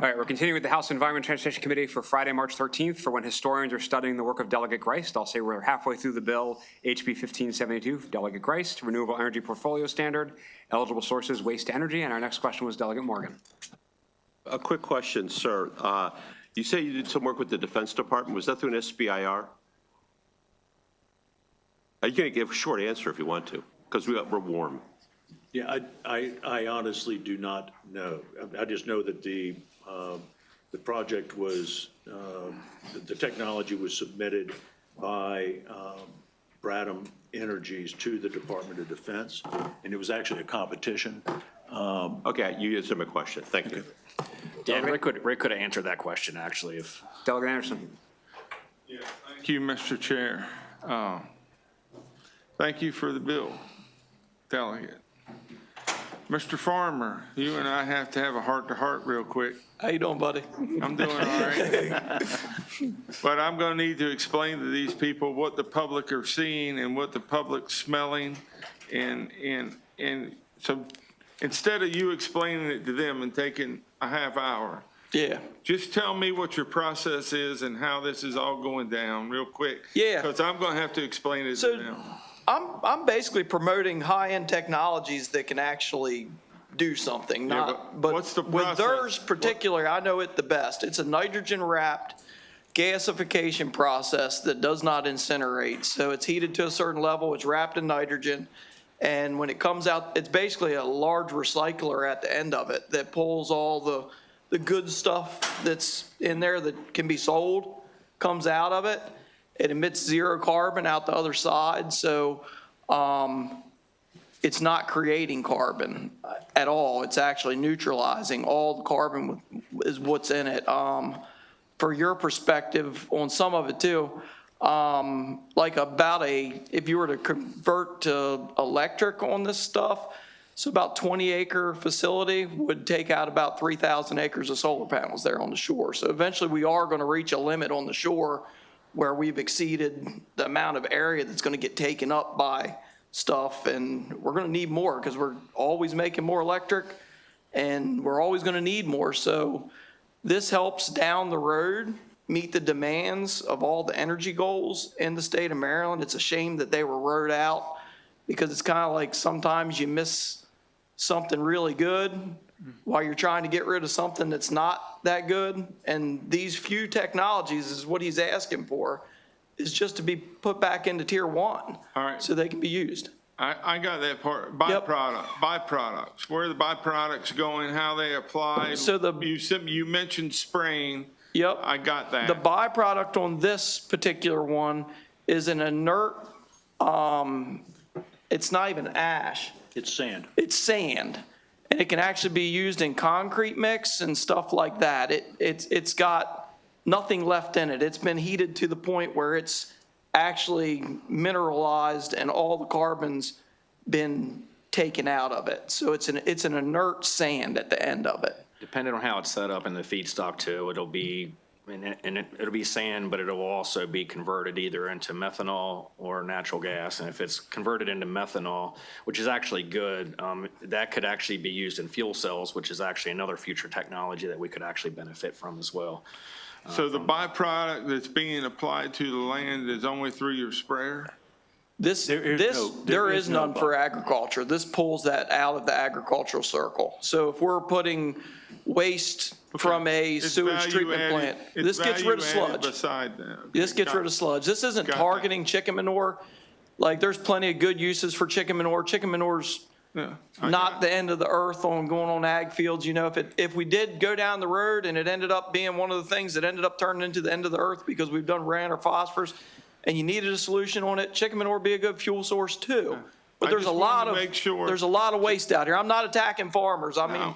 right, we're continuing with the House Environment and Transportation Committee for Friday, March 13th for when historians are studying the work of Delegate Grist. I'll say we're halfway through the bill, HB 1572, Delegate Grist, Renewable Energy Portfolio Standard, Eligible Sources, Waste to Energy, and our next question was Delegate Morgan. A quick question, sir. You say you did some work with the Defense Department. Was that through an SBIR? You can give a short answer if you want to, because we're warm. Yeah, I honestly do not know. I just know that the project was, the technology was submitted by Bradham Energies to the Department of Defense, and it was actually a competition. Okay, you answered my question. Thank you. Yeah, Rick could have answered that question, actually. If Delegate Anderson. Yeah, thank you, Mr. Chair. Thank you for the bill, Delegate. Mr. Farmer, you and I have to have a heart-to-heart real quick. How you doing, buddy? I'm doing all right. But I'm going to need to explain to these people what the public are seeing and what the public's smelling. And so instead of you explaining it to them and taking a half hour, Yeah. just tell me what your process is and how this is all going down real quick. Yeah. Because I'm going to have to explain it to them. I'm basically promoting high-end technologies that can actually do something. Yeah, Not, but what's the with process? theirs particular, I know it the best. It's a nitrogen-wrapped gasification process that does not incinerate. So it's heated to a certain level, it's wrapped in nitrogen, and when it comes out, it's basically a large recycler at the end of it that pulls all the good stuff that's in there that can be sold, comes out of it. It emits zero carbon out the other side, so it's not creating carbon at all. It's actually neutralizing all the carbon is what's in it. For your perspective on some of it too, like if you were to convert to electric on this stuff, so about 20-acre facility would take out about 3,000 acres of solar panels there on the shore. So eventually we are going to reach a limit on the shore where we've exceeded the amount of area that's going to get taken up by stuff, and we're going to need more because we're always making more electric and we're always going to need more. So this helps down the road meet the demands of all the energy goals in the state of Maryland. It's a shame that they were wrote out because it's kind of like sometimes you miss something really good while you're trying to get rid of something that's not that good. And these few technologies is what he's asking for, is just to be put back into tier 1. All right. So they can be used. I got that part. Yep. Byproducts. Where are the byproducts going? How they apply? So you mentioned spraying. Yep. I got that. The byproduct on this particular one is an inert, it's not even ash. It's sand. It's sand. And it can actually be used in concrete mix and stuff like that. It's got nothing left in it. It's been heated to the point where it's actually mineralized and all the carbon's been taken out of it. So it's an inert sand at the end of it. depending on how it's set up in the feedstock too, it'll be it'll be sand, but it'll also be converted either into methanol or natural gas. And if it's converted into methanol, which is actually good, that could actually be used in fuel cells, which is actually another future technology that we could actually benefit from as well. So the byproduct that's being applied to the land is only through your sprayer? There is none for agriculture. This pulls that out of the agricultural circle. So if we're putting waste from a sewage treatment plant, this gets rid of sludge. This gets rid of sludge. This isn't targeting chicken manure. Like, there's plenty of good uses for chicken manure. Chicken manure's not the end of the earth on going on ag fields. You know, if we did go down the road and it ended up being one of the things that ended up turning into the end of the earth because we've done ran or phosphorus, and you needed a solution on it, chicken manure would be a good fuel source too. But there's a lot of waste out here. I'm not attacking farmers. I mean,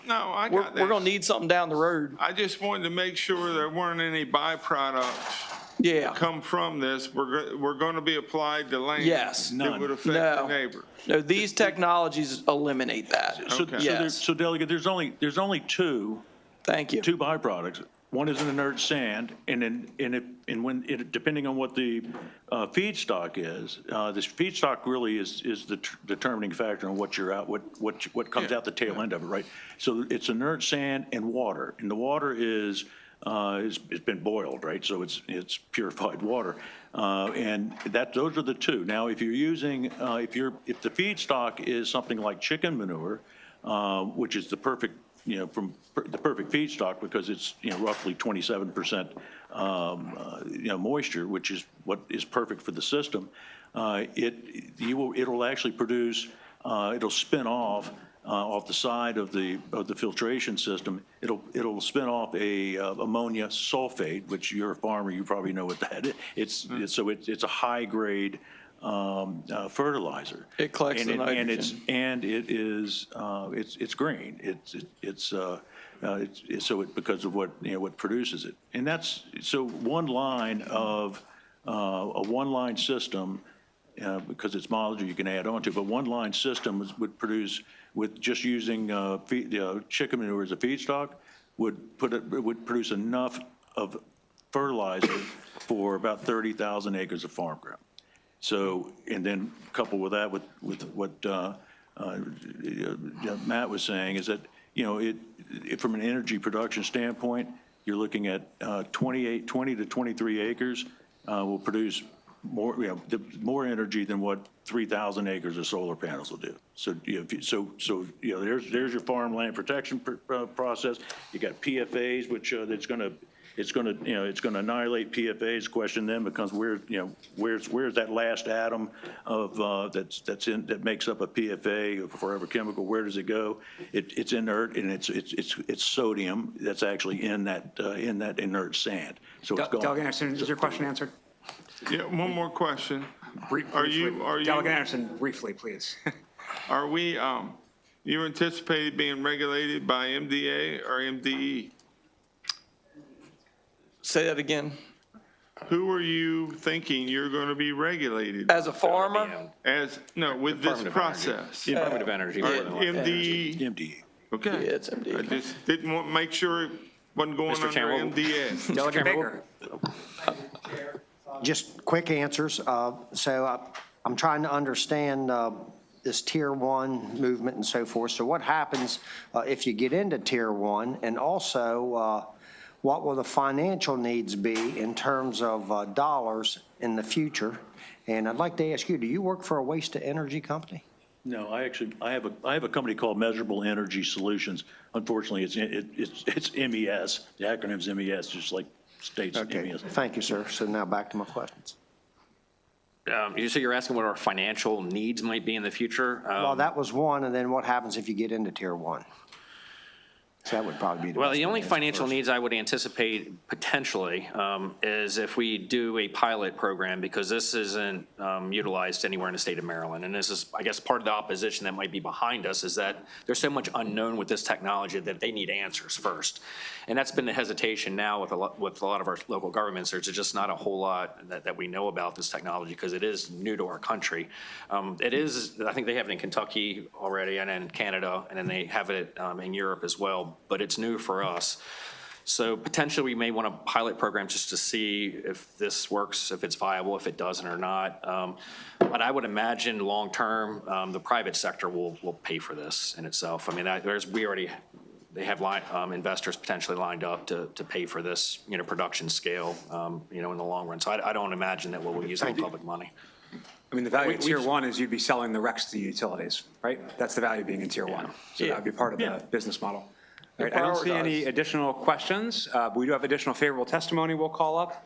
we're going to need something down the road. I just wanted to make sure there weren't any byproducts that come from this. We're going to be applied to land. Yes. That would affect the neighbor. No, these technologies eliminate that. So, Delegate, there's only two. Thank you. Two byproducts. one is an inert sand, and depending on what the feedstock is, this feedstock really is the determining factor on what comes out the tail end of it, right? So it's inert sand and water, and the water is it's been boiled, right? So it's purified water, and those are the two. Now, if you're using if the feedstock is something like chicken manure, which is the perfect the perfect feedstock because it's roughly 27% moisture, which is what is perfect for the system. It'll actually produce. It'll spin off the side of the filtration system. It'll spin off a ammonia sulfate, which you're a farmer, you probably know what that is. It's a high grade fertilizer. It collects the nitrogen. It's green. Because of what produces it, and that's so one line of a one-line system because it's modular you can add on to, but one-line system would produce with just using chicken manure as a feedstock would produce enough of fertilizer for about 30,000 acres of farm ground. So, and then coupled with that, with what Matt was saying, is that from an energy production standpoint, you're looking at 20 to 23 acres will produce more energy than what 3,000 acres of solar panels will do. So there's your farmland protection process. You got PFAS, which it's going to annihilate PFAS. The question then becomes where's that last atom of that makes up a PFA, a forever chemical? Where does it go? It's inert, and it's sodium that's actually in that inert sand. So it's gone. Delegate Anderson, is your question answered? Yeah, one more question. Are you Delegate Anderson, briefly, please. Are we you anticipate being regulated by MDA or MDE? Say that again. Who are you thinking you're going to be regulated? As a farmer, With this process? Department of Energy. more than likely. MDE? MDE. Okay. yeah, it's MD. I just didn't want to make sure it wasn't going Mr. under Chairman, MDA. Delegate Baker. Just quick answers. I'm trying to understand this Tier 1 movement and so forth. So what happens if you get into Tier 1? And also, what will the financial needs be in terms of dollars in the future? And I'd like to ask you, do you work for a waste-to-energy company? No, I have a company called Measurable Energy Solutions. Unfortunately, it's MES. The acronym's MES, just like states Okay, MES. thank you, sir. So now back to my questions. You're asking what our financial needs might be in the future? Well, that was one, and then what happens if you get into Tier 1? So that would probably be the Well, best the only answer financial first. needs I would anticipate potentially is if we do a pilot program, because this isn't utilized anywhere in the state of Maryland. And this is, I guess, part of the opposition that might be behind us is that there's so much unknown with this technology that they need answers first. And that's been the hesitation now with a lot of our local governments. There's just not a whole lot that we know about this technology because it is new to our country. It is, I think they have it in Kentucky already and in Canada, and then they have it in Europe as well. But it's new for us. So potentially we may want a pilot program just to see if this works, if it's viable, if it doesn't or not. But I would imagine long-term, the private sector will pay for this in itself. I mean, they have investors potentially lined up to pay for this, production scale, in the long run. So I don't imagine that we'll use any public money. I mean, the value of Tier 1 is you'd be selling the RECs to the utilities, right? That's the value of being in Tier 1. So that would be part of the business model. All right, I don't see any additional questions. We do have additional favorable testimony we'll call up.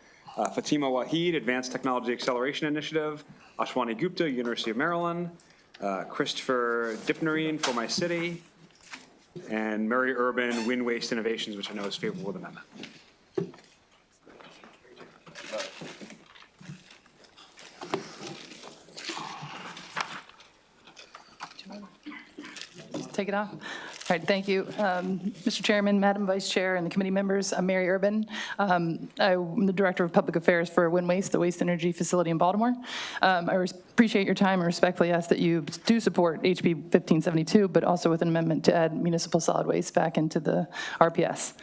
Fatima Waheed, Advanced Technology Acceleration Initiative. Ashwani Gupta, University of Maryland. Christopher Dipnerine for my city. And Mary Urban, Wind Waste Innovations, which I know is favorable with amendment. Take it off. All right, thank you. Mr. Chairman, Madam Vice Chair, and the committee members, I'm Mary Urban. I'm the Director of Public Affairs for Wind Waste, the waste energy facility in Baltimore. I appreciate your time and respectfully ask that you do support HB 1572, but also with an amendment to add municipal solid waste back into the RPS.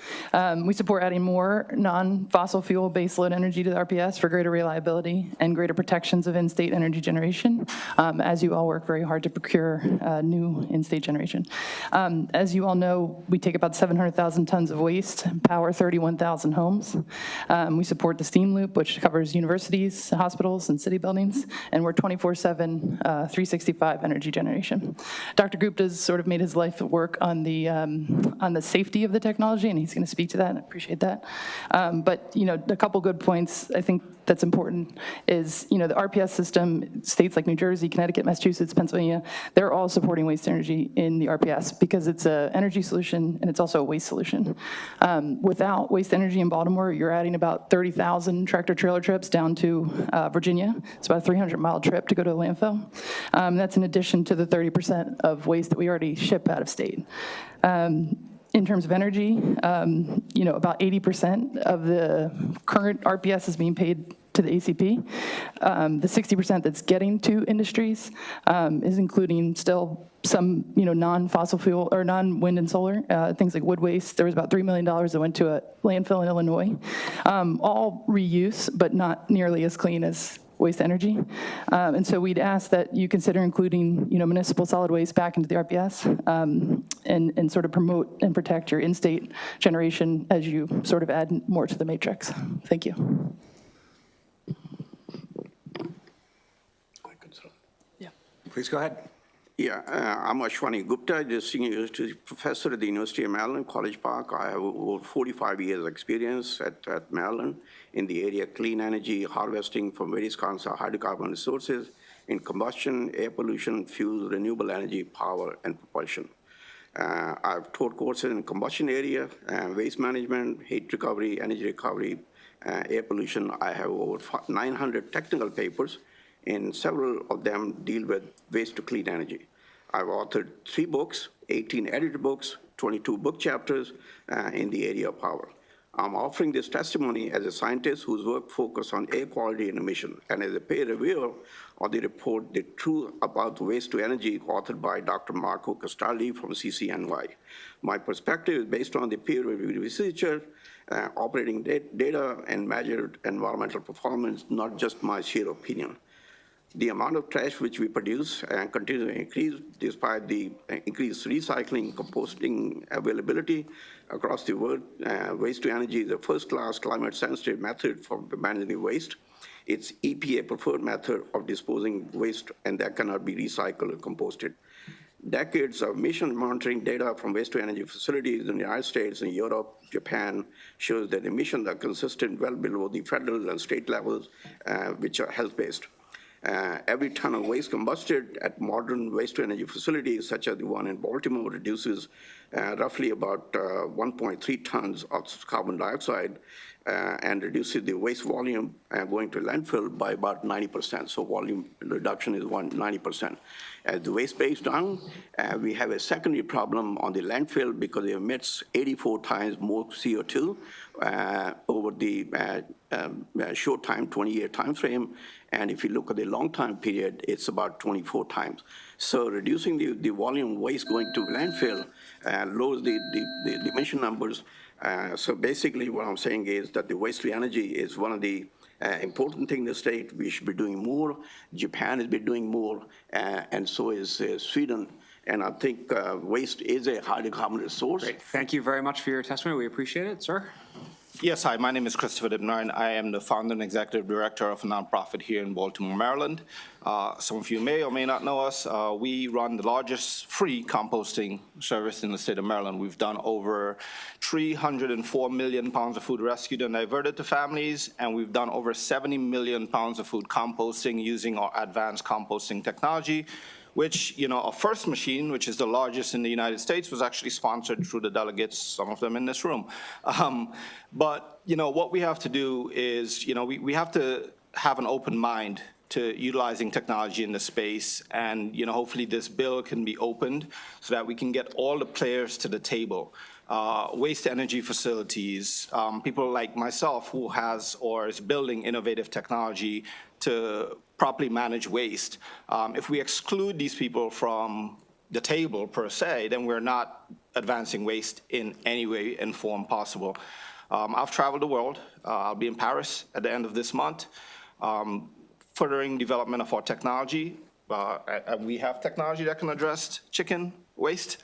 We support adding more non-fossil fuel baseload energy to the RPS for greater reliability and greater protections of in-state energy generation, as you all work very hard to procure new in-state generation. As you all know, we take about 700,000 tons of waste, power 31,000 homes. We support the steam loop, which covers universities, hospitals, and city buildings, and we're 24/7, 365 energy generation. Dr. Gupta's sort of made his life work on the safety of the technology, and he's going to speak to that. I appreciate that. But a couple good points I think that's important is, the RPS system, states like New Jersey, Connecticut, Massachusetts, Pennsylvania, they're all supporting waste energy in the RPS because it's an energy solution and it's also a waste solution. Without waste energy in Baltimore, you're adding about 30,000 tractor trailer trips down to Virginia. It's about a 300-mile trip to go to a landfill. That's in addition to the 30% of waste that we already ship out of state. In terms of energy, about 80% of the current RPS is being paid to the ACP. The 60% that's getting to industries is including still some, non-fossil fuel or non-wind and solar, things like wood waste. There was about $3 million that went to a landfill in Illinois. All reuse, but not nearly as clean as waste energy. And so we'd ask that you consider including, municipal solid waste back into the RPS and sort of promote and protect your in-state generation as you sort of add more to the matrix. Thank you. Yeah. Please go ahead. Yeah, I'm Ashwani Gupta, the senior university professor at the University of Maryland, College Park. I have over 45 years experience at Maryland in the area of clean energy harvesting from various kinds of hydrocarbon resources in combustion, air pollution, fuel, renewable energy, power, and propulsion. I've taught courses in combustion area, waste management, heat recovery, energy recovery, air pollution. I have over 900 technical papers, and several of them deal with waste to clean energy. I've authored 3 books, 18 edited books, 22 book chapters in the area of power. I'm offering this testimony as a scientist whose work focuses on air quality and emission, and as a peer reviewer of the report, The Truth About Waste to Energy, authored by Dr. Marco Castaldi from CCNY. My perspective is based on the peer-reviewed researcher, operating data, and measured environmental performance, not just my sheer opinion. The amount of trash which we produce continues to increase despite the increased recycling, composting availability across the world. Waste to energy is a first-class climate-sensitive method for managing waste. It's EPA preferred method of disposing waste, and that cannot be recycled or composted. Decades of emission monitoring data from waste to energy facilities in the United States and Europe, Japan, shows that emissions are consistent well below the federal and state levels, which are health-based. Every ton of waste combusted at modern waste-to-energy facilities, such as the one in Baltimore, reduces roughly about 1.3 tons of carbon dioxide and reduces the waste volume going to landfill by about 90%. So volume reduction is 90%. As the waste breaks down, we have a secondary problem on the landfill because it emits 84 times more CO2 over the short time, 20-year time frame. And if you look at the long time period, it's about 24 times. So reducing the volume waste going to landfill lowers the emission numbers. So basically what I'm saying is that the waste to energy is one of the important things in the state. We should be doing more. Japan has been doing more, and so is Sweden. And I think waste is a hydrocarbon resource. Great. Thank you very much for your testimony. We appreciate it, sir. Yes, hi, my name is Christopher Dibnine. I am the founder and executive director of a nonprofit here in Baltimore, Maryland. Some of you may or may not know us. We run the largest free composting service in the state of Maryland. We've done over 304 million pounds of food rescued and diverted to families, and we've done over 70 million pounds of food composting using our advanced composting technology, which, our first machine, which is the largest in the United States, was actually sponsored through the delegates, some of them in this room. But, what we have to do is, we have to have an open mind to utilizing technology in the space. And, hopefully this bill can be opened so that we can get all the players to the table. Waste energy facilities, people like myself who has or is building innovative technology to properly manage waste. If we exclude these people from the table per se, then we're not advancing waste in any way and form possible. I've traveled the world. I'll be in Paris at the end of this month, furthering development of our technology. We have technology that can address chicken waste,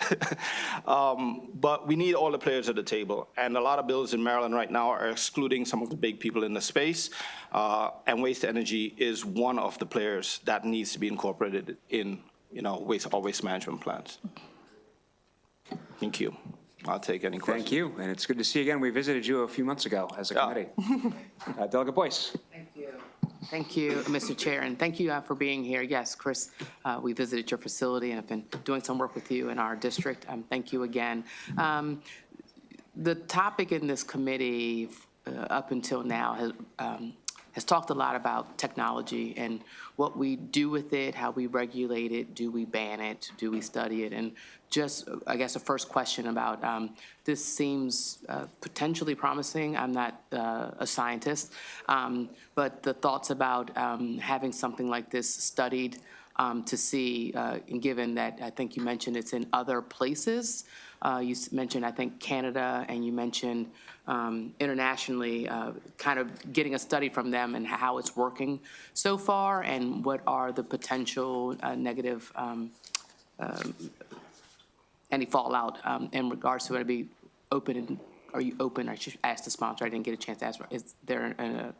but we need all the players at the table. And a lot of bills in Maryland right now are excluding some of the big people in the space, and waste energy is one of the players that needs to be incorporated in waste management plans. Thank you. I'll take any questions. Thank you, and it's good to see you again. We visited you a few months ago as a committee. Delegate Boyce. Thank you. Thank you, Mr. Chair, and thank you for being here. Yes, Chris, we visited your facility and have been doing some work with you in our district. Thank you again. The topic in this committee up until now has talked a lot about technology and what we do with it, how we regulate it, do we ban it, do we study it, and just, I guess, the first question about this seems potentially promising. I'm not a scientist, but the thoughts about having something like this studied to see, and given that I think you mentioned it's in other places. You mentioned, I think, Canada, and you mentioned internationally, kind of getting a study from them and how it's working so far, and what are the potential negative, any fallout in regards to it. Be open, and are you open? I should ask the sponsor. I didn't get a chance to ask. Is there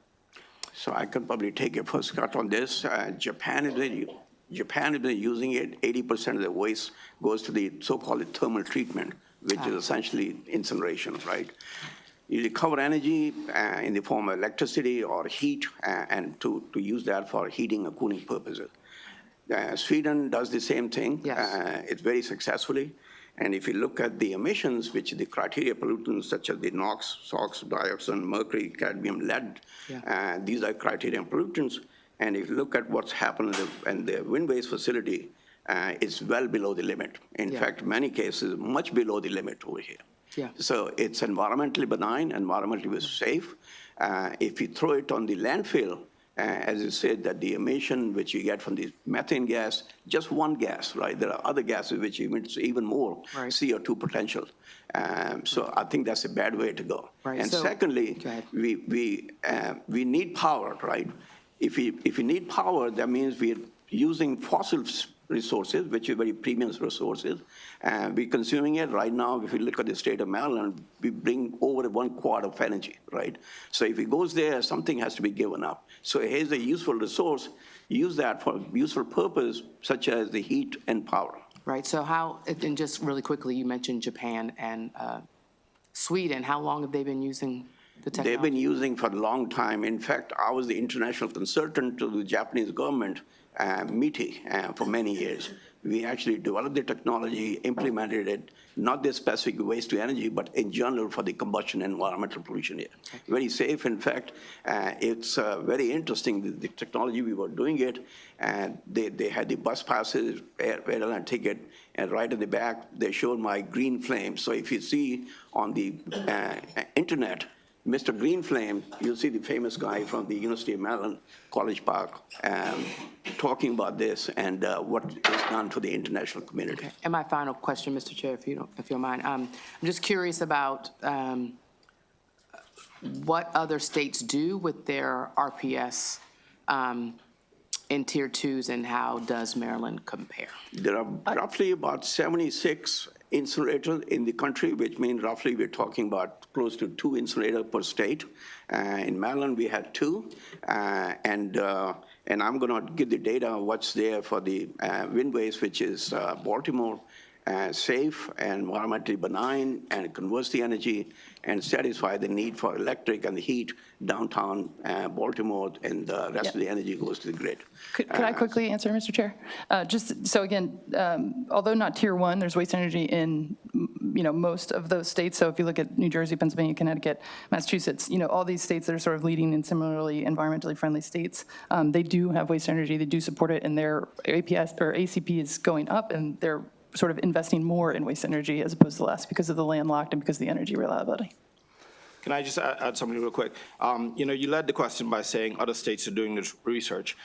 So I could probably take a first cut on this. Japan has been using it. 80% of the waste goes to the so-called thermal treatment, which is essentially incineration, right? You recover energy in the form of electricity or heat, and to use that for heating or cooling purposes. Sweden does the same thing. Yes. It's very successfully. And if you look at the emissions, which the criteria pollutants such as the NOx, SOx, dioxin, mercury, cadmium, lead, these are criteria pollutants. And if you look at what's happened in the wind waste facility, it's well below the limit. In fact, many cases, much below the limit over here. Yeah. So it's environmentally benign, environmentally safe. If you throw it on the landfill, as you said, that the emission which you get from the methane gas, just one gas, right? There are other gases which emit even more CO2 potential. So I think that's a bad way to go. Right. And so, secondly, we need power, right? If you need power, that means we're using fossil resources, which are very premium resources, and we're consuming it right now. If you look at the state of Maryland, we bring over 1/4 of energy, right? So if it goes there, something has to be given up. So here's a useful resource. Use that for useful purpose, such as the heat and power. Right. So how? And just really quickly, you mentioned Japan and Sweden. How long have they been using the technology? They've been using for a long time. In fact, I was the international consultant to the Japanese government meeting for many years. We actually developed the technology, implemented it, not the specific waste to energy, but in general for the combustion and environmental pollution here. Very safe. In fact, it's very interesting, the technology we were doing it, and they had the bus passes, airline ticket, and right in the back, they showed my green flame. So if you see on the internet, Mr. Green Flame, you'll see the famous guy from the University of Maryland, College Park, talking about this and what is done for the international community. Okay. And my final question, Mr. Chair, if you don't mind, I'm just curious about what other states do with their RPS in Tier 2s, and how does Maryland compare? There are roughly about 76 incinerators in the country, which means roughly we're talking about close to 2 incinerators per state. In Maryland, we had 2. And I'm going to give the data of what's there for the wind waste, which is Baltimore, safe and environmentally benign, and converts the energy and satisfy the need for electric and the heat downtown Baltimore, and the rest of the energy goes to the grid. Could I quickly answer, Mr. Chair? Just so again, although not Tier 1, there's waste energy in most of those states. So if you look at New Jersey, Pennsylvania, Connecticut, Massachusetts, all these states that are sort of leading in similarly environmentally friendly states, they do have waste energy. They do support it, and their APS or ACP is going up, and they're sort of investing more in waste energy as opposed to less because of the landlocked and because of the energy reliability. Can I just add something real quick? You led the question by saying other states are doing this research.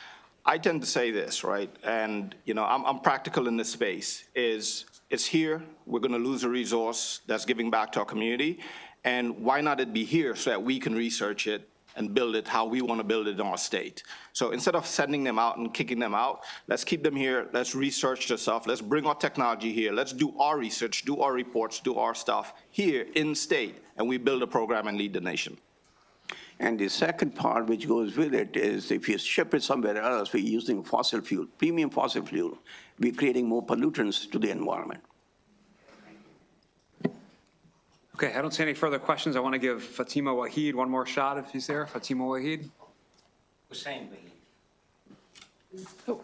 I tend to say this, right? And, I'm practical in this space. It's here. We're going to lose a resource that's giving back to our community. And why not it be here so that we can research it and build it how we want to build it in our state? So instead of sending them out and kicking them out, let's keep them here. Let's research the stuff. Let's bring our technology here. Let's do our research, do our reports, do our stuff here in state, and we build a program and lead the nation. And the second part which goes with it is if you ship it somewhere else, we're using fossil fuel, premium fossil fuel, we're creating more pollutants to the environment. Okay, I don't see any further questions. I want to give Fatima Waheed one more shot if he's there. Fatima Waheed. Hussein Waheed. Oh.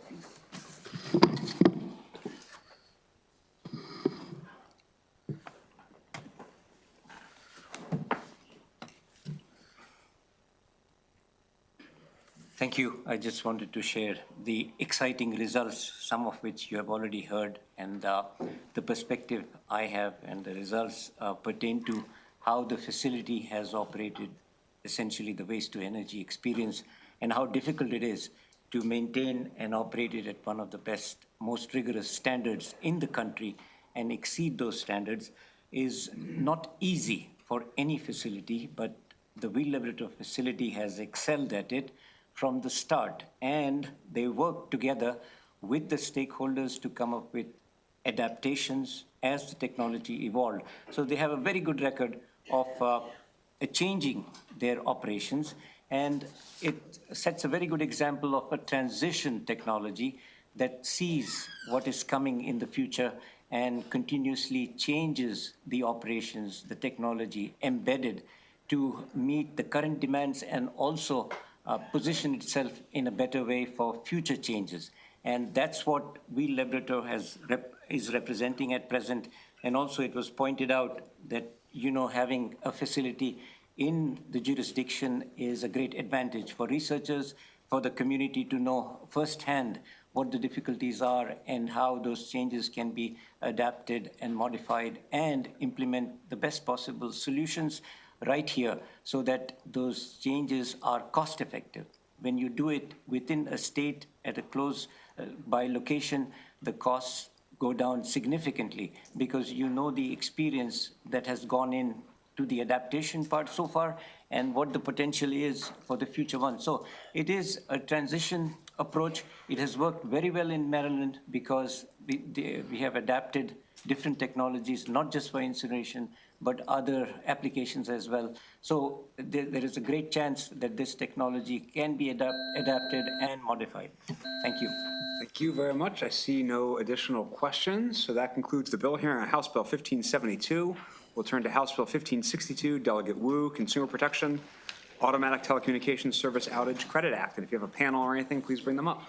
Thank you. I just wanted to share the exciting results, some of which you have already heard, and the perspective I have and the results pertain to how the facility has operated, essentially the waste to energy experience, and how difficult it is to maintain and operate it at one of the best, most rigorous standards in the country and exceed those standards is not easy for any facility, but the Wheeler Laboratory facility has excelled at it from the start, and they work together with the stakeholders to come up with adaptations as the technology evolved. So they have a very good record of changing their operations, and it sets a very good example of a transition technology that sees what is coming in the future and continuously changes the operations, the technology embedded to meet the current demands and also position itself in a better way for future changes. And that's what Wheel Laboratory is representing at present. And also it was pointed out that, having a facility in the jurisdiction is a great advantage for researchers, for the community to know firsthand what the difficulties are and how those changes can be adapted and modified and implement the best possible solutions right here so that those changes are cost effective. When you do it within a state at a close by location, the costs go down significantly because you know the experience that has gone in to the adaptation part so far and what the potential is for the future one. So it is a transition approach. It has worked very well in Maryland because we have adapted different technologies, not just for incineration, but other applications as well. So there is a great chance that this technology can be adapted and modified. Thank you. Thank you very much. I see no additional questions. So that concludes the bill hearing on House Bill 1572. We'll turn to House Bill 1562, Delegate Wu, Consumer Protection, Automatic Telecommunications Service Outage Credit Act. And if you have a panel or anything, please bring them up.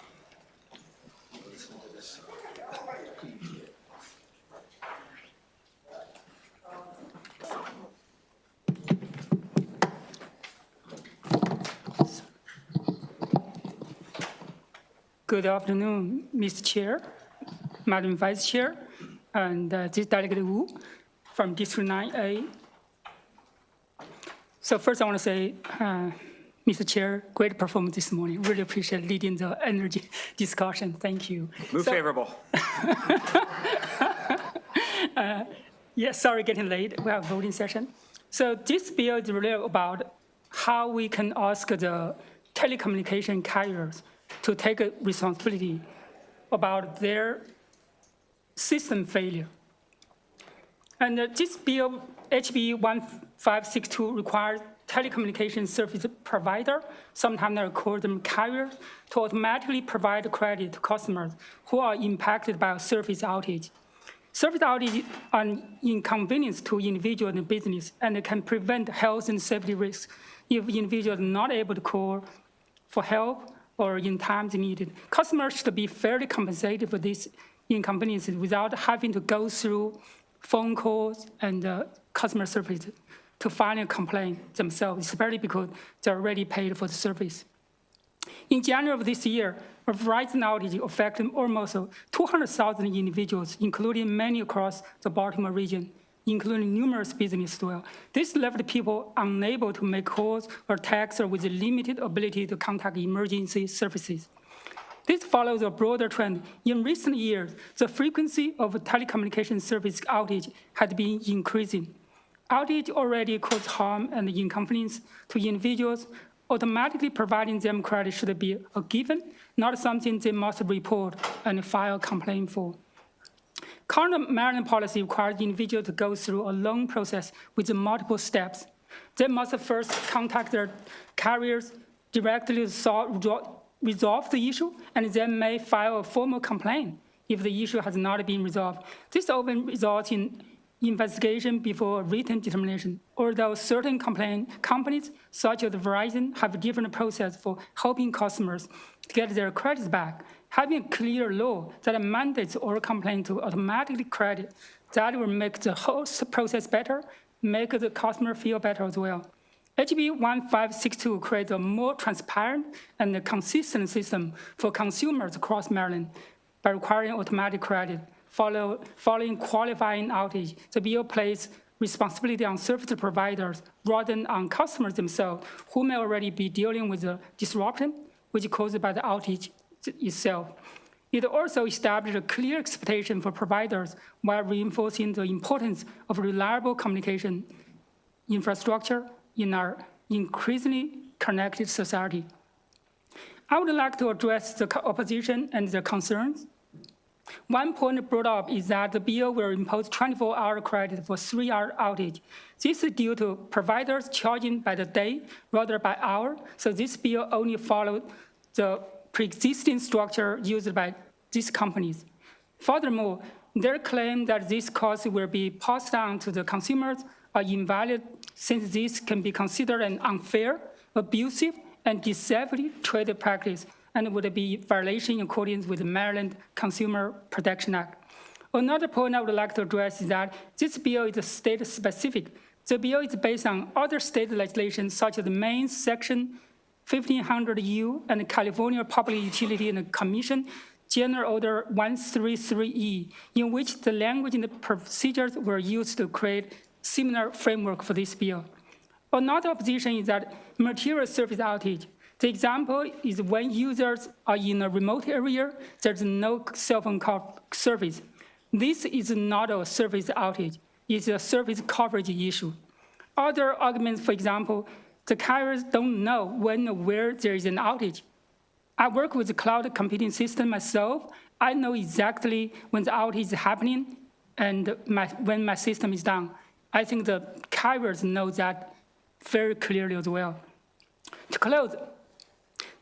Good afternoon, Mr. Chair, Madam Vice Chair, and this Delegate Wu from District 9A. So first I want to say, Mr. Chair, great performance this morning. Really appreciate leading the energy discussion. Thank you. Move favorable. Yeah, sorry getting late. We have a voting session. So this bill is really about how we can ask the telecommunication carriers to take a responsibility about their system failure. And this bill, HB 1562, requires telecommunication service provider, sometimes they call them carriers, to automatically provide credit to customers who are impacted by a service outage. Service outage are an inconvenience to individuals and business, and it can prevent health and safety risks if individuals are not able to call for help or in times needed. Customers should be fairly compensated for these inconveniences without having to go through phone calls and customer service to file a complaint themselves, especially because they're already paid for the service. In January of this year, a Verizon outage affected almost 200,000 individuals, including many across the Baltimore region, including numerous businesses as well. This left people unable to make calls or texts or with a limited ability to contact emergency services. This follows a broader trend. In recent years, the frequency of telecommunication service outage had been increasing. Outage already cause harm and inconvenience to individuals. Automatically providing them credit should be a given, not something they must report and file a complaint for. Current Maryland policy requires individuals to go through a long process with multiple steps. They must first contact their carriers directly to resolve the issue, and then may file a formal complaint if the issue has not been resolved. This often results in investigation before written determination, although certain companies, such as Verizon, have a different process for helping customers to get their credits back. Having a clear law that mandates all complaints to automatically credit, that will make the whole process better, make the customer feel better as well. HB 1562 creates a more transparent and consistent system for consumers across Maryland by requiring automatic credit. Following qualifying outage, the bill places responsibility on service providers rather than on customers themselves, who may already be dealing with the disruption which is caused by the outage itself. It also established a clear expectation for providers while reinforcing the importance of reliable communication infrastructure in our increasingly connected society. I would like to address the opposition and their concerns. One point brought up is that the bill will impose 24-hour credit for 3-hour outage. This is due to providers charging by the day rather by hour, so this bill only followed the pre-existing structure used by these companies. Furthermore, their claim that this cost will be passed on to the consumers are invalid, since this can be considered an unfair, abusive, and deceptive trade practice, and would be violation in accordance with the Maryland Consumer Protection Act. Another point I would like to address is that this bill is state-specific. The bill is based on other state legislation, such as Maine Section 1500U and California Public Utility and Commission General Order 133E, in which the language and the procedures were used to create similar framework for this bill. Another opposition is that material service outage. The example is when users are in a remote area, there's no cell phone service. This is not a service outage, it's a service coverage issue. Other arguments, for example, the carriers don't know when or where there is an outage. I work with the cloud computing system myself. I know exactly when the outage is happening and when my system is down. I think the carriers know that very clearly as well. To close,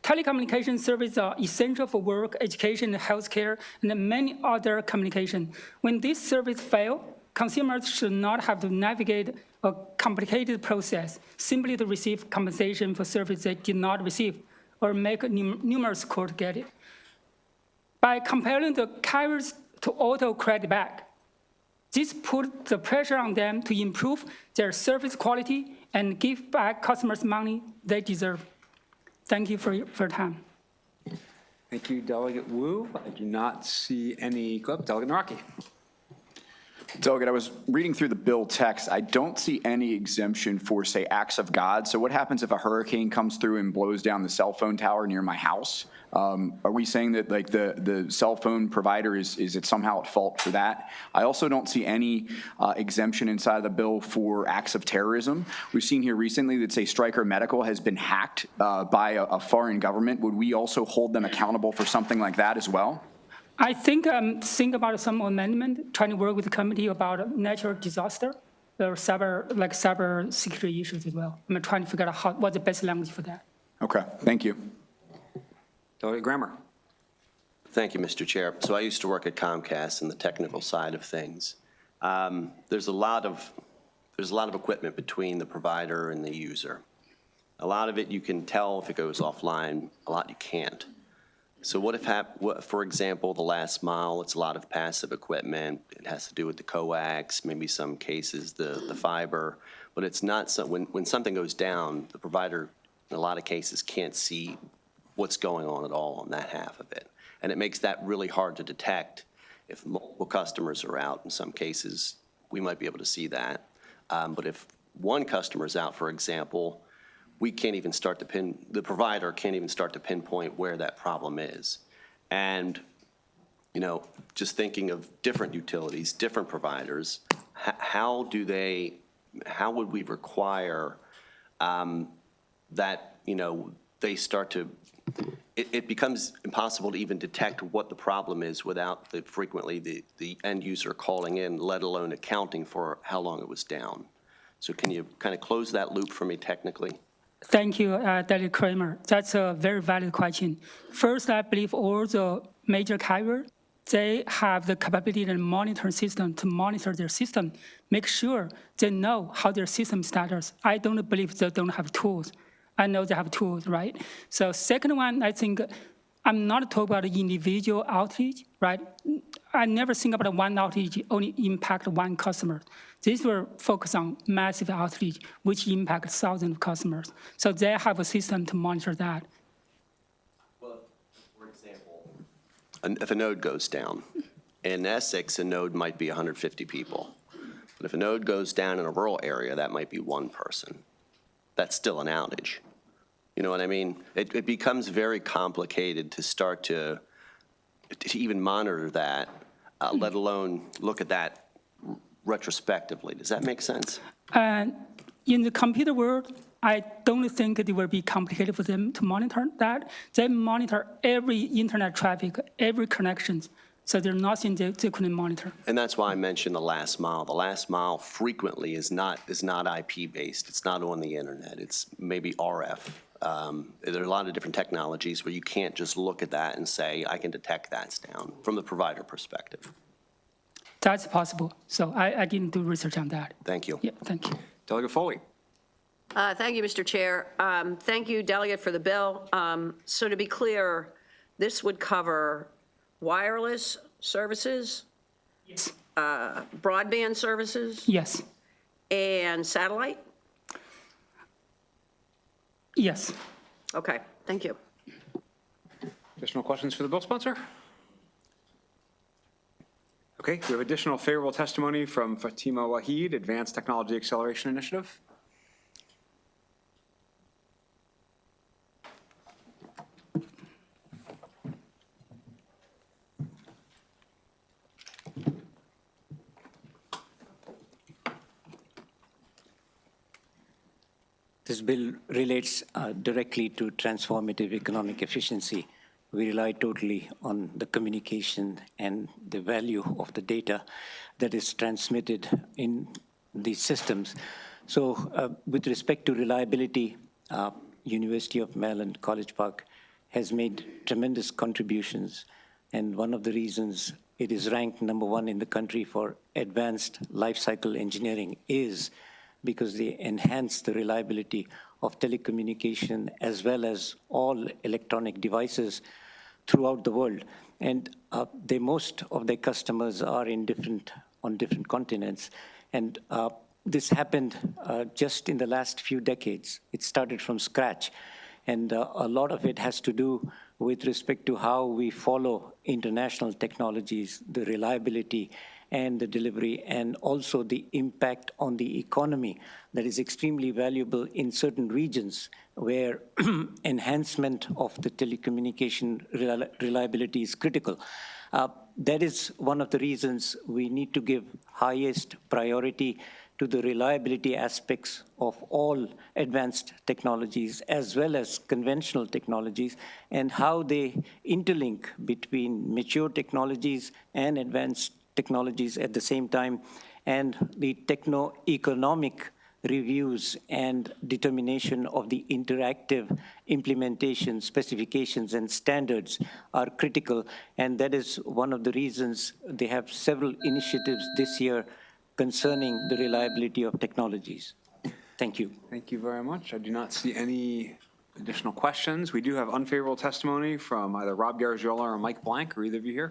telecommunication services are essential for work, education, healthcare, and many other communication. When these services fail, consumers should not have to navigate a complicated process simply to receive compensation for service they did not receive or make numerous calls to get it. By compelling the carriers to auto credit back, this put the pressure on them to improve their service quality and give back customers money they deserve. Thank you for your time. Thank you, Delegate Wu. I do not see any, Delegate Naraki. Delegate, I was reading through the bill text. I don't see any exemption for, say, acts of God. So what happens if a hurricane comes through and blows down the cell phone tower near my house? Are we saying that like the cell phone provider is it somehow at fault for that? I also don't see any exemption inside of the bill for acts of terrorism. We've seen here recently that, say, Stryker Medical has been hacked by a foreign government. Would we also hold them accountable for something like that as well? I think about some amendment, trying to work with the committee about natural disaster or cyber security issues as well. I'm trying to figure out what's the best language for that. Okay, thank you. Delegate Grammer. Thank you, Mr. Chair. So I used to work at Comcast in the technical side of things. There's a lot of equipment between the provider and the user. A lot of it you can tell if it goes offline, a lot you can't. So what if, for example, the last mile, it's a lot of passive equipment. It has to do with the coax, maybe some cases the fiber, but it's not, when something goes down, the provider, in a lot of cases, can't see what's going on at all on that half of it. And it makes that really hard to detect. If multiple customers are out, in some cases, we might be able to see that. But if one customer is out, for example, we can't even start to the provider can't even start to pinpoint where that problem is. And, you know, just thinking of different utilities, different providers, how would we require that, you know, they start to, it becomes impossible to even detect what the problem is without frequently the end user calling in, let alone accounting for how long it was down. So can you kind of close that loop for me technically? Thank you, Delegate Kramer. That's a very valid question. First, I believe all the major carriers, they have the capability and monitor system to monitor their system, make sure they know how their system status. I don't believe they don't have tools. I know they have tools, right? So second one, I think I'm not talking about individual outage, right? I never think about one outage only impact one customer. This will focus on massive outage, which impact thousands of customers. So they have a system to monitor that. Well, for example, if a node goes down, in Essex, a node might be 150 people. But if a node goes down in a rural area, that might be one person. That's still an outage. You know what I mean? It becomes very complicated to start to even monitor that, let alone look at that retrospectively. Does that make sense? In the computer world, I don't think it will be complicated for them to monitor that. They monitor every internet traffic, every connection. So there's nothing they couldn't monitor. And that's why I mentioned the last mile. The last mile frequently is not IP-based. It's not on the internet. It's maybe RF. There are a lot of different technologies where you can't just look at that and say, I can detect that's down from the provider perspective. That's possible. So I didn't do research on that. Thank you. Yeah, thank you. Delegate Foley. Thank you, Mr. Chair. Thank you, Delegate, for the bill. So to be clear, this would cover wireless services? Yes. Broadband services? Yes. And satellite? Yes. Okay, thank you. Additional questions for the bill sponsor? Okay, we have additional favorable testimony from Fatima Waheed, Advanced Technology Acceleration Initiative. This bill relates directly to transformative economic efficiency. We rely totally on the communication and the value of the data that is transmitted in these systems. So with respect to reliability, University of Maryland, College Park has made tremendous contributions. And one of the reasons it is ranked #1 in the country for advanced lifecycle engineering is because they enhance the reliability of telecommunication as well as all electronic devices throughout the world. And most of their customers are on different continents. And this happened just in the last few decades. It started from scratch. And a lot of it has to do with respect to how we follow international technologies, the reliability and the delivery, and also the impact on the economy that is extremely valuable in certain regions where enhancement of the telecommunication reliability is critical. That is one of the reasons we need to give highest priority to the reliability aspects of all advanced technologies as well as conventional technologies and how they interlink between mature technologies and advanced technologies at the same time, and the techno-economic reviews and determination of the interactive implementation specifications and standards are critical, and that is one of the reasons they have several initiatives this year concerning the reliability of technologies. Thank you. Thank you very much. I do not see any Additional questions? We do have unfavorable testimony from either Rob Garziola or Mike Blank. Are either of you here?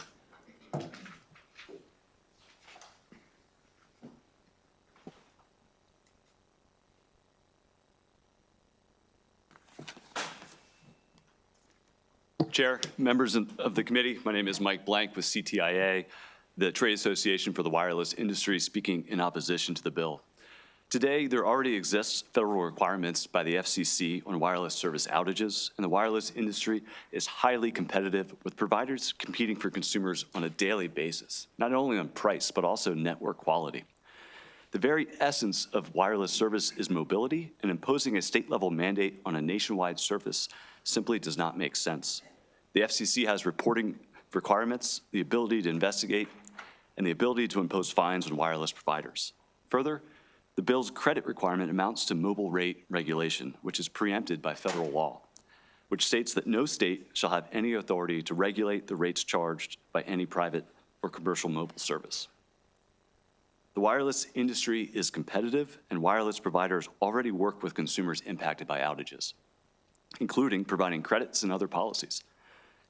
Chair, members of the committee, my name is Mike Blank with CTIA, the Trade Association for the Wireless Industry, speaking in opposition to the bill. Today, there already exists federal requirements by the FCC on wireless service outages, and the wireless industry is highly competitive with providers competing for consumers on a daily basis, not only on price, but also network quality. The very essence of wireless service is mobility, and imposing a state-level mandate on a nationwide service simply does not make sense. The FCC has reporting requirements, the ability to investigate, and the ability to impose fines on wireless providers. Further, the bill's credit requirement amounts to mobile rate regulation, which is preempted by federal law, which states that no state shall have any authority to regulate the rates charged by any private or commercial mobile service. The wireless industry is competitive, and wireless providers already work with consumers impacted by outages, including providing credits and other policies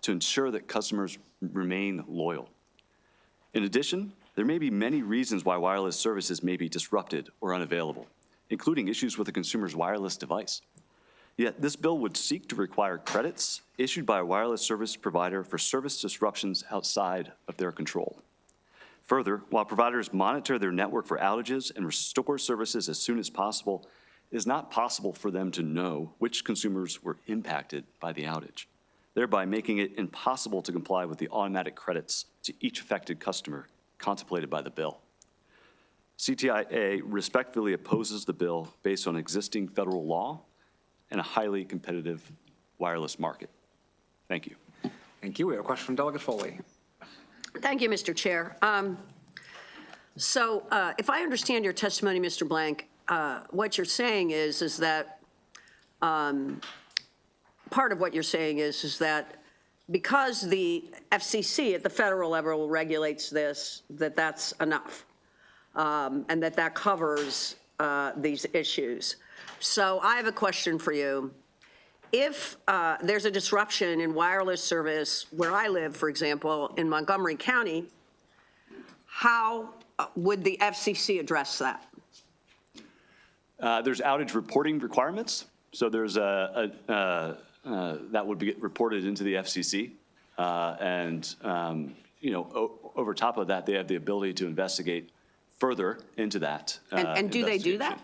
to ensure that customers remain loyal. In addition, there may be many reasons why wireless services may be disrupted or unavailable, including issues with a consumer's wireless device. Yet this bill would seek to require credits issued by a wireless service provider for service disruptions outside of their control. Further, while providers monitor their network for outages and restore services as soon as possible, it is not possible for them to know which consumers were impacted by the outage, thereby making it impossible to comply with the automatic credits to each affected customer contemplated by the bill. CTIA respectfully opposes the bill based on existing federal law and a highly competitive wireless market. Thank you. Thank you. We have a question from Delegate Foley. Thank you, Mr. Chair. If I understand your testimony, Mr. Blank, what you're saying is that part of what you're saying is that because the FCC at the federal level regulates this, that's enough, and that covers these issues. So I have a question for you. If there's a disruption in wireless service where I live, for example, in Montgomery County, how would the FCC address that? There's outage reporting requirements. So there's that would be reported into the FCC. Over top of that, they have the ability to investigate further into that. And do they do that?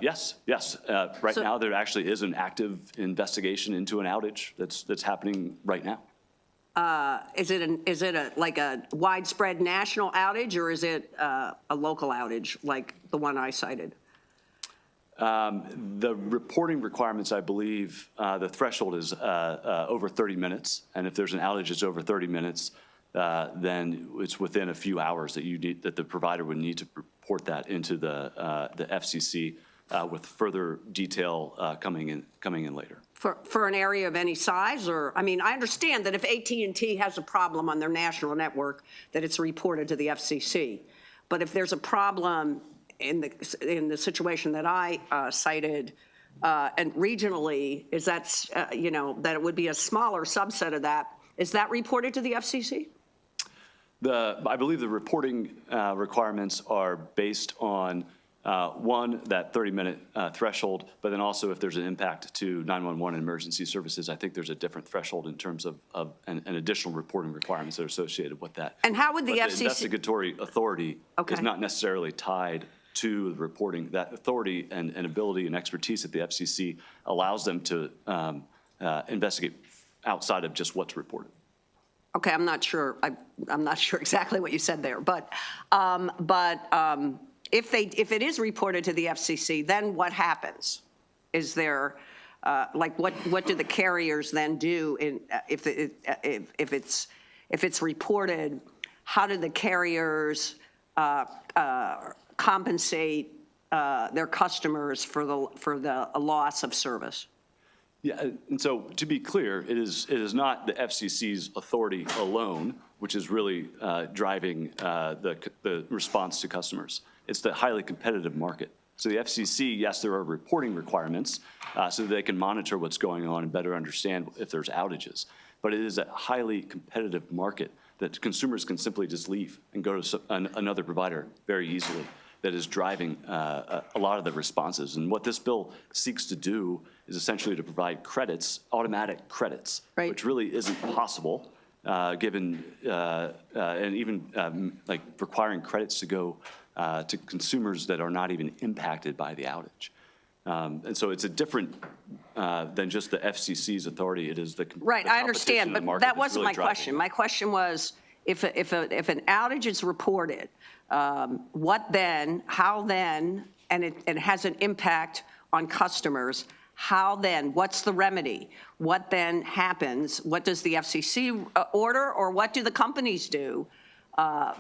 Yes. Right now, there actually is an active investigation into an outage that's happening right now. Is it like a widespread national outage, or is it a local outage like the one I cited? The reporting requirements, I believe, the threshold is over 30 minutes. And if there's an outage that's over 30 minutes, then it's within a few hours that the provider would need to report that into the FCC with further detail coming in later. For an area of any size? Or, I mean, I understand that if AT&T has a problem on their national network, that it's reported to the FCC. But if there's a problem in the situation that I cited, and regionally, is that, that it would be a smaller subset of that, is that reported to the FCC? I believe the reporting requirements are based on, one, that 30-minute threshold, but then also if there's an impact to 911 and emergency services, I think there's a different threshold in terms of an additional reporting requirements that are associated with that. And how would the FCC? The investigatory authority is not necessarily tied to the reporting. That authority and ability and expertise at the FCC allows them to investigate outside of just what's reported. Okay, I'm not sure. I'm not sure exactly what you said there, but if it is reported to the FCC, then what happens? Is there what do the carriers then do if it's reported? How do the carriers compensate their customers for the loss of service? Yeah, and so to be clear, it is not the FCC's authority alone, which is really driving the response to customers. It's the highly competitive market So the FCC, yes, there are reporting requirements so that they can monitor what's going on and better understand if there's outages. But it is a highly competitive market that consumers can simply just leave and go to another provider very easily that is driving a lot of the responses. And what this bill seeks to do is essentially to provide credits, automatic credits, which really isn't possible given, and even like requiring credits to go to consumers that are not even impacted by the outage. And so it's a different than just the FCC's authority. It is the Right, the I understand, competition in the but market that that's wasn't really my driving question. it. My question was, if an outage is reported, what then, how then, and it has an impact on customers, how then, what's the remedy? What then happens? What does the FCC order, or what do the companies do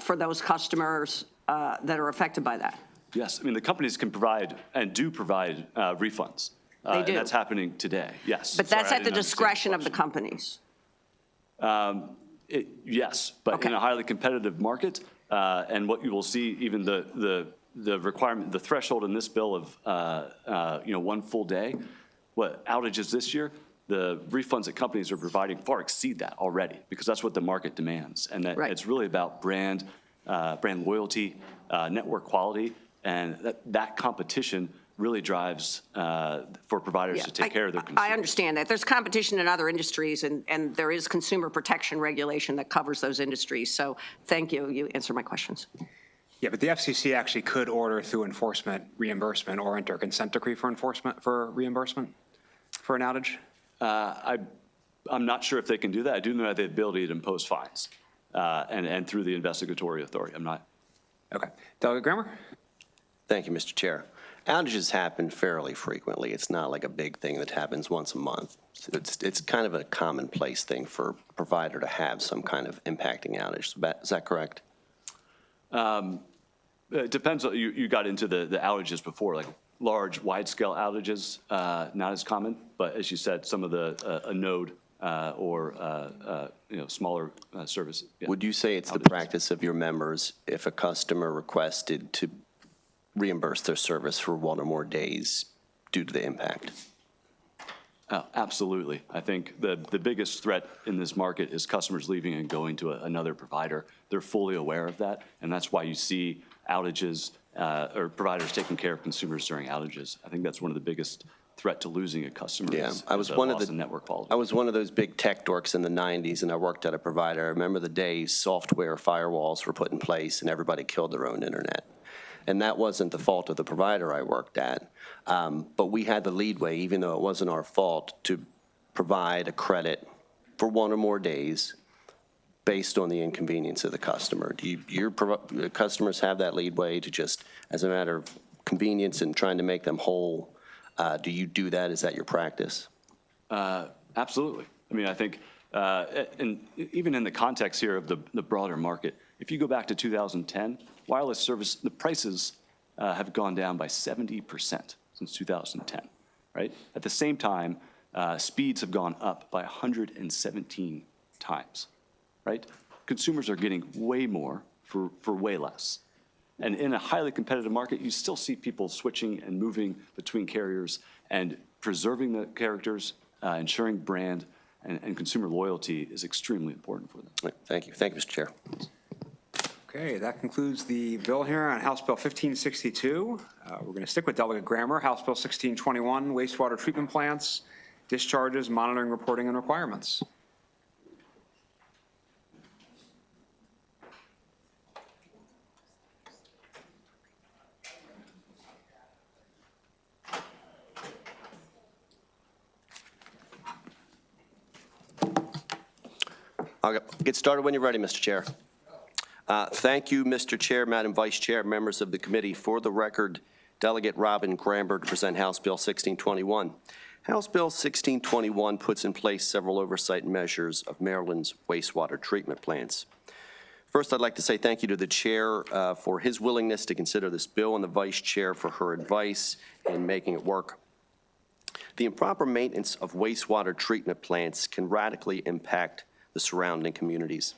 for those customers that are affected by that? Yes, I mean, the companies can provide and do provide refunds. They do. And that's happening today, yes. But that's Sorry, I at the didn't understand discretion of the companies. Yes, but in a highly competitive market, and what you will see, even the requirement, the threshold in this bill of, 1 full day, what outages this year, the refunds that companies are providing far exceed that already, because that's what the market demands. And that it's really about brand loyalty, network quality, and that competition really drives for providers to take care of their consumers. I understand that. There's competition in other industries, and there is consumer protection regulation that covers those industries. So thank you. You answered my questions. Yeah, but the FCC actually could order through enforcement reimbursement or enter a consent decree for enforcement for reimbursement for an outage. I'm not sure if they can do that. I do know they have the ability to impose fines and through the investigatory authority. I'm not. Okay. Delegate Grammer? Thank you, Mr. Chair. Outages happen fairly frequently. It's not like a big thing that happens once a month. It's kind of a commonplace thing for a provider to have some kind of impacting outage. Is that correct? It depends. You got into the outages before, like large, wide-scale outages, not as common. But as you said, some of a node or smaller service. Yeah. Would you say it's the practice of your members, if a customer requested to reimburse their service for 1 or more days due to the impact? Absolutely. I think the biggest threat in this market is customers leaving and going to another provider. They're fully aware of that, and that's why you see outages or providers taking care of consumers during outages. I think that's one of the biggest threat to losing a customer. Yeah, is I was the one of loss the in network quality. I was one of those big tech dorks in the 90s, and I worked at a provider. I remember the days software firewalls were put in place and everybody killed their own internet. And that wasn't the fault of the provider I worked at. But we had the leadway, even though it wasn't our fault, to provide a credit for 1 or more days based on the inconvenience of the customer. Do your customers have that leadway to just, as a matter of convenience and trying to make them whole, do you do that? Is that your practice? Absolutely. I mean, I think, and even in the context here of the broader market, if you go back to 2010, wireless service, the prices have gone down by 70% since 2010, right? At the same time, speeds have gone up by 117 times, right? Consumers are getting way more for way less. And in a highly competitive market, you still see people switching and moving between carriers and preserving the characters, ensuring brand and consumer loyalty is extremely important for them. Thank you. Thank you, Mr. Chair. Okay, that concludes the bill hearing on House Bill 1562. We're going to stick with Delegate Grammer. House Bill 1621, wastewater treatment plants, discharges, monitoring, reporting, and requirements. I'll get started when you're ready, Mr. Chair. Thank you, Mr. Chair, Madam Vice Chair, members of the committee. For the record, Delegate Robin Gramber to present House Bill 1621. House Bill 1621 puts in place several oversight measures of Maryland's wastewater treatment plants. First, I'd like to say thank you to the Chair for his willingness to consider this bill and the Vice Chair for her advice in making it work. The improper maintenance of wastewater treatment plants can radically impact the surrounding communities.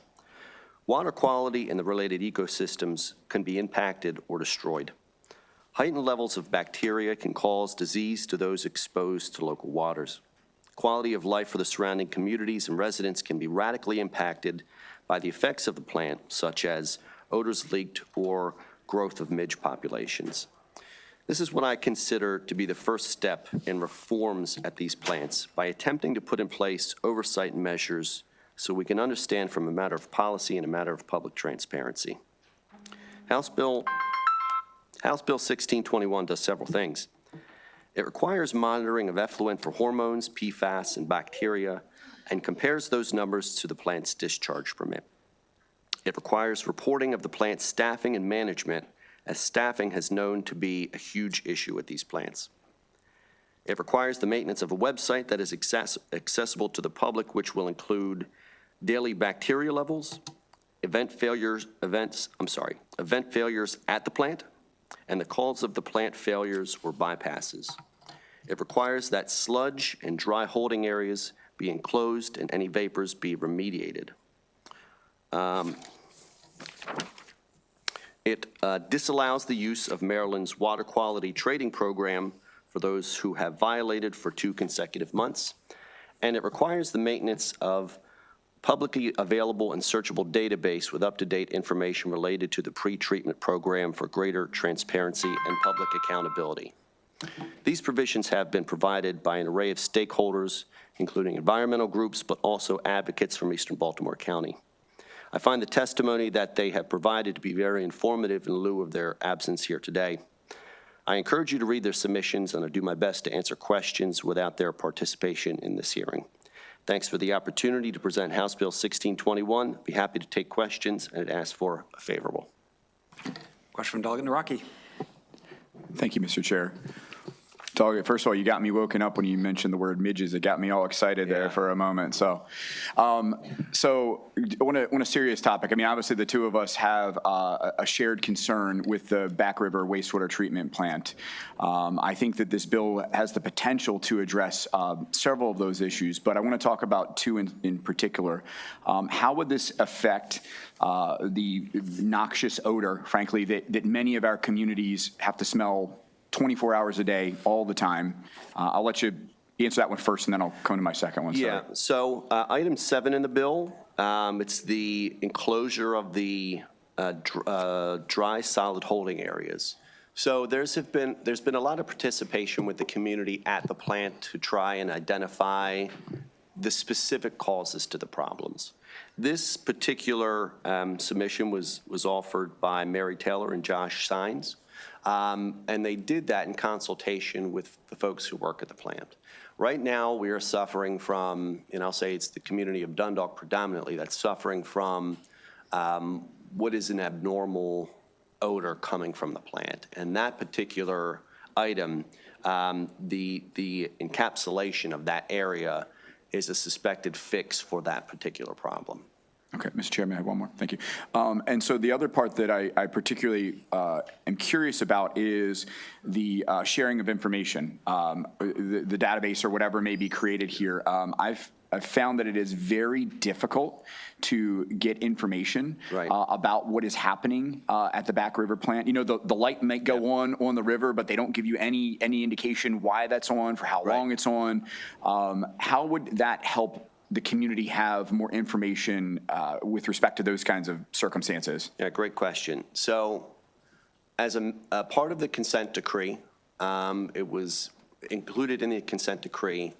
Water quality and the related ecosystems can be impacted or destroyed. Heightened levels of bacteria can cause disease to those exposed to local waters. Quality of life for the surrounding communities and residents can be radically impacted by the effects of the plant, such as odors leaked or growth of midge populations. This is what I consider to be the first step in reforms at these plants by attempting to put in place oversight measures so we can understand from a matter of policy and a matter of public transparency. House Bill 1621 does several things. It requires monitoring of effluent for hormones, PFAS, and bacteria, and compares those numbers to the plant's discharge permit. It requires reporting of the plant's staffing and management, as staffing has known to be a huge issue at these plants. It requires the maintenance of a website that is accessible to the public, which will include daily bacteria levels, event failures at the plant, and the cause of the plant failures or bypasses. It requires that sludge and dry holding areas be enclosed and any vapors be remediated. It disallows the use of Maryland's water quality trading program for those who have violated for 2 consecutive months, and it requires the maintenance of publicly available and searchable database with up-to-date information related to the pre-treatment program for greater transparency and public accountability. These provisions have been provided by an array of stakeholders, including environmental groups, but also advocates from Eastern Baltimore County. I find the testimony that they have provided to be very informative in lieu of their absence here today. I encourage you to read their submissions, and I'll do my best to answer questions without their participation in this hearing. Thanks for the opportunity to present House Bill 1621. I'd be happy to take questions and ask for a favorable. Question from Delegate Naraki. Thank you, Mr. Chair. Delegate, first of all, you got me woken up when you mentioned the word midges. It got me all excited there for a moment. So on a serious topic, I mean, obviously the two of us have a shared concern with the Back River wastewater treatment plant. I think that this bill has the potential to address several of those issues, but I want to talk about 2 in particular. How would this affect the noxious odor, frankly, that many of our communities have to smell 24 hours a day, all the time? I'll let you answer that one first, and then I'll come to my second one. Yeah, so item 7 in the bill, it's the enclosure of the dry solid holding areas. So there's been a lot of participation with the community at the plant to try and identify the specific causes to the problems. This particular submission was offered by Mary Taylor and Josh Sines. And they did that in consultation with the folks who work at the plant. Right now, we are suffering from, and I'll say it's the community of Dundalk predominantly, that's suffering from what is an abnormal odor coming from the plant. And that particular item, the encapsulation of that area is a suspected fix for that particular problem. Okay, Mr. Chairman, I have one more. Thank you. And so the other part that I particularly am curious about is the sharing of information, the database or whatever may be created here. I've found that it is very difficult to get information about what is happening at the Back River plant. You know, the light might go on the river, but they don't give you any indication why that's on, for how long it's on. How would that help the community have more information with respect to those kinds of circumstances? Yeah, great question. So as a part of the consent decree, it was included in the consent decree,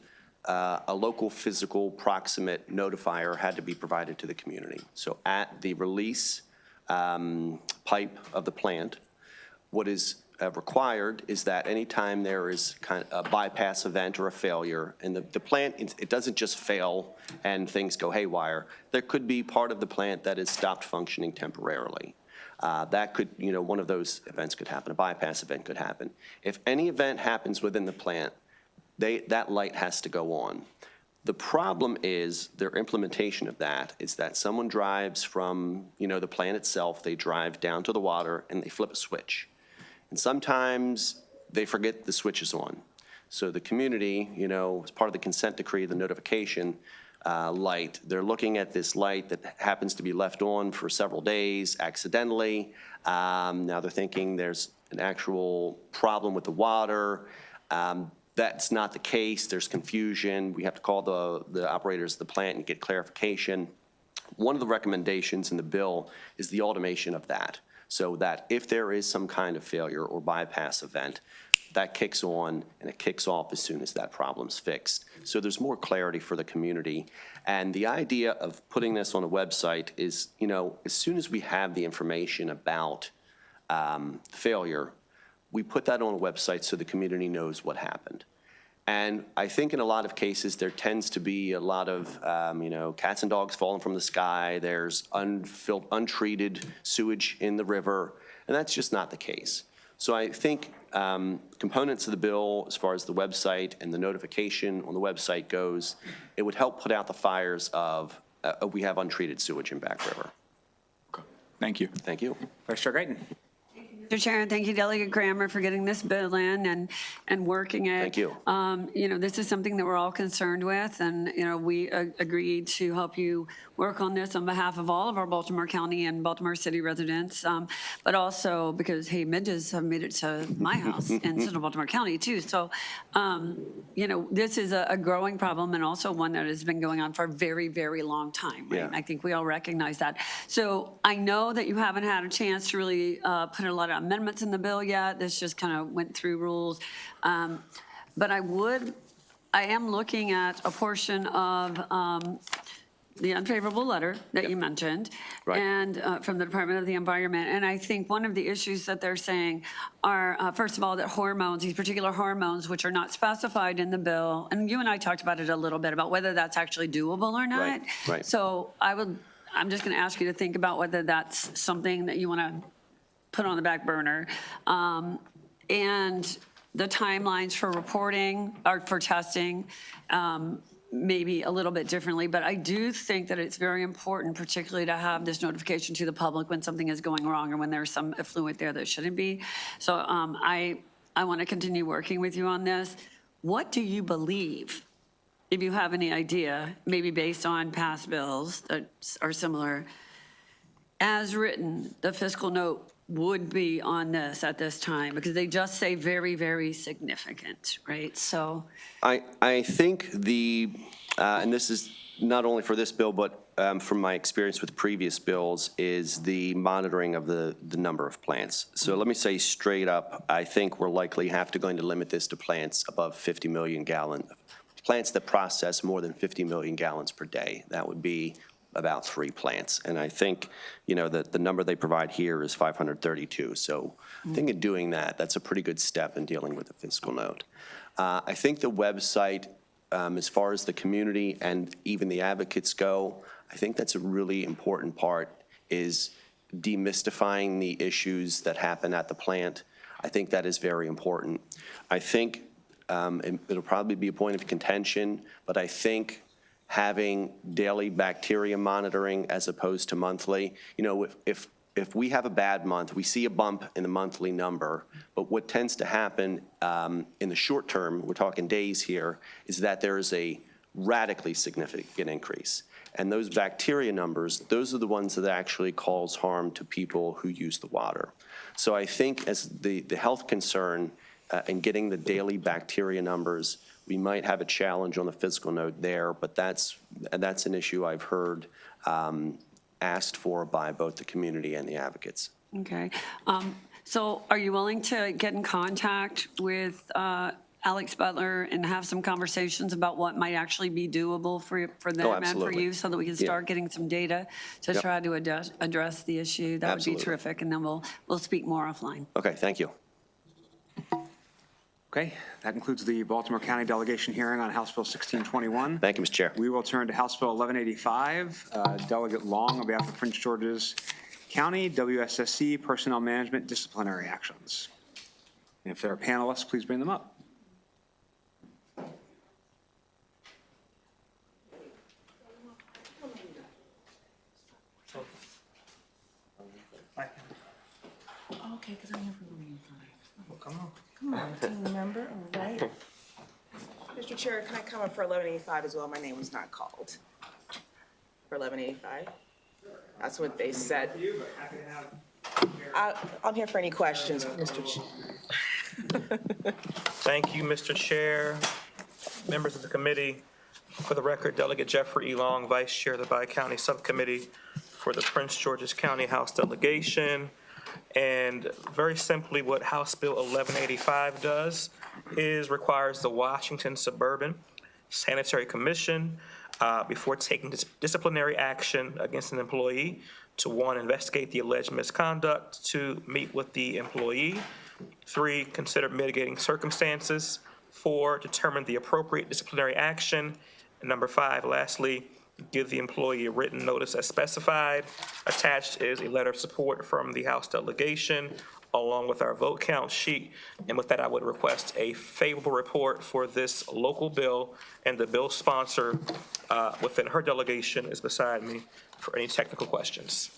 a local physical proximate notifier had to be provided to the community. So at the release pipe of the plant, what is required is that anytime there is kind of a bypass event or a failure, and the plant, it doesn't just fail and things go haywire. There could be part of the plant that is stopped functioning temporarily. That could, you know, one of those events could happen. A bypass event could happen. If any event happens within the plant, that light has to go on. The problem is their implementation of that is that someone drives from, you know, the plant itself, they drive down to the water and they flip a switch. And sometimes they forget the switch is on. So the community, you know, as part of the consent decree, the notification light, they're looking at this light that happens to be left on for several days accidentally. Now they're thinking there's an actual problem with the water. That's not the case. There's confusion. We have to call the operators of the plant and get clarification. One of the recommendations in the bill is the automation of that, so that if there is some kind of failure or bypass event, that kicks on and it kicks off as soon as that problem's fixed. So there's more clarity for the community. And the idea of putting this on a website is, you know, as soon as we have the information about failure, we put that on a website so the community knows what happened. And I think in a lot of cases, there tends to be a lot of, you know, cats and dogs falling from the sky. There's untreated sewage in the river, and that's just not the case. So I think components of the bill, as far as the website and the notification on the website goes, it would help put out the fires of we have untreated sewage in Back River. Thank you. Thank you. Vice Chair Guyton. Mr. Chair, and thank you, Delegate Grammer, for getting this bill in and working it. Thank you. You know, this is something that we're all concerned with, and, you know, we agreed to help you work on this on behalf of all of our Baltimore County and Baltimore City residents, but also because, hey, midges have made it to my house in Central Baltimore County, too. So, you know, this is a growing problem and also one that has been going on for a very, very long time, right? Yeah. I think we all recognize that. So I know that you haven't had a chance to really put a lot of amendments in the bill yet. This just kind of went through rules. But I am looking at a portion of the unfavorable letter that you mentioned, Right. and from the Department of the Environment. And I think one of the issues that they're saying are, first of all, that hormones, these particular hormones, which are not specified in the bill, and you and I talked about it a little bit, about whether that's actually doable or not. Right, right. So I'm just going to ask you to think about whether that's something that you want to put on the back burner. And the timelines for reporting or for testing, maybe a little bit differently, but I do think that it's very important, particularly to have this notification to the public when something is going wrong or when there's some effluent there that shouldn't be. So I want to continue working with you on this. What do you believe, if you have any idea, maybe based on past bills that are similar, as written, the fiscal note would be on this at this time? Because they just say very, very significant, right? So I think and this is not only for this bill, but from my experience with previous bills, is the monitoring of the number of plants. So let me say straight up, I think we're likely going to limit this to plants above 50 million gallons, plants that process more than 50 million gallons per day. That would be about 3 plants. And I think, you know, that the number they provide here is 532. So I think in doing that, that's a pretty good step in dealing with the fiscal note. I think the website, as far as the community and even the advocates go, I think that's a really important part, is demystifying the issues that happen at the plant. I think that is very important. I think it'll probably be a point of contention, but I think having daily bacteria monitoring as opposed to monthly. You know, if we have a bad month, we see a bump in the monthly number, but what tends to happen in the short term, we're talking days here, is that there is a radically significant increase. And those bacteria numbers, those are the ones that actually cause harm to people who use the water. So I think as the health concern in getting the daily bacteria numbers, we might have a challenge on the fiscal note there, but that's an issue I've heard asked for by both the community and the advocates. Okay. So are you willing to get in contact with Alex Butler and have some conversations about what might actually be doable for them and for absolutely. you, so that we can start getting some data to Yep. try to address the issue? That would be Absolutely. terrific, and then we'll speak more offline. Okay, thank you. Okay, that concludes the Baltimore County delegation hearing on House Bill 1621. Thank you, Mr. Chair. We will turn to House Bill 1185. Delegate Long on behalf of Prince George's County, WSSC, Personnel Management, Disciplinary Actions. And if there are panelists, please bring them up. Okay, because I'm here for 1185. Come on, team member, all right. Mr. Chair, can I come up for 1185 as well? My name was not called for 1185. That's what they said. I'm here for any questions, Mr. Chair. Thank you, Mr. Chair, members of the committee. For the record, Delegate Jeffrey E. Long, Vice Chair of the Bi-County Subcommittee for the Prince George's County House Delegation. And very simply, what House Bill 1185 does is requires the Washington Suburban Sanitary Commission, before taking disciplinary action against an employee, to 1, investigate the alleged misconduct, 2, meet with the employee, 3, consider mitigating circumstances, 4, determine the appropriate disciplinary action, and number 5, lastly, give the employee a written notice as specified. Attached is a letter of support from the House delegation, along with our vote count sheet. And with that, I would request a favorable report for this local bill, and the bill sponsor within her delegation is beside me for any technical questions.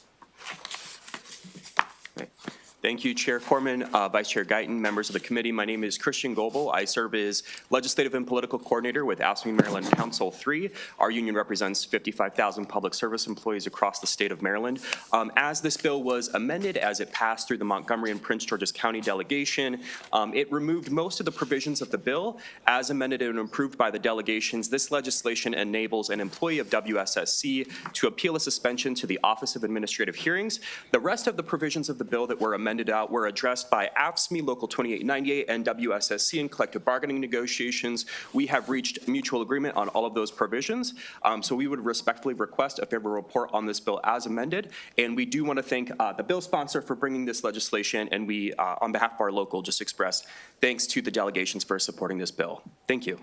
Thank you, Chair Corman, Vice Chair Guyton, members of the committee. My name is Christian Goebel. I serve as Legislative and Political Coordinator with AFSCME Maryland Council 3. Our union represents 55,000 public service employees across the state of Maryland. As this bill was amended, as it passed through the Montgomery and Prince George's County delegation, it removed most of the provisions of the bill. As amended and approved by the delegations, this legislation enables an employee of WSSC to appeal a suspension to the Office of Administrative Hearings. The rest of the provisions of the bill that were amended out were addressed by AFSCME Local 2898 and WSSC in collective bargaining negotiations. We have reached mutual agreement on all of those provisions. So we would respectfully request a favorable report on this bill as amended. And we do want to thank the bill sponsor for bringing this legislation. And we, on behalf of our local, just express thanks to the delegations for supporting this bill. Thank you.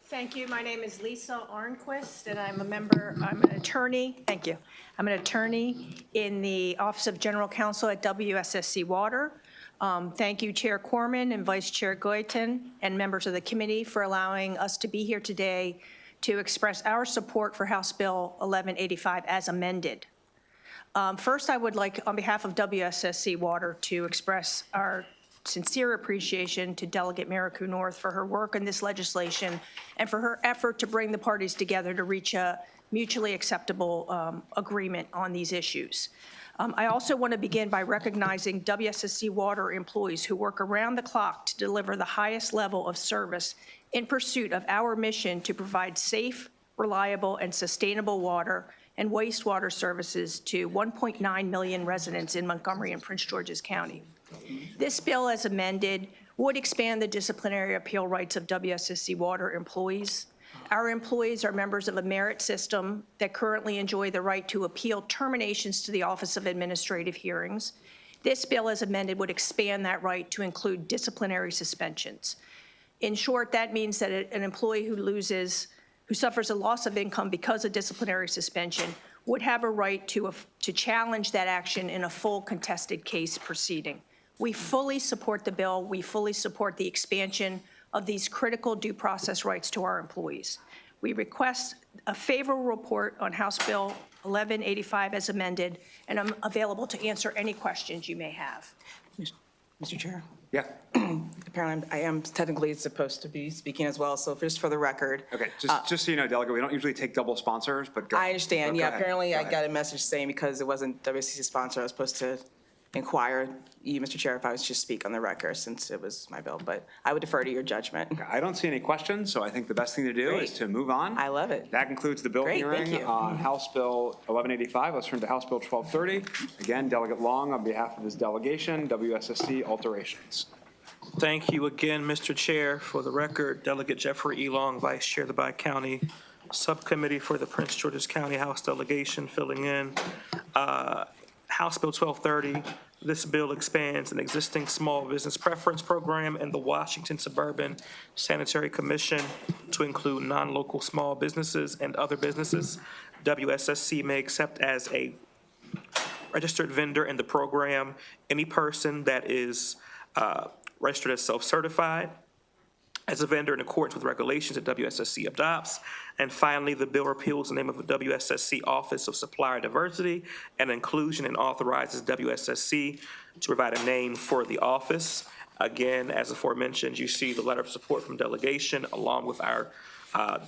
Thank you. My name is Lisa Arnquist, and I'm an attorney. Thank you. I'm an attorney in the Office of General Counsel at WSSC Water. Thank you, Chair Corman and Vice Chair Guyton, and members of the committee for allowing us to be here today to express our support for House Bill 1185 as amended. First, I would like, on behalf of WSSC Water, to express our sincere appreciation to Delegate Mariku North for her work in this legislation and for her effort to bring the parties together to reach a mutually acceptable agreement on these issues. I also want to begin by recognizing WSSC Water employees who work around the clock to deliver the highest level of service in pursuit of our mission to provide safe, reliable, and sustainable water and wastewater services to 1.9 million residents in Montgomery and Prince George's County. This bill, as amended, would expand the disciplinary appeal rights of WSSC Water employees. Our employees are members of a merit system that currently enjoy the right to appeal terminations to the Office of Administrative Hearings. This bill, as amended, would expand that right to include disciplinary suspensions. In short, that means that an employee who suffers a loss of income because of disciplinary suspension would have a right to challenge that action in a full contested case proceeding. We fully support the bill. We fully support the expansion of these critical due process rights to our employees. We request a favorable report on House Bill 1185 as amended, and I'm available to answer any questions you may have. Mr. Chair? Yeah. Apparently, I am technically supposed to be speaking as well, so just for the record. Okay, just so you know, Delegate, we don't usually take double sponsors, but go. I understand, yeah, Go apparently I ahead. got a message saying because it wasn't WCC's sponsor, I was supposed to inquire you, Mr. Chair, if I was just speak on the record since it was my bill, but I would defer to your judgment. I don't see any questions, so I think the best thing to do is to move on. I love it. That concludes the bill Great, hearing thank you. on House Bill 1185. Let's turn to House Bill 1230. Again, Delegate Long on behalf of his delegation, WSSC alterations. Thank you again, Mr. Chair. For the record, Delegate Jeffrey E. Long, Vice Chair of the Bi-County Subcommittee for the Prince George's County House Delegation, filling in. House Bill 1230, this bill expands an existing small business preference program in the Washington Suburban Sanitary Commission to include non-local small businesses and other businesses. WSSC may accept as a registered vendor in the program any person that is registered as self-certified as a vendor in accordance with regulations that WSSC adopts. And finally, the bill repeals the name of the WSSC Office of Supplier Diversity and Inclusion and authorizes WSSC to provide a name for the office. Again, as aforementioned, you see the letter of support from delegation along with our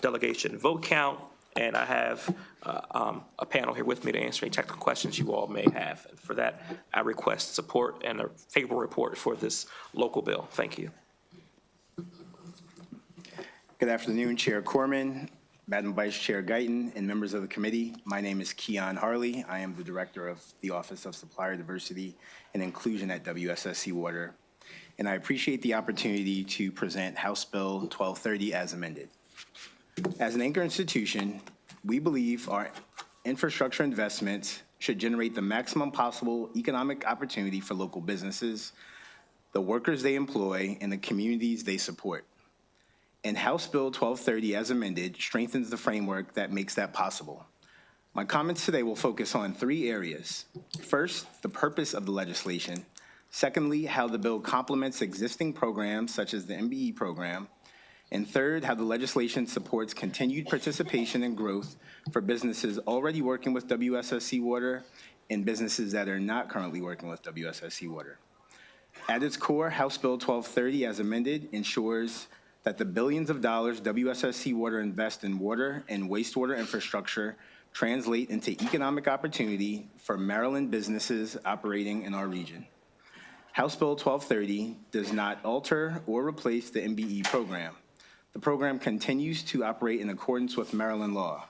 delegation vote count. and I have a panel here with me to answer any technical questions you all may have. And for that, I request support and a favorable report for this local bill. Thank you. Good afternoon, Chair Corman, Madam Vice Chair Guyton, and members of the committee. My name is Keon Harley. I am the Director of the Office of Supplier Diversity and Inclusion at WSSC Water, and I appreciate the opportunity to present House Bill 1230 as amended. As an anchor institution, we believe our infrastructure investments should generate the maximum possible economic opportunity for local businesses, the workers they employ, and the communities they support. And House Bill 1230 as amended strengthens the framework that makes that possible. My comments today will focus on 3 areas. First, the purpose of the legislation. Secondly, how the bill complements existing programs such as the MBE program. And third, how the legislation supports continued participation and growth for businesses already working with WSSC Water and businesses that are not currently working with WSSC Water. At its core, House Bill 1230 as amended ensures that the billions of dollars WSSC Water invests in water and wastewater infrastructure translate into economic opportunity for Maryland businesses operating in our region. House Bill 1230 does not alter or replace the MBE program. The program continues to operate in accordance with Maryland law.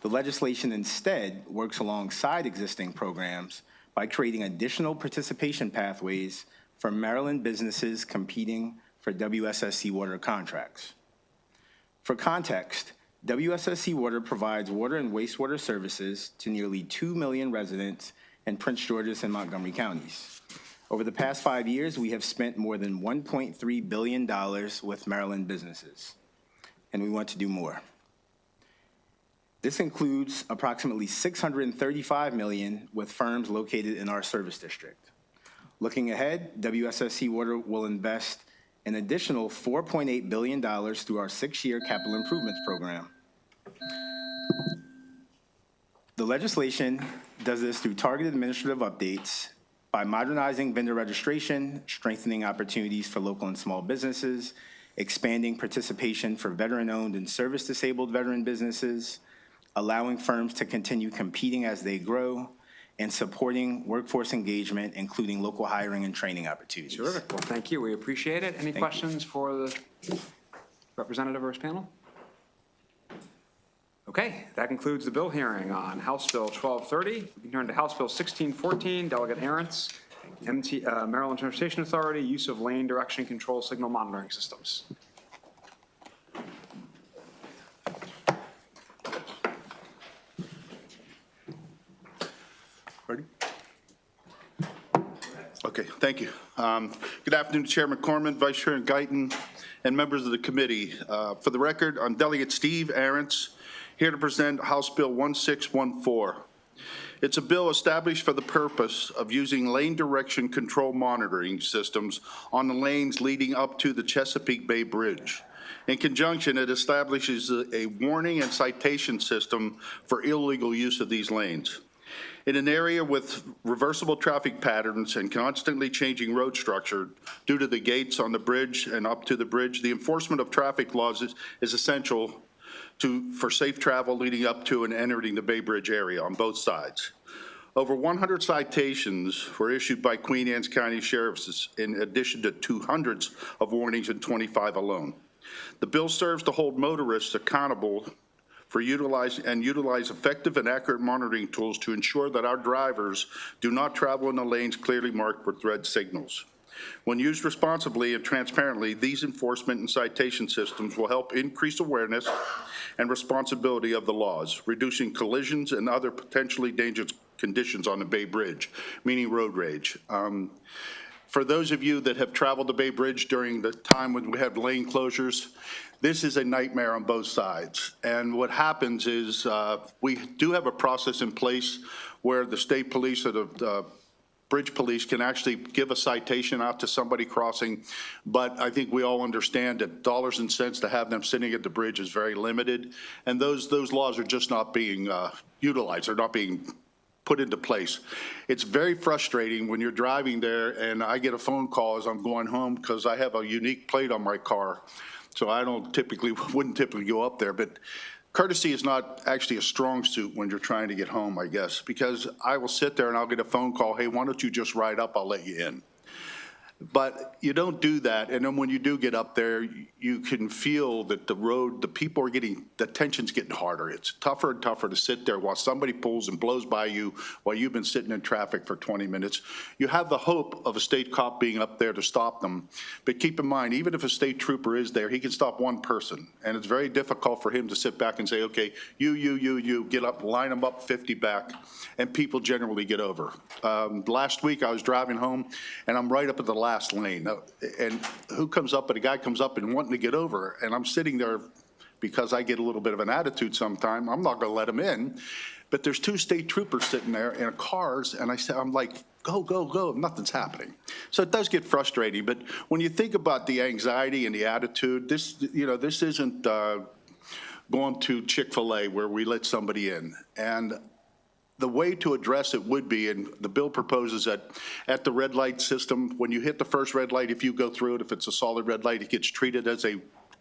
The legislation instead works alongside existing programs by creating additional participation pathways for Maryland businesses competing for WSSC Water contracts. For context, WSSC Water provides water and wastewater services to nearly 2 million residents in Prince George's and Montgomery counties. Over the past 5 years, we have spent more than $1.3 billion with Maryland businesses, and we want to do more. This includes approximately $635 million with firms located in our service district. Looking ahead, WSSC Water will invest an additional $4.8 billion through our 6-year capital improvements program. The legislation does this through targeted administrative updates by modernizing vendor registration, strengthening opportunities for local and small businesses, expanding participation for veteran-owned and service-disabled veteran businesses, allowing firms to continue competing as they grow, and supporting workforce engagement, including local hiring and training opportunities. Terrific. Well, thank you. We appreciate it. Any questions for the representative or his panel? Okay, that concludes the bill hearing on House Bill 1230. We can turn to House Bill 1614, Delegate Arendt's, Maryland Transportation Authority, use of lane direction control signal monitoring systems. Ready? Okay, thank you. Good afternoon, Chairman Corman, Vice Chair Guyton, and members of the committee. For the record, I'm Delegate Steve Arendt's, here to present House Bill 1614. It's a bill established for the purpose of using lane direction control monitoring systems on the lanes leading up to the Chesapeake Bay Bridge. In conjunction, it establishes a warning and citation system for illegal use of these lanes. In an area with reversible traffic patterns and constantly changing road structure due to the gates on the bridge and up to the bridge, the enforcement of traffic laws is essential for safe travel leading up to and entering the Bay Bridge area on both sides. Over 100 citations were issued by Queen Anne's County Sheriffs in addition to 200 of warnings in 25 alone. The bill serves to hold motorists accountable for utilize effective and accurate monitoring tools to ensure that our drivers do not travel in the lanes clearly marked with red signals. When used responsibly and transparently, these enforcement and citation systems will help increase awareness and responsibility of the laws, reducing collisions and other potentially dangerous conditions on the Bay Bridge, meaning road rage. For those of you that have traveled the Bay Bridge during the time when we had lane closures, this is a nightmare on both sides. And what happens is we do have a process in place where the state police or the bridge police can actually give a citation out to somebody crossing, but I think we all understand that dollars and cents to have them sitting at the bridge is very limited, and those laws are just not being utilized. They're not being put into place. It's very frustrating when you're driving there and I get a phone call as I'm going home because I have a unique plate on my car, so I wouldn't typically go up there, but courtesy is not actually a strong suit when you're trying to get home, I guess, because I will sit there and I'll get a phone call, hey, why don't you just ride up? I'll let you in. But you don't do that, and then when you do get up there, you can feel that the road, the people are getting, the tension's getting harder. It's tougher and tougher to sit there while somebody pulls and blows by you while you've been sitting in traffic for 20 minutes. You have the hope of a state cop being up there to stop them, but keep in mind, even if a state trooper is there, he can stop one person, and it's very difficult for him to sit back and say, okay, you, get up, line them up 50 back, and people generally get over. Last week, I was driving home, and I'm right up at the last lane. And who comes up? But a guy comes up and wanting to get over. And I'm sitting there because I get a little bit of an attitude sometime. I'm not going to let him in. But there's two state troopers sitting there in cars. And I'm like, go, go, go. Nothing's happening. So it does get frustrating. But when you think about the anxiety and the attitude, this isn't going to Chick-fil-A where we let somebody in. And the way to address it would be, and the bill proposes that at the red light system, when you hit the first red light, if you go through it, if it's a solid red light, it gets treated as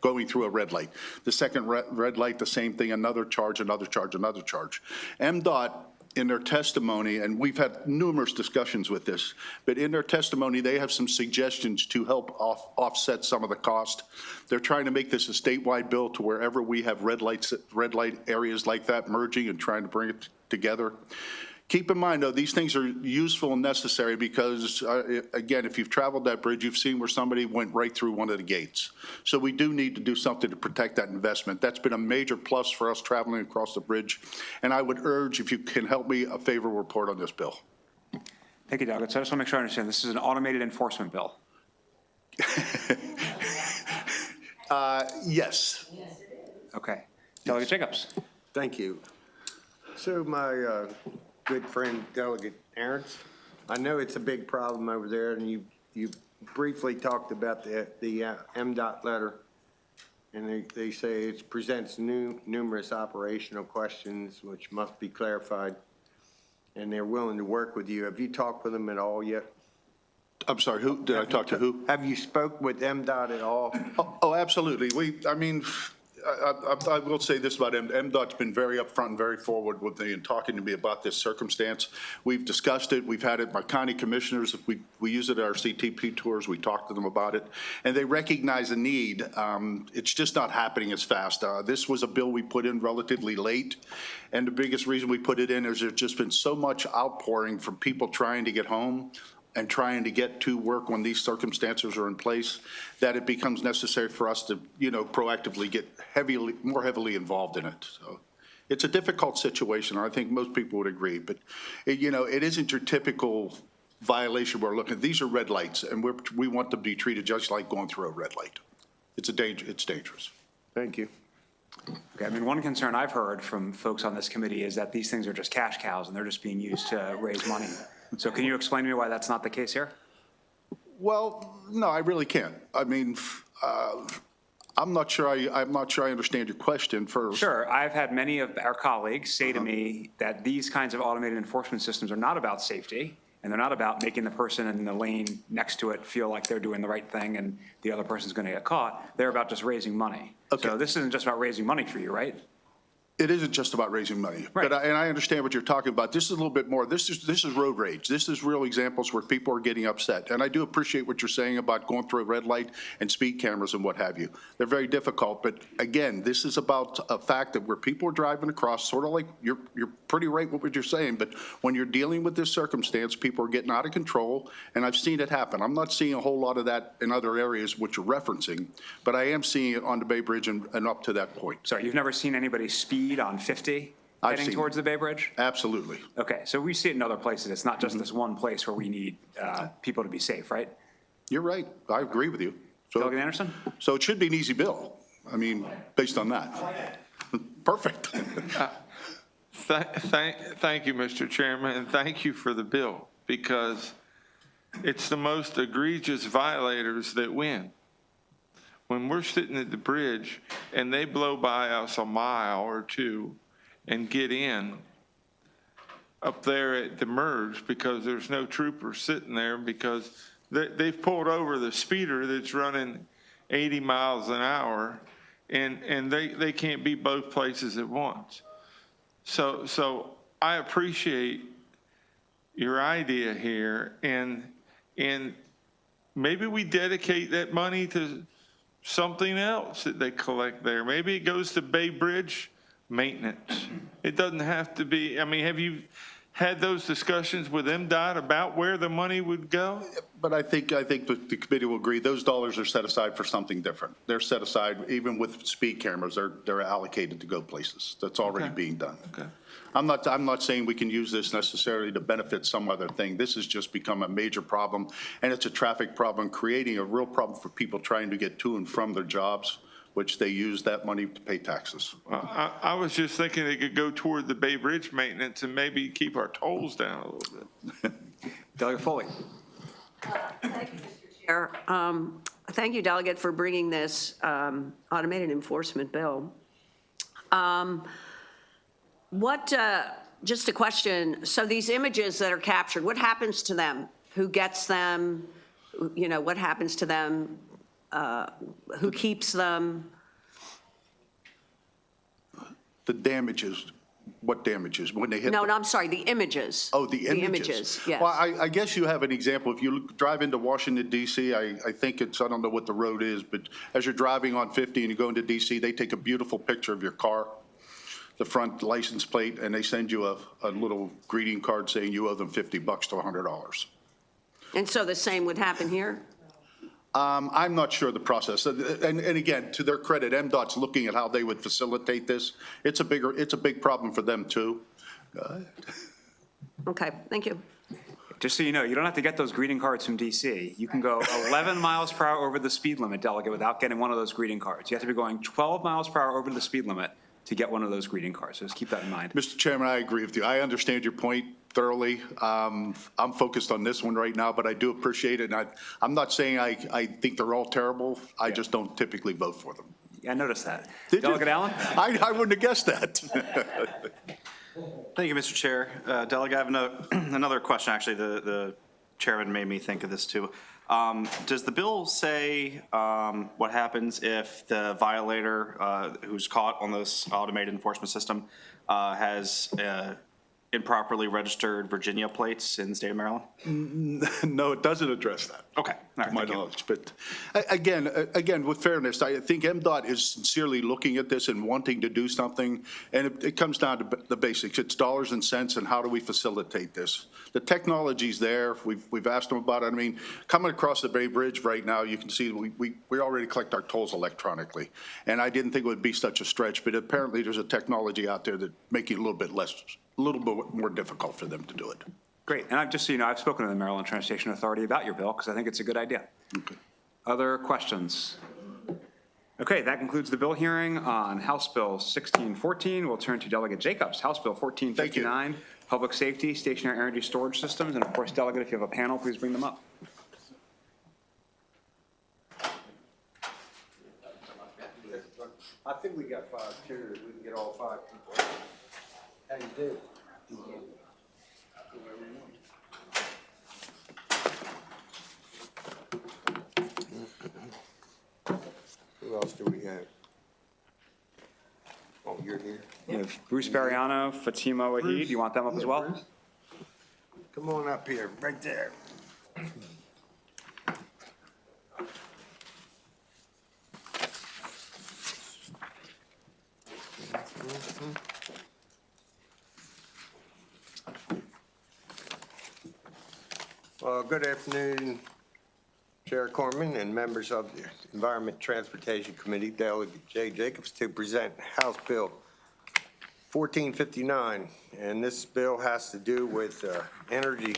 going through a red light. The second red light, the same thing, another charge, another charge, another charge. MDOT, in their testimony, and we've had numerous discussions with this, but in their testimony, they have some suggestions to help offset some of the cost. They're trying to make this a statewide bill to wherever we have red light areas like that merging and trying to bring it together. Keep in mind, though, these things are useful and necessary because, again, if you've traveled that bridge, you've seen where somebody went right through one of the gates. So we do need to do something to protect that investment. That's been a major plus for us traveling across the bridge. And I would urge, if you can help me, a favorable report on this bill. Thank you, Doug. So I just want to make sure I understand. This is an automated enforcement bill. Yes. Okay. Delegate Jacobs. Thank you. So my good friend Delegate Arentz, I know it's a big problem over there, and you briefly talked about the MDOT letter, and they say it presents numerous operational questions which must be clarified, and they're willing to work with you. Have you talked with them at all yet? I'm sorry, who did I talk to? Who? Have you spoke with MDOT at all? Oh, absolutely. I will say this about MDOT's been very upfront and very forward with me in talking to me about this circumstance. We've discussed it. We've had it. My county commissioners, we use it at our CTP tours. We talk to them about it, and they recognize the need. It's just not happening as fast. This was a bill we put in relatively late, and the biggest reason we put it in is there's just been so much outpouring from people trying to get home and trying to get to work when these circumstances are in place, that it becomes necessary for us to, proactively get more heavily involved in it. So it's a difficult situation. I think most people would agree, but it isn't your typical violation we're looking at. These are red lights, and we want them to be treated just like going through a red light. It's dangerous. Thank you. Okay, one concern I've heard from folks on this committee is that these things are just cash cows and they're just being used to raise money. So can you explain to me why that's not the case here? Well, no, I really can't. I'm not sure I understand your question first. Sure. I've had many of our colleagues say to me that these kinds of automated enforcement systems are not about safety, and they're not about making the person in the lane next to it feel like they're doing the right thing and the other person's going to get caught. They're about just raising money. Okay. So this isn't just about raising money for you, right? It isn't just about raising money, right. And I understand what you're talking about. This is a little bit more. This is road rage. This is real examples where people are getting upset. And I do appreciate what you're saying about going through a red light and speed cameras and what have you. They're very difficult. But again, this is about a fact that where people are driving across, sort of like you're pretty right with what you're saying. But when you're dealing with this circumstance, people are getting out of control. And I've seen it happen. I'm not seeing a whole lot of that in other areas which you're referencing, but I am seeing it on the Bay Bridge and up to that point. Sorry, you've never seen anybody speed on 50 heading towards the Bay Bridge? Absolutely. Okay, so we see it in other places. It's not just this one place where we need people to be safe, right? You're right. I agree with you. So, Delegate Anderson? So it should be an easy bill. Based on that. Perfect. Thank you, Mr. Chairman, and thank you for the bill, because it's the most egregious violators that win. When we're sitting at the bridge and they blow by us a mile or two and get in up there at the merge because there's no troopers sitting there because they've pulled over the speeder that's running 80 miles an hour and they can't be both places at once. So I appreciate your idea here, and maybe we dedicate that money to something else that they collect there. Maybe it goes to Bay Bridge maintenance. It doesn't have to be, I mean, have you had those discussions with MDOT about where the money would go? But I think the committee will agree, those dollars are set aside for something different. They're set aside, even with speed cameras, they're allocated to go places. That's already being done. Okay. I'm not saying we can use this necessarily to benefit some other thing. This has just become a major problem, and it's a traffic problem, creating a real problem for people trying to get to and from their jobs, which they use that money to pay taxes. I was just thinking it could go toward the Bay Bridge maintenance and maybe keep our tolls down a little bit. Delegate Foley. Thank you, Mr. Chair. Thank you, Delegate, for bringing this automated enforcement bill. Just a question, so these images that are captured, what happens to them? Who gets them? You know, what happens to them? Who keeps them? The damages, what damages? When they hit No, I'm sorry, the images. Oh, the images. The images, yes. Well, I guess you have an example. If you drive into Washington DC, I think it's, I don't know what the road is, but as you're driving on 50 and you go into DC, they take a beautiful picture of your car, the front license plate, and they send you a little greeting card saying you owe them $50 to $100. And so the same would happen here? I'm not sure the process. And again, to their credit, MDOT's looking at how they would facilitate this. It's a big problem for them too. Okay, thank you. Just so you know, you don't have to get those greeting cards from DC. You can go 11 miles per hour over the speed limit, Delegate, without getting one of those greeting cards. You have to be going 12 miles per hour over the speed limit to get one of those greeting cards. So just keep that in mind. Mr. Chairman, I agree with you. I understand your point thoroughly. I'm focused on this one right now, but I do appreciate it. And I'm not saying I think they're all terrible. I just don't typically vote for them. Yeah, I noticed that. Did Delegate you? Allen? I wouldn't have guessed that. Thank you, Mr. Chair. Delegate, I have another question. Actually, the chairman made me think of this too. Does the bill say what happens if the violator who's caught on this automated enforcement system has improperly registered Virginia plates in the state of Maryland? No, it doesn't address that. Okay. All right, To my knowledge. But again, with fairness, I think MDOT is sincerely looking at this and wanting to do something. And it comes down to the basics. It's dollars and cents and how do we facilitate this? The technology's there. We've asked them about it. I mean, coming across the Bay Bridge right now, you can see we already collect our tolls electronically. And I didn't think it would be such a stretch, but apparently there's a technology out there that make it a little bit more difficult for them to do it. Great. And I've just so you know, I've spoken to the Maryland Transportation Authority about your bill because I think it's a good idea. Okay. Other questions? Okay, that concludes the bill hearing on House Bill 1614. We'll turn to Delegate Jacobs, House Bill 1459, Public Safety, Stationary Energy Storage Systems. And of course, Delegate, if you have a panel, please bring them up. I think we got 5 chairs. We can get all 5 people. How you do? Who else do we have? Oh, you're here? We have Bruce Bariano, Fatima Wahid. You want them up as well? Bruce? Come on up here, right there. Well, good afternoon, Chair Corman and members of the Environment Transportation Committee, Delegate Jay Jacobs, to present House Bill 1459. And this bill has to do with energy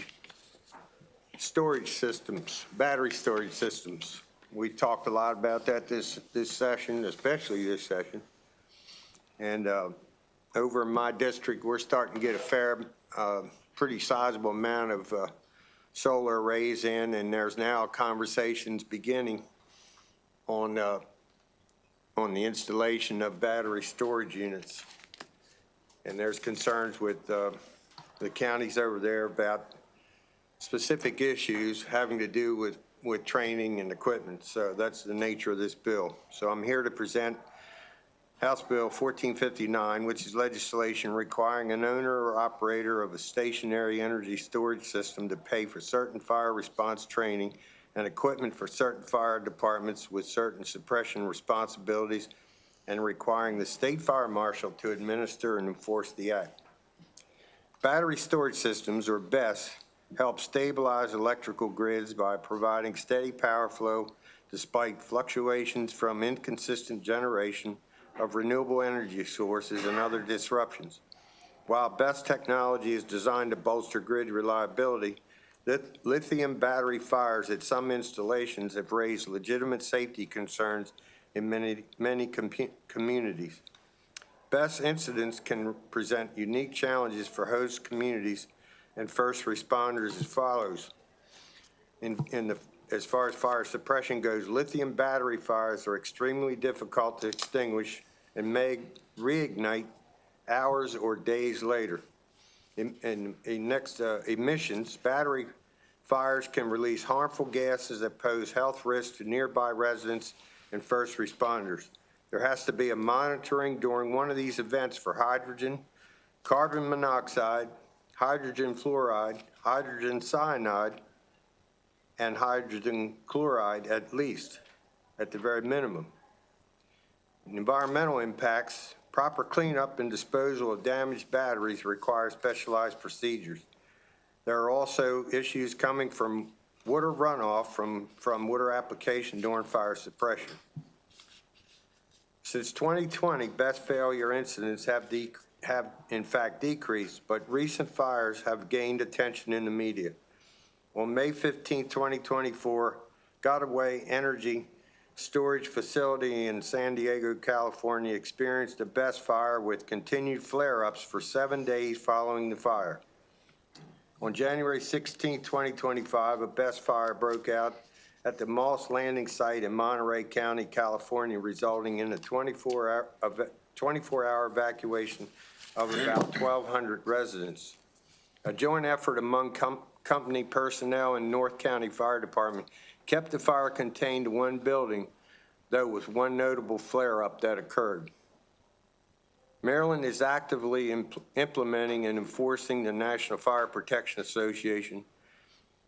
storage systems, battery storage systems. We talked a lot about that this session, especially this session. And over in my district, we're starting to get a pretty sizable amount of solar arrays in, and there's now conversations beginning on the installation of battery storage units. And there's concerns with the counties over there about specific issues having to do with training and equipment. So that's the nature of this bill. So I'm here to present House Bill 1459, which is legislation requiring an owner or operator of a stationary energy storage system to pay for certain fire response training and equipment for certain fire departments with certain suppression responsibilities, and requiring the state fire marshal to administer and enforce the act. Battery storage systems, or BESS, help stabilize electrical grids by providing steady power flow despite fluctuations from inconsistent generation of renewable energy sources and other disruptions. While BESS technology is designed to bolster grid reliability, lithium battery fires at some installations have raised legitimate safety concerns in many communities. BESS incidents can present unique challenges for host communities and first responders as follows. As far as fire suppression goes, lithium battery fires are extremely difficult to extinguish and may reignite hours or days later. Emissions, battery fires can release harmful gases that pose health risks to nearby residents and first responders. There has to be a monitoring during one of these events for hydrogen, carbon monoxide, hydrogen fluoride, hydrogen cyanide, and hydrogen chloride at least, at the very minimum. Environmental impacts, proper cleanup and disposal of damaged batteries require specialized procedures. There are also issues coming from water runoff from water application during fire suppression. Since 2020, BESS failure incidents have in fact decreased, but recent fires have gained attention in the media. On May 15, 2024, Godaway Energy Storage Facility in San Diego, California experienced a BESS fire with continued flare-ups for 7 days following the fire. On January 16, 2025, a BESS fire broke out at the Moss Landing site in Monterey County, California, resulting in a 24-hour evacuation of about 1,200 residents. A joint effort among company personnel and North County Fire Department kept the fire contained to one building, though with one notable flare-up that occurred. Maryland is actively implementing and enforcing the National Fire Protection Association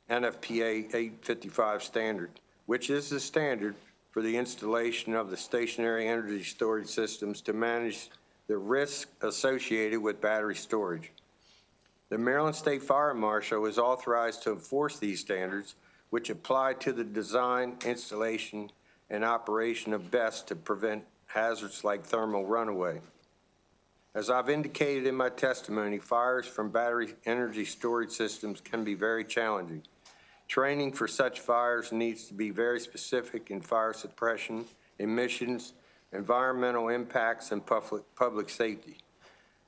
NFPA 855 standard, which is the standard for the installation of the stationary energy storage systems to manage the risk associated with battery storage. The Maryland State Fire Marshal is authorized to enforce these standards, which apply to the design, installation, and operation of BESS to prevent hazards like thermal runaway. As I've indicated in my testimony, fires from battery energy storage systems can be very challenging. Training for such fires needs to be very specific in fire suppression, emissions, environmental impacts, and public safety.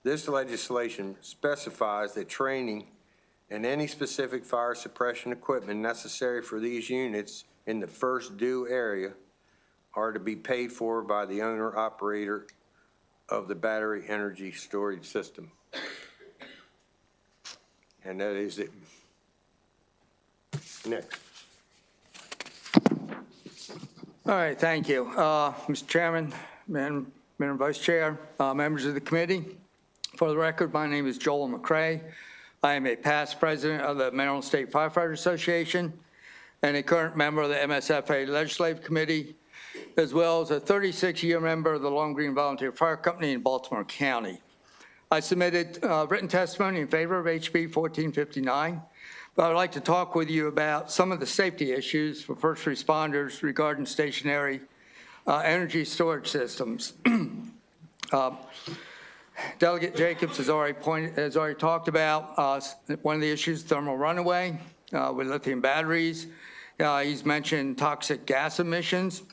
This legislation specifies that training and any specific fire suppression equipment necessary for these units in the first due area are to be paid for by the owner-operator of the battery energy storage system. And that is it. Next. All right, thank you. Mr. Chairman, Madam Vice Chair, members of the committee. For the record, my name is Joel McCrae. I am a past president of the Maryland State Firefighters Association and a current member of the MSFA Legislative Committee, as well as a 36-year member of the Long Green Volunteer Fire Company in Baltimore County. I submitted written testimony in favor of HB 1459, but I'd like to talk with you about some of the safety issues for first responders regarding stationary energy storage systems. Delegate Jacobs has already talked about one of the issues, thermal runaway with lithium batteries. He's mentioned toxic gas emissions.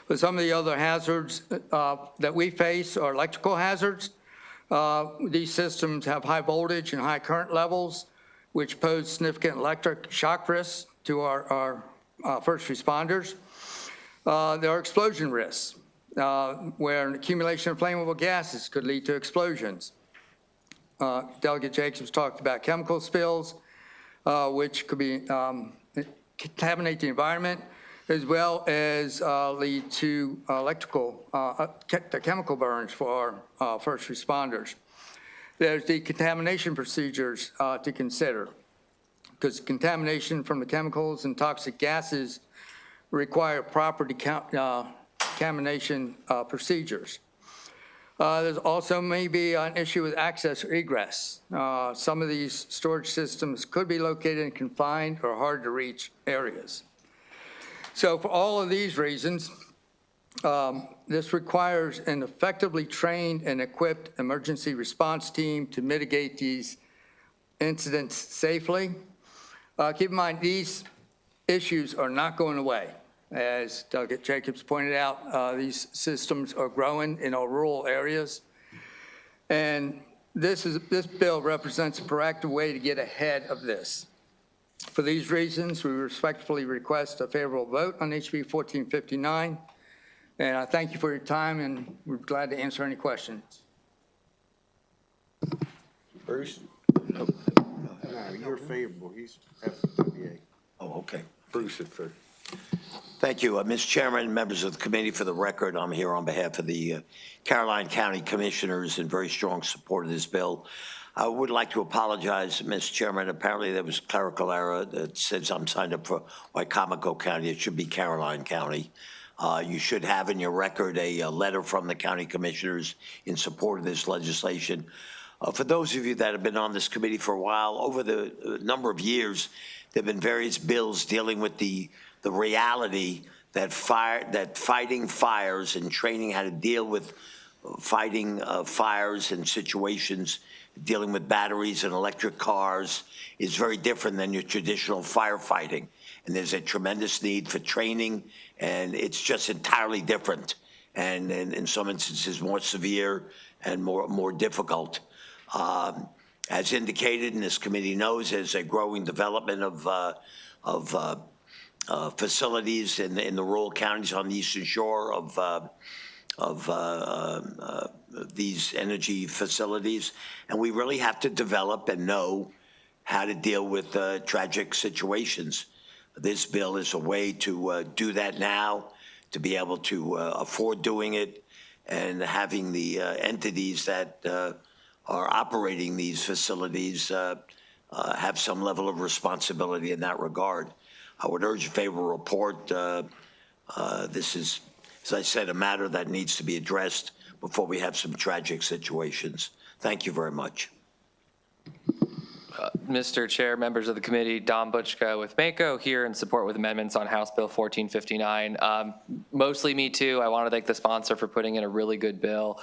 But some of the other hazards that we face are electrical hazards. These systems have high voltage and high current levels, which pose significant electric shock risks to our first responders. There are explosion risks, where an accumulation of flammable gases could lead to explosions. Delegate Jacobs talked about chemical spills, which could be contaminate the environment. as well as lead to the chemical burns for our first responders. There's decontamination procedures to consider, because contamination from the chemicals and toxic gases require proper decontamination procedures. There's also maybe an issue with access or egress. Some of these storage systems could be located in confined or hard-to-reach areas. So for all of these reasons, this requires an effectively trained and equipped emergency response team to mitigate these incidents safely. Keep in mind, these issues are not going away. As Delegate Jacobs pointed out, these systems are growing in our rural areas. And this bill represents a proactive way to get ahead of this. For these reasons, we respectfully request a favorable vote on HB 1459. And I thank you for your time, and we're glad to answer any questions. Bruce? No, you're favorable. He's FWA. Oh, okay. Bruce at first. Thank you. Mr. Chairman, members of the committee, for the record, I'm here on behalf of the Caroline County Commissioners in very strong support of this bill. I would like to apologize, Mr. Chairman. Apparently there was a clerical error that says I'm signed up for Wycomico County. It should be Caroline County. You should have in your record a letter from the county commissioners in support of this legislation. For those of you that have been on this committee for a while, over the number of years, there have been various bills dealing with the reality that fighting fires and training how to deal with fighting fires and situations dealing with batteries and electric cars is very different than your traditional firefighting. And there's a tremendous need for training, and it's just entirely different, and in some instances more severe and more difficult. As indicated, and this committee knows, there's a growing development of facilities in the rural counties on the eastern shore of these energy facilities, and we really have to develop and know how to deal with tragic situations. This bill is a way to do that now, to be able to afford doing it, and having the entities that are operating these facilities have some level of responsibility in that regard. I would urge a favorable report. This is, as I said, a matter that needs to be addressed before we have some tragic situations. Thank you very much. Mr. Chair, members of the committee, Don Butchka with MACO here in support with amendments on House Bill 1459. Mostly me too. I want to thank the sponsor for putting in a really good bill.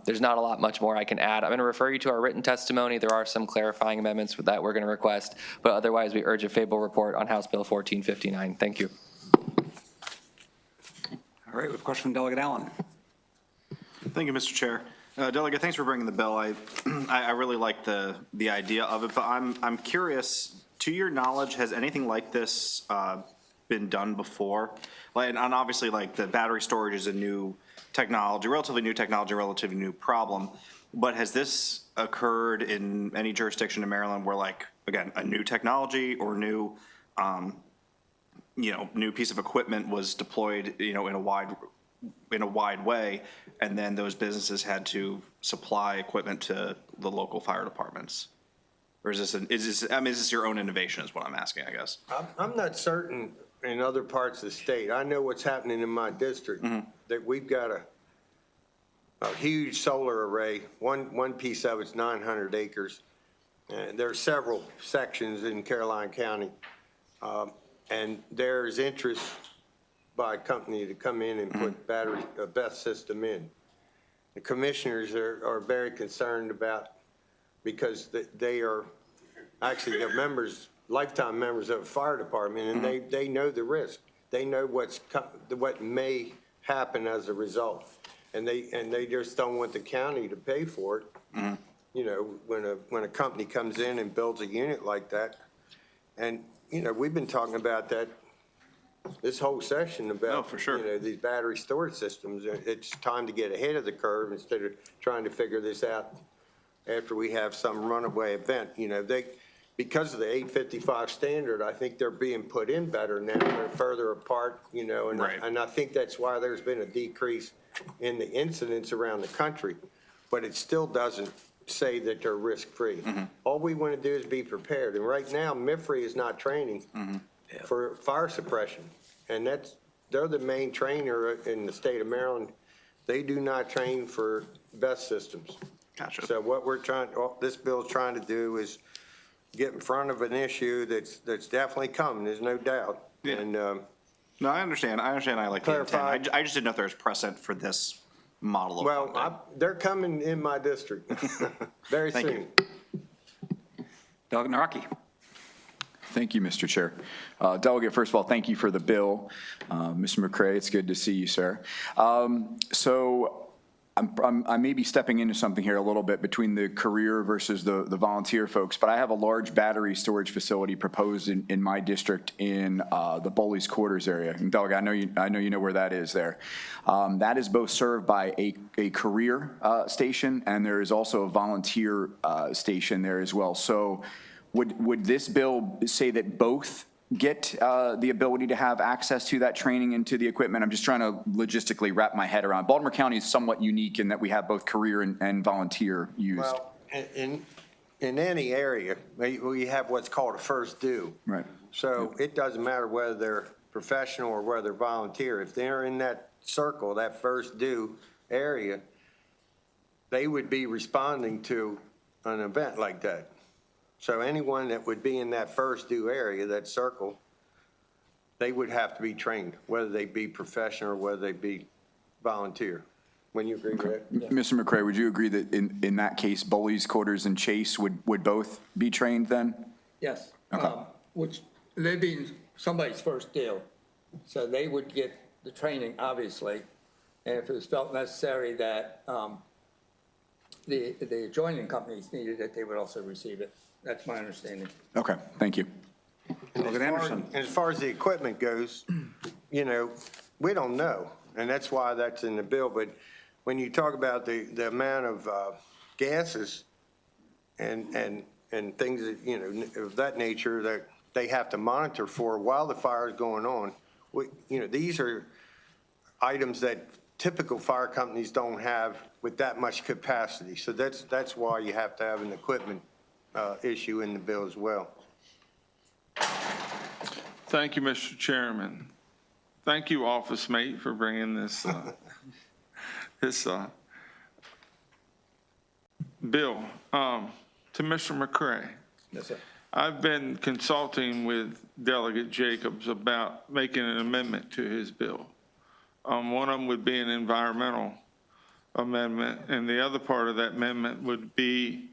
There's not a lot much more I can add. I'm going to refer you to our written testimony. There are some clarifying amendments that we're going to request, but otherwise we urge a favorable report on House Bill 1459. Thank you. All right, we have a question from Delegate Allen. Thank you, Mr. Chair. Delegate, thanks for bringing the bill. I really like the idea of it, but I'm curious, to your knowledge, has anything like this been done before? And obviously, like, the battery storage is a new technology, relatively new problem, but has this occurred in any jurisdiction in Maryland where, like, again, a new technology or new piece of equipment was deployed, in a wide way, and then those businesses had to supply equipment to the local fire departments? Or is this your own innovation is what I'm asking, I guess? I'm not certain in other parts of the state. I know what's happening in my district, that we've got a huge solar array. One piece of it's 900 acres. There are several sections in Caroline County, and there's interest by a company to come in and put a BESS system in. The commissioners are very concerned about, because they are actually they're members, lifetime members of the fire department, and they know the risk. They know what may happen as a result, and they just don't want the county to pay for it. When a company comes in and builds a unit like that, and we've been talking about that this whole session about, these battery storage systems. It's time to get ahead of the curve instead of trying to figure this out after we have some runaway event. because of the 855 standard, I think they're being put in better now. They're further apart, you know, and I think that's why there's been a decrease in the incidents around the country. But it still doesn't say that they're risk-free. All we want to do is be prepared. And right now, MIFRE is not training for fire suppression. And they're the main trainer in the state of Maryland. They do not train for BESS systems. Gotcha. So what this bill is trying to do is get in front of an issue that's definitely coming, there's no doubt. Yeah. And, No, I understand. I like the intent. I just didn't know if there was precedent for this model of funding. they're coming in my district very Thank soon. Delegate Naraki. Thank you, Mr. Chair. Delegate, first of all, thank you for the bill. Mr. McCray, it's good to see you, sir. So I may be stepping into something here a little bit between the career versus the volunteer folks, but I have a large battery storage facility proposed in my district in the Bowley's Quarters area. And Delegate, I know you know where that is there. That is both served by a career station, and there is also a volunteer station there as well. So would this bill say that both get the ability to have access to that training and to the equipment? I'm just trying to logistically wrap my head around. Baltimore County is somewhat unique in that we have both career and volunteer used. Well, in any area, we have what's called a first due. Right. So it doesn't matter whether they're professional or whether they're volunteer. If they're in that circle, that first due area, they would be responding to an event like that. So anyone that would be in that first due area, that circle, they would have to be trained, whether they be professional or whether they be volunteer. Wouldn't you agree with that? Yeah. Mr. McCray, would you agree that in that case, Bowley's Quarters and Chase would both be trained then? Yes. Okay. Which they'd be somebody's first deal. So they would get the training, obviously. And if it was felt necessary that the adjoining companies needed it, they would also receive it. That's my understanding. Okay, thank you. Delegate Anderson. As far as the equipment goes, you know, we don't know, and that's why that's in the bill. But when you talk about the amount of gases and things that, you know, of that nature that they have to monitor for while the fire is going on, you know, these are items that typical fire companies don't have with that much capacity. So that's why you have to have an equipment issue in the bill as well. Thank you, Mr. Chairman. Thank you, office mate, for bringing this bill to Mr. McCray. Yes, sir. I've been consulting with Delegate Jacobs about making an amendment to his bill. One of them would be an environmental amendment, and the other part of that amendment would be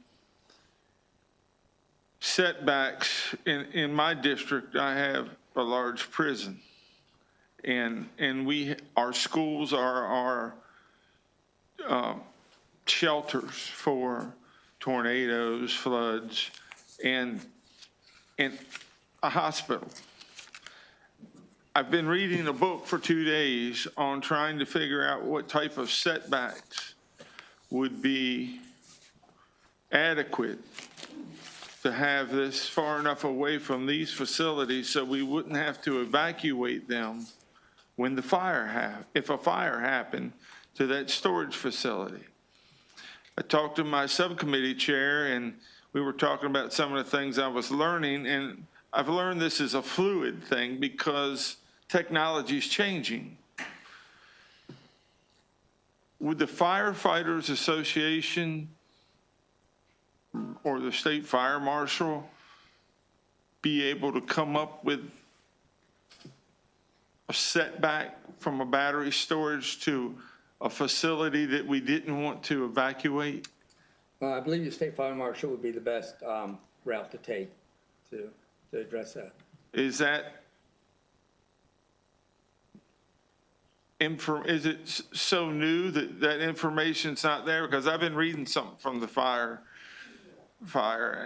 setbacks. In my district, I have a large prison, and our schools are our shelters for tornadoes, floods, and a hospital. I've been reading a book for 2 days on trying to figure out what type of setbacks would be adequate to have this far enough away from these facilities so we wouldn't have to evacuate them when if a fire happened to that storage facility. I talked to my subcommittee chair, and we were talking about some of the things I was learning, and I've learned this is a fluid thing because technology is changing. Would the Firefighters Association or the state fire marshal be able to come up with a setback from a battery storage to a facility that we didn't want to evacuate? I believe the state fire marshal would be the best route to take to address that. Is it so new that information's not there? Because I've been reading something from the fire,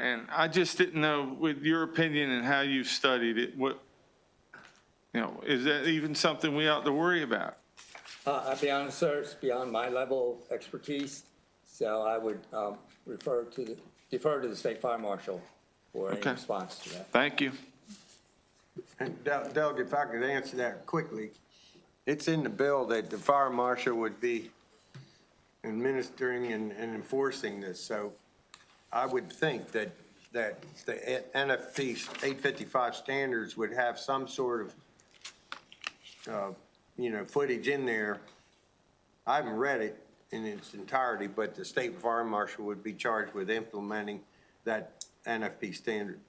and I just didn't know, with your opinion and how you've studied it, is that even something we ought to worry about? I'll be honest, sir, it's beyond my level of expertise, so I would defer to the state fire marshal for any Okay. response to that. Thank you. And Delegate, if I could answer that quickly, it's in the bill that the fire marshal would be administering and enforcing this. So I would think that the NFP 855 standards would have some sort of, footage in there. I haven't read it in its entirety, but the state fire marshal would be charged with implementing that NFP standard.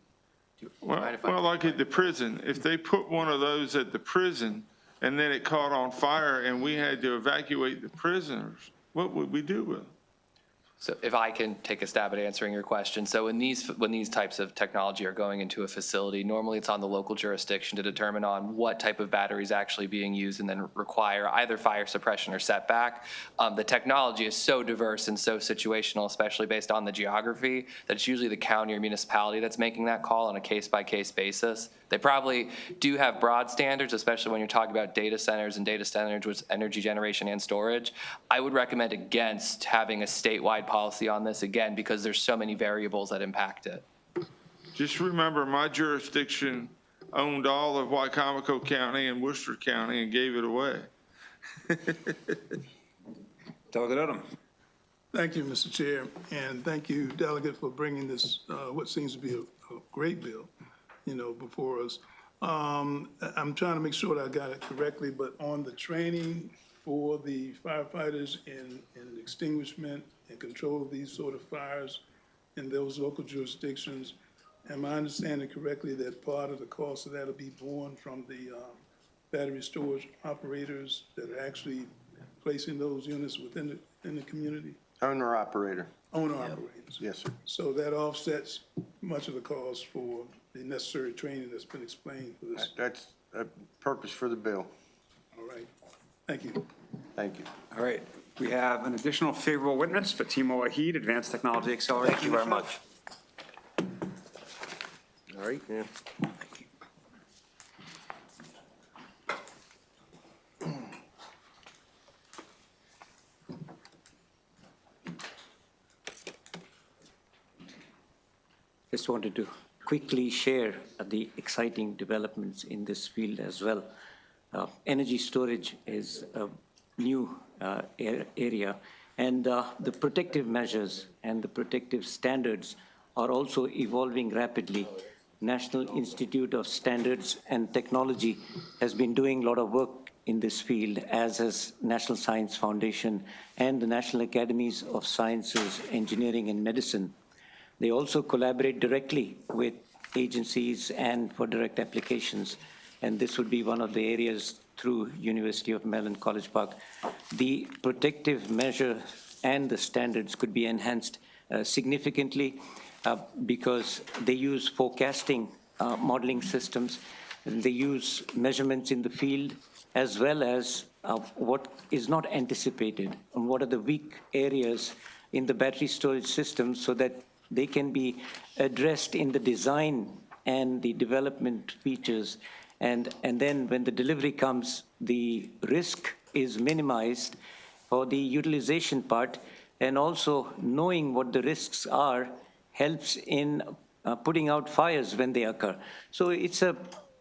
Well, like at the prison, if they put one of those at the prison and then it caught on fire and we had to evacuate the prisoners, what would we do with them? So if I can take a stab at answering your question. So when these types of technology are going into a facility, normally it's on the local jurisdiction to determine on what type of battery is actually being used and then require either fire suppression or setback. The technology is so diverse and so situational, especially based on the geography, that it's usually the county or municipality that's making that call on a case-by-case basis. They probably do have broad standards, especially when you're talking about data centers and data centers with energy generation and storage. I would recommend against having a statewide policy on this, again, because there's so many variables that impact it. Just remember, my jurisdiction owned all of Wycomico County and Worcester County and gave it away. Delegate Odom. Thank you, Mr. Chair, and thank you, Delegate, for bringing this, what seems to be a great bill, before us. I'm trying to make sure that I got it correctly, but on the training for the firefighters in extinguishment and control of these sort of fires in those local jurisdictions, am I understanding correctly that part of the cost of that will be borne from the battery storage operators that are actually placing those units within the community? Owner operator. Owner operators. Yes, sir. So that offsets much of the cost for the necessary training that's been explained for this. That's a purpose for the bill. All right. Thank you. Thank you. All right, we have an additional favorable witness, Fatima Wahid, Advanced Technology Acceleration. Thank you very much. All right, yeah. Just wanted to quickly share the exciting developments in this field as well. Energy storage is a new area, and the protective measures and the protective standards are also evolving rapidly. National Institute of Standards and Technology has been doing a lot of work in this field, as has National Science Foundation and the National Academies of Sciences, Engineering, and Medicine. They also collaborate directly with agencies and for direct applications, and this would be one of the areas through University of Maryland College Park. The protective measure and the standards could be enhanced significantly because they use forecasting modeling systems, and they use measurements in the field, as well as what is not anticipated and what are the weak areas in the battery storage system, so that they can be addressed in the design and the development features. And then when the delivery comes, the risk is minimized for the utilization part, and also knowing what the risks are helps in putting out fires when they occur. So it's a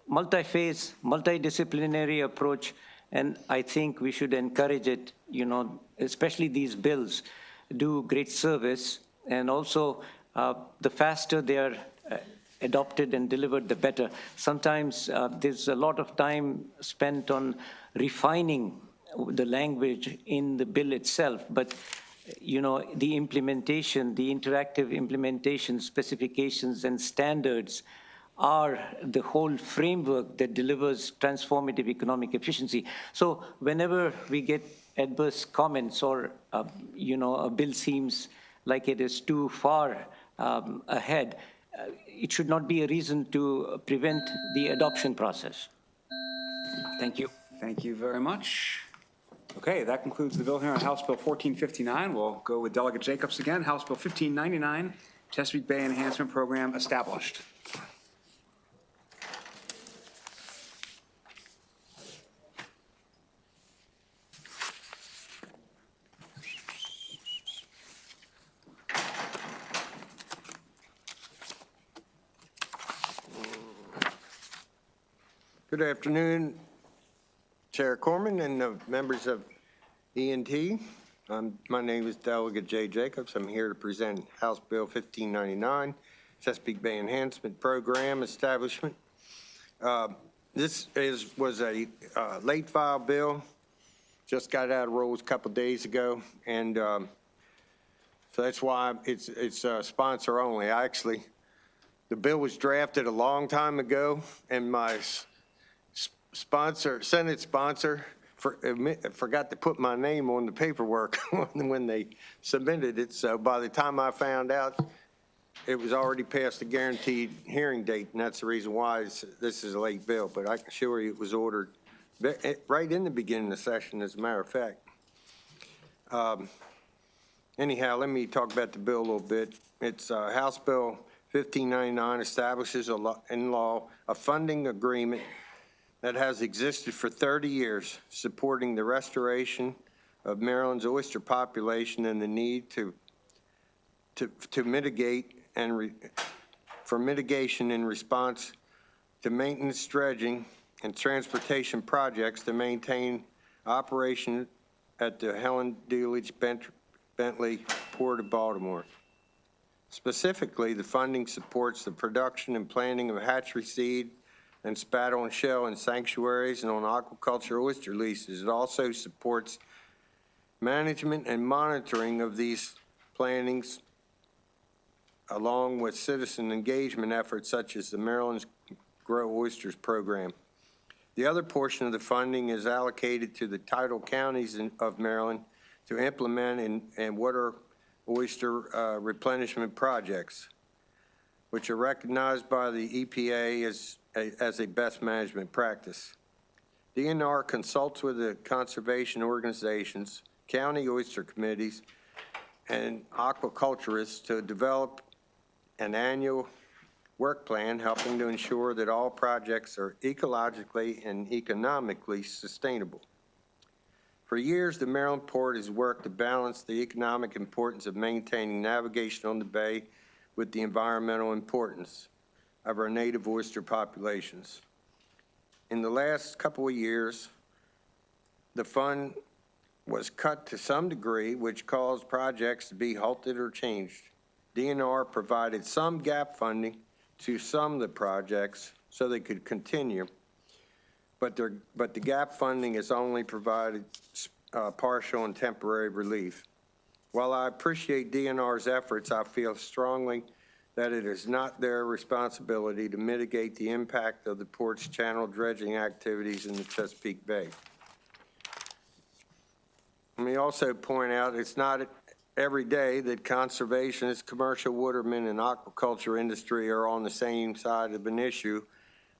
multi-phase, multidisciplinary approach, and I think we should encourage it, especially these bills do great service, and also the faster they are adopted and delivered, the better. Sometimes there's a lot of time spent on refining the language in the bill itself, but the implementation, the interactive implementation specifications and standards are the whole framework that delivers transformative economic efficiency. So whenever we get adverse comments or, a bill seems like it is too far ahead, it should not be a reason to prevent the adoption process. Thank you. Thank you very much. Okay, that concludes the bill here on House Bill 1459. We'll go with Delegate Jacobs again. House Bill 1599, Chesapeake Bay Enhancement Program established. Good afternoon, Chair Corman and the members of ENT. My name is Delegate Jay Jacobs. I'm here to present House Bill 1599, Chesapeake Bay Enhancement Program Establishment. This was a late file bill, just got out of rolls a couple days ago, and so that's why it's sponsor only. The bill was drafted a long time ago, and my Senate sponsor forgot to put my name on the paperwork when they submitted it. So by the time I found out, it was already past the guaranteed hearing date, and that's the reason why this is a late bill. But I can assure you it was ordered right in the beginning of the session, as a matter of fact. Anyhow, let me talk about the bill a little bit. It's House Bill 1599 establishes in law a funding agreement that has existed for 30 years, supporting the restoration of Maryland's oyster population and the need to mitigate for mitigation in response to maintenance, dredging, and transportation projects to maintain operation at the Helen Dulles Bentley Port of Baltimore. Specifically, the funding supports the production and planting of hatchery seed and spattle and shell in sanctuaries and on aquaculture oyster leases. It also supports management and monitoring of these plantings, along with citizen engagement efforts such as the Maryland's Grow Oysters program. The other portion of the funding is allocated to the tidal counties of Maryland to implement and water oyster replenishment projects, which are recognized by the EPA as a best management practice. DNR consults with the conservation organizations, county oyster committees, and aquaculturists to develop an annual work plan helping to ensure that all projects are ecologically and economically sustainable. For years, the Maryland Port has worked to balance the economic importance of maintaining navigation on the bay with the environmental importance of our native oyster populations. In the last couple of years, the fund was cut to some degree, which caused projects to be halted or changed. DNR provided some gap funding to some of the projects so they could continue, but the gap funding has only provided partial and temporary relief. While I appreciate DNR's efforts, I feel strongly that it is not their responsibility to mitigate the impact of the port's channel dredging activities in the Chesapeake Bay. Let me also point out it's not every day that conservationists, commercial watermen, and aquaculture industry are on the same side of an issue,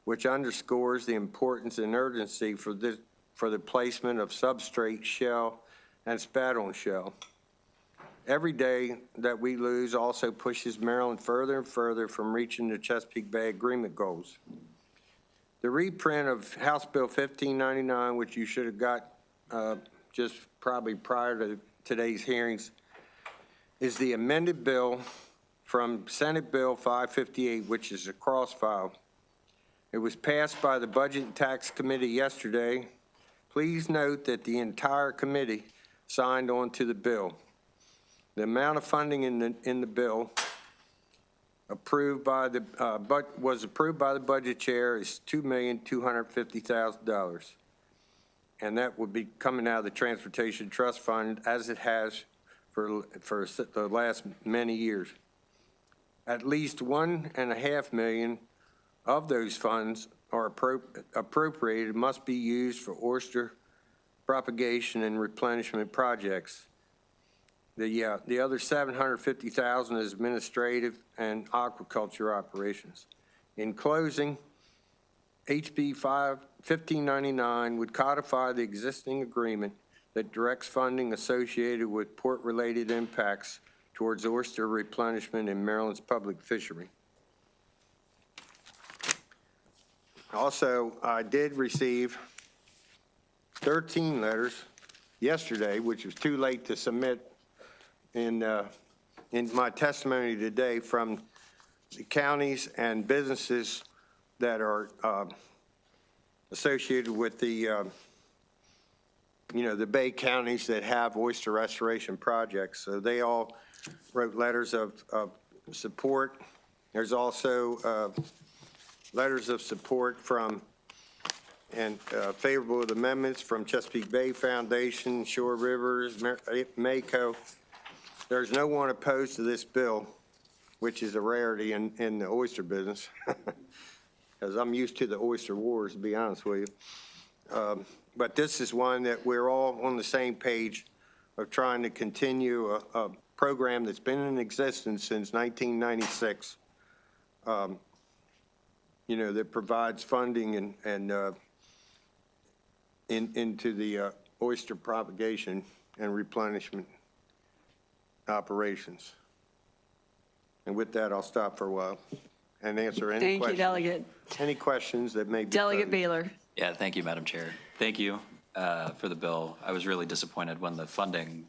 which underscores the importance and urgency for the placement of substrate shell and spattle and shell. Every day that we lose also pushes Maryland further and further from reaching the Chesapeake Bay Agreement goals. The reprint of House Bill 1599, which you should have got just probably prior to today's hearings, is the amended bill from Senate Bill 558, which is a cross-file. It was passed by the Budget and Tax Committee yesterday. Please note that the entire committee signed on to the bill. The amount of funding in the bill was approved by the budget chair is $2,250,000, and that would be coming out of the Transportation Trust Fund as it has for the last many years. At least $1.5 million of those funds are appropriated must be used for oyster propagation and replenishment projects. The other $750,000 is administrative and aquaculture operations. In closing, HB 1599 would codify the existing agreement that directs funding associated with port-related impacts towards oyster replenishment in Maryland's public fishery. Also, I did receive 13 letters yesterday, which was too late to submit in my testimony today, from the counties and businesses that are associated with the, the Bay counties that have oyster restoration projects. So they all wrote letters of support. There's also letters of support from and favorable amendments from Chesapeake Bay Foundation, Shore Rivers, Mako. There's no one opposed to this bill, which is a rarity in the oyster business, because I'm used to the oyster wars, to be honest with you. But this is one that we're all on the same page of trying to continue a program that's been in existence since 1996, that provides funding and into the oyster propagation and replenishment operations. And with that, I'll stop for a while and answer any questions. Thank you, Delegate. Any questions that may be. Delegate Baylor. Yeah, thank you, Madam Chair. Thank you for the bill. I was really disappointed when the funding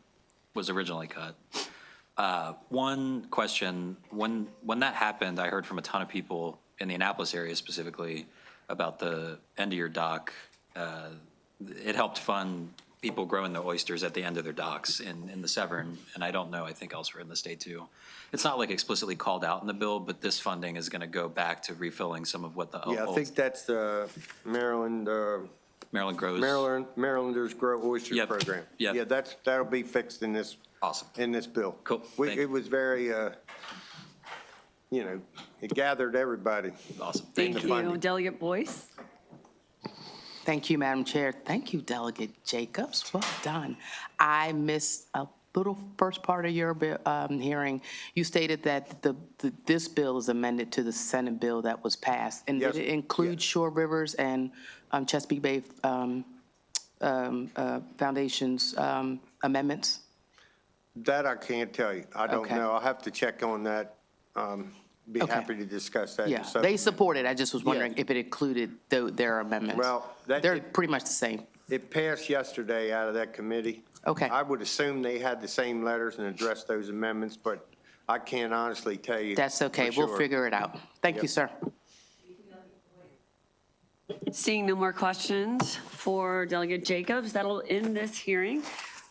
was originally cut. One question, when that happened, I heard from a ton of people in the Annapolis area specifically about the end of your dock. It helped fund people growing the oysters at the end of their docks in the Severn, and I don't know, I think elsewhere in the state too. It's not like explicitly called out in the bill, but this funding is going to go back to refilling some of what the Yeah, I think that's the Maryland. Maryland grows. Marylanders Grow Oyster Program. Yep. Yeah, that'll be fixed in this. Awesome. In this bill. Cool. It was very, it gathered everybody. Awesome. Thank you. Delegate Boyce. Thank you, Madam Chair. Thank you, Delegate Jacobs. Well done. I missed a little first part of your hearing. You stated that this bill is amended to the Senate bill that was passed. And Yes. did it include Shore Rivers and Chesapeake Bay Foundation's amendments? That I can't tell you. I don't Okay. know. I'll have to check on that. Be Okay. happy to discuss that. in Yeah, subsequent- they supported. I just was wondering if it included their amendments. Well, They're pretty much the same. It passed yesterday out of that committee. Okay. I would assume they had the same letters and addressed those amendments, but I can't honestly tell you. That's okay. for We'll sure. figure it out. Thank you, Yep. sir. Seeing no more questions for Delegate Jacobs, that'll end this hearing.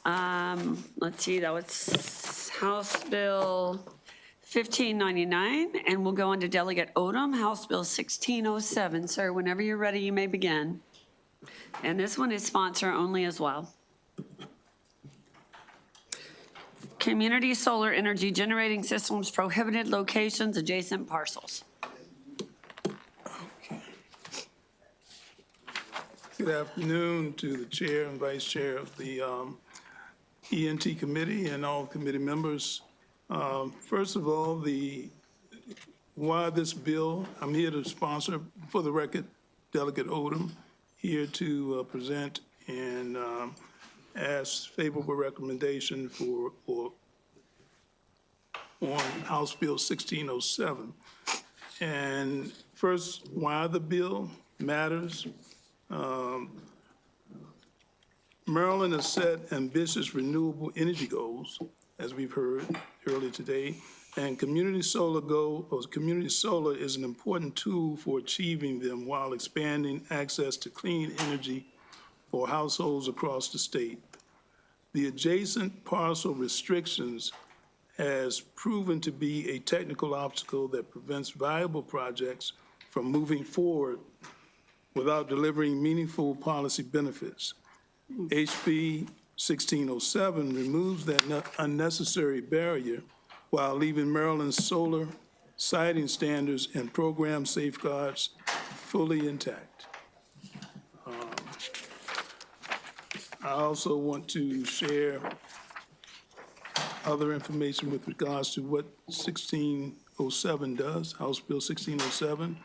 Let's see, that was House Bill 1599, and we'll go on to Delegate Odom, House Bill 1607. Sir, whenever you're ready, you may begin. And this one is sponsor only as well. Community solar energy generating systems, prohibited locations, adjacent parcels. Good afternoon to the chair and vice chair of the ENT Committee and all committee members. First of all, why this bill, I'm here to sponsor, for the record, Delegate Odom, here to present and ask favorable recommendation on House Bill 1607. And first, why the bill matters. Maryland has set ambitious renewable energy goals, as we've heard earlier today, and community solar is an important tool for achieving them while expanding access to clean energy for households across the state. The adjacent parcel restrictions has proven to be a technical obstacle that prevents viable projects from moving forward without delivering meaningful policy benefits. HB 1607 removes that unnecessary barrier while leaving Maryland's solar siting standards and program safeguards fully intact. I also want to share other information with regards to what 1607 does, House Bill 1607.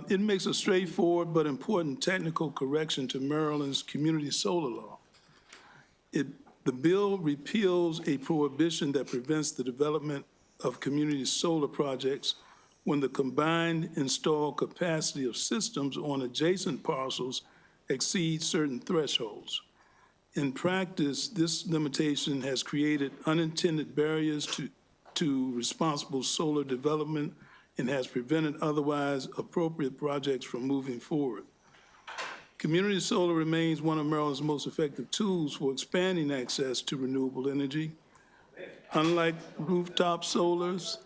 It makes a straightforward but important technical correction to Maryland's community solar law. The bill repeals a prohibition that prevents the development of community solar projects when the combined installed capacity of systems on adjacent parcels exceeds certain thresholds. In practice, this limitation has created unintended barriers to responsible solar development and has prevented otherwise appropriate projects from moving forward. Community solar remains one of Maryland's most effective tools for expanding access to renewable energy. Unlike rooftop solars,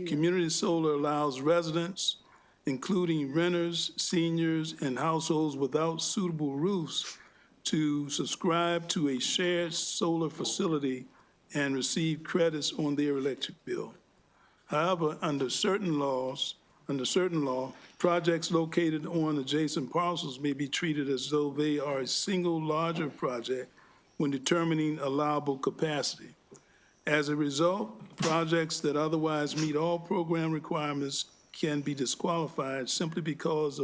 community solar allows residents, including renters, seniors, and households without suitable roofs, to subscribe to a shared solar facility and receive credits on their electric bill. However, under certain law, projects located on adjacent parcels may be treated as though they are a single larger project when determining allowable capacity. As a result, projects that otherwise meet all program requirements can be disqualified simply because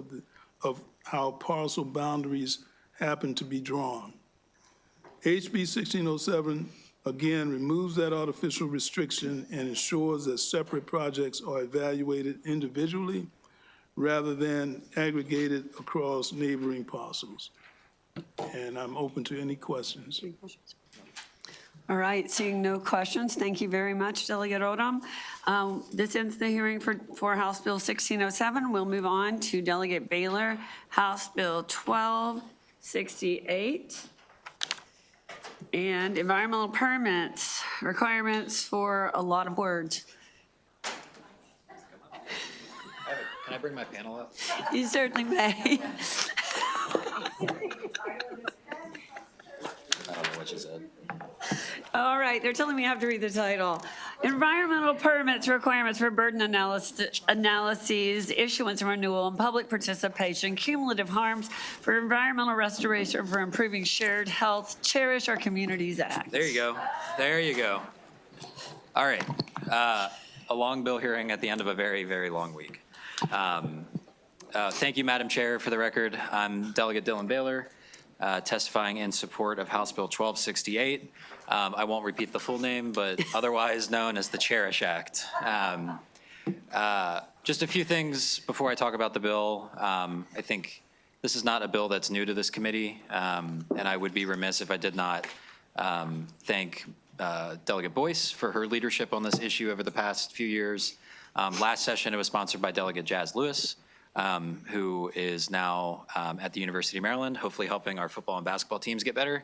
of how parcel boundaries happen to be drawn. HB 1607 again removes that artificial restriction and ensures that separate projects are evaluated individually rather than aggregated across neighboring parcels. And I'm open to any questions. All right, seeing no questions, thank you very much, Delegate Odom. This ends the hearing for House Bill 1607. We'll move on to Delegate Baylor, House Bill 1268. And environmental permits, requirements for a lot of words. Can I bring my panel up? You certainly may. I don't know what you said. All right, they're telling me I have to read the title. Environmental permits, requirements for burden analyses, issuance and renewal, and public participation, cumulative harms for environmental restoration for improving shared health, Cherish Our Communities Act. There you go. There you go. All right. A long bill hearing at the end of a very, very long week. Thank you, Madam Chair. For the record, I'm Delegate Dylan Baylor, testifying in support of House Bill 1268. I won't repeat the full name, but otherwise known as the Cherish Act. Just a few things before I talk about the bill. I think this is not a bill that's new to this committee, and I would be remiss if I did not thank Delegate Boyce for her leadership on this issue over the past few years. Last session, it was sponsored by Delegate Jazz Lewis, who is now at the University of Maryland, hopefully helping our football and basketball teams get better.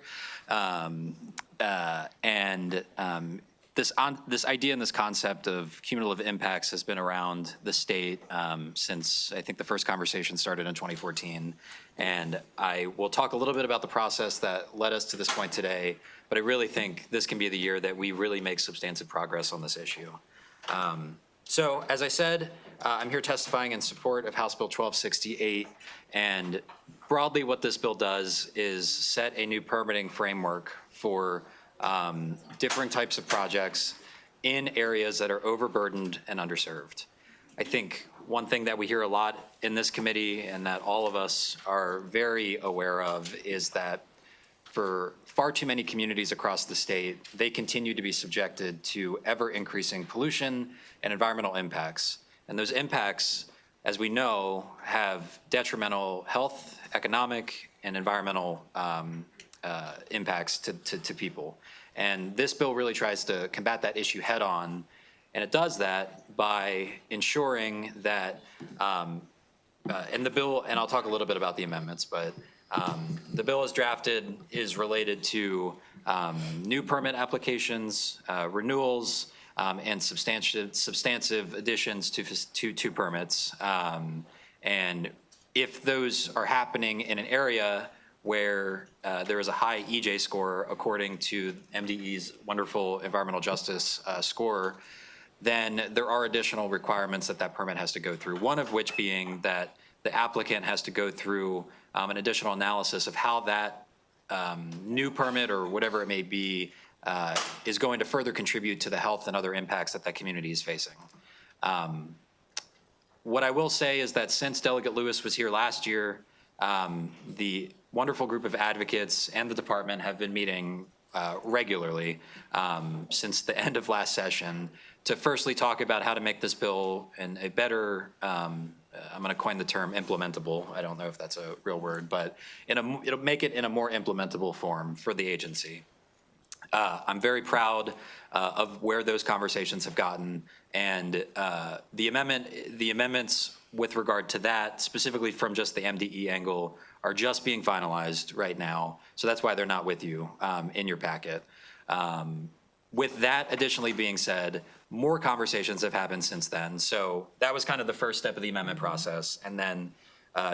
This idea and this concept of cumulative impacts has been around the state since I think the first conversation started in 2014. And I will talk a little bit about the process that led us to this point today, but I really think this can be the year that we really make substantive progress on this issue. So as I said, I'm here testifying in support of House Bill 1268, and broadly what this bill does is set a new permitting framework for different types of projects in areas that are overburdened and underserved. I think one thing that we hear a lot in this committee and that all of us are very aware of is that for far too many communities across the state, they continue to be subjected to ever-increasing pollution and environmental impacts. And those impacts, as we know, have detrimental health, economic, and environmental impacts to people. And this bill really tries to combat that issue head on. And it does that by ensuring that, and the bill, and I'll talk a little bit about the amendments, but the bill as drafted is related to new permit applications, renewals, and substantive additions to permits. And if those are happening in an area where there is a high EJ score according to MDE's wonderful environmental justice score, then there are additional requirements that permit has to go through, one of which being that the applicant has to go through an additional analysis of how that new permit or whatever it may be is going to further contribute to the health and other impacts that community is facing. What I will say is that since Delegate Lewis was here last year, the wonderful group of advocates and the department have been meeting regularly since the end of last session to firstly talk about how to make this bill in a better, I'm going to coin the term implementable. I don't know if that's a real word, but it'll make it in a more implementable form for the agency. I'm very proud of where those conversations have gotten, and the amendments with regard to that, specifically from just the MDE angle, are just being finalized right now. So that's why they're not with you in your packet. With that additionally being said, more conversations have happened since then. So that was kind of the first step of the amendment process. And then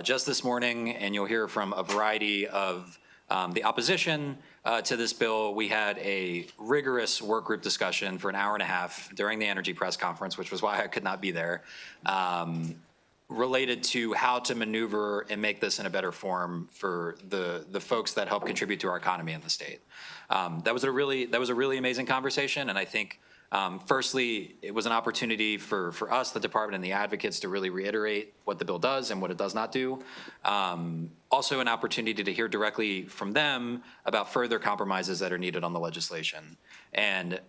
just this morning, and you'll hear from a variety of the opposition to this bill, we had a rigorous work group discussion for an hour and a half during the energy press conference, which was why I could not be there, related to how to maneuver and make this in a better form for the folks that help contribute to our economy in the state. That was a really amazing conversation, and I think firstly, it was an opportunity for us, the department, and the advocates to really reiterate what the bill does and what it does not do. Also an opportunity to hear directly from them about further compromises that are needed on the legislation. And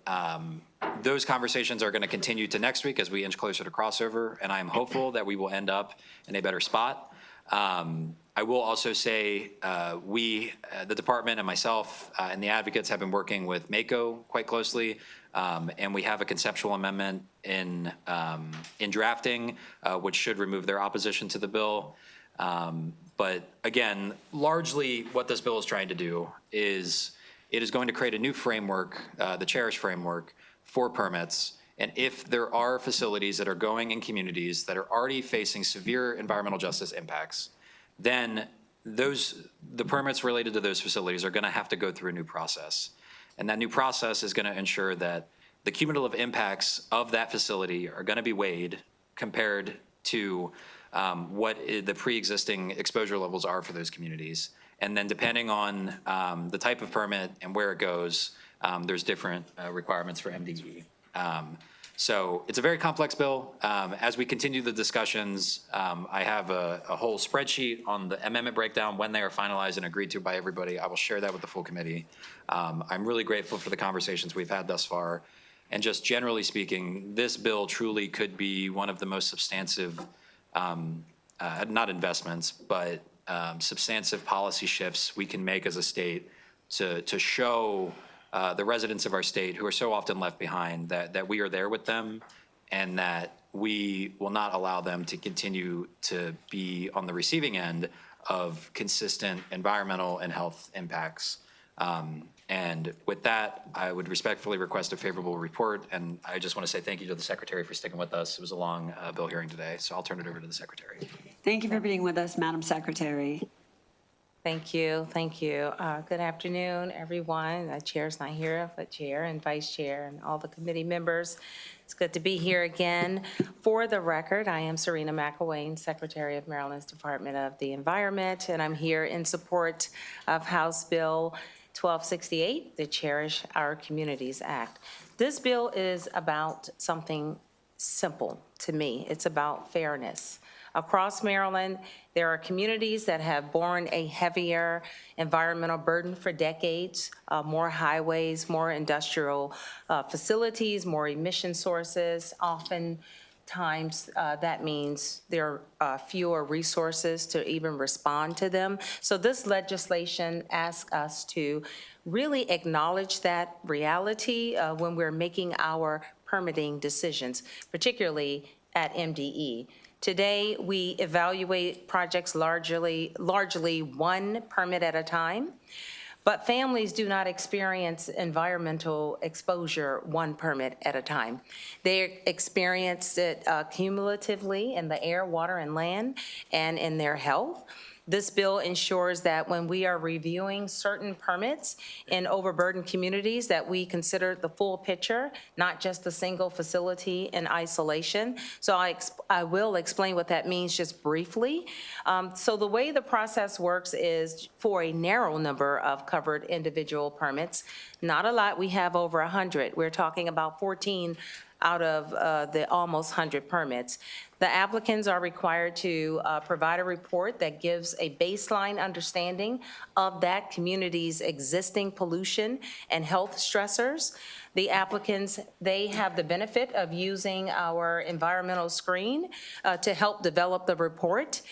those conversations are going to continue to next week as we inch closer to crossover, and I'm hopeful that we will end up in a better spot. I will also say the department and myself and the advocates have been working with MACO quite closely, and we have a conceptual amendment in drafting, which should remove their opposition to the bill. But again, largely what this bill is trying to do is it is going to create a new framework, the Cherish framework, for permits. And if there are facilities that are going in communities that are already facing severe environmental justice impacts, then the permits related to those facilities are going to have to go through a new process. And that new process is going to ensure that the cumulative impacts of that facility are going to be weighed compared to what the pre-existing exposure levels are for those communities. And then depending on the type of permit and where it goes, there's different requirements for MDE. So it's a very complex bill. As we continue the discussions, I have a whole spreadsheet on the amendment breakdown when they are finalized and agreed to by everybody. I will share that with the full committee. I'm really grateful for the conversations we've had thus far. And just generally speaking, this bill truly could be one of the most substantive, not investments, but substantive policy shifts we can make as a state to show the residents of our state who are so often left behind that we are there with them and that we will not allow them to continue to be on the receiving end of consistent environmental and health impacts. And with that, I would respectfully request a favorable report. And I just want to say thank you to the Secretary for sticking with us. It was a long bill hearing today, so I'll turn it over to the Secretary. Thank you for being with us, Madam Secretary. Thank you. Thank you. Good afternoon, everyone. The chair's not here, but chair and vice chair and all the committee members. It's good to be here again. For the record, I am Serena McElwain, Secretary of Maryland's Department of the Environment, and I'm here in support of House Bill 1268, the Cherish Our Communities Act. This bill is about something simple to me. It's about fairness. Across Maryland, there are communities that have borne a heavier environmental burden for decades, more highways, more industrial facilities, more emission sources. Oftentimes, that means there are fewer resources to even respond to them. So this legislation asks us to really acknowledge that reality when we're making our permitting decisions, particularly at MDE. Today, we evaluate projects largely one permit at a time, but families do not experience environmental exposure one permit at a time. They experience it cumulatively in the air, water, and land, and in their health. This bill ensures that when we are reviewing certain permits in overburdened communities, that we consider the full picture, not just a single facility in isolation. So I will explain what that means just briefly. So the way the process works is for a narrow number of covered individual permits, not a lot, we have over 100. We're talking about 14 out of the almost 100 permits. The applicants are required to provide a report that gives a baseline understanding of that community's existing pollution and health stressors. The applicants, they have the benefit of using our environmental screen to help develop the report.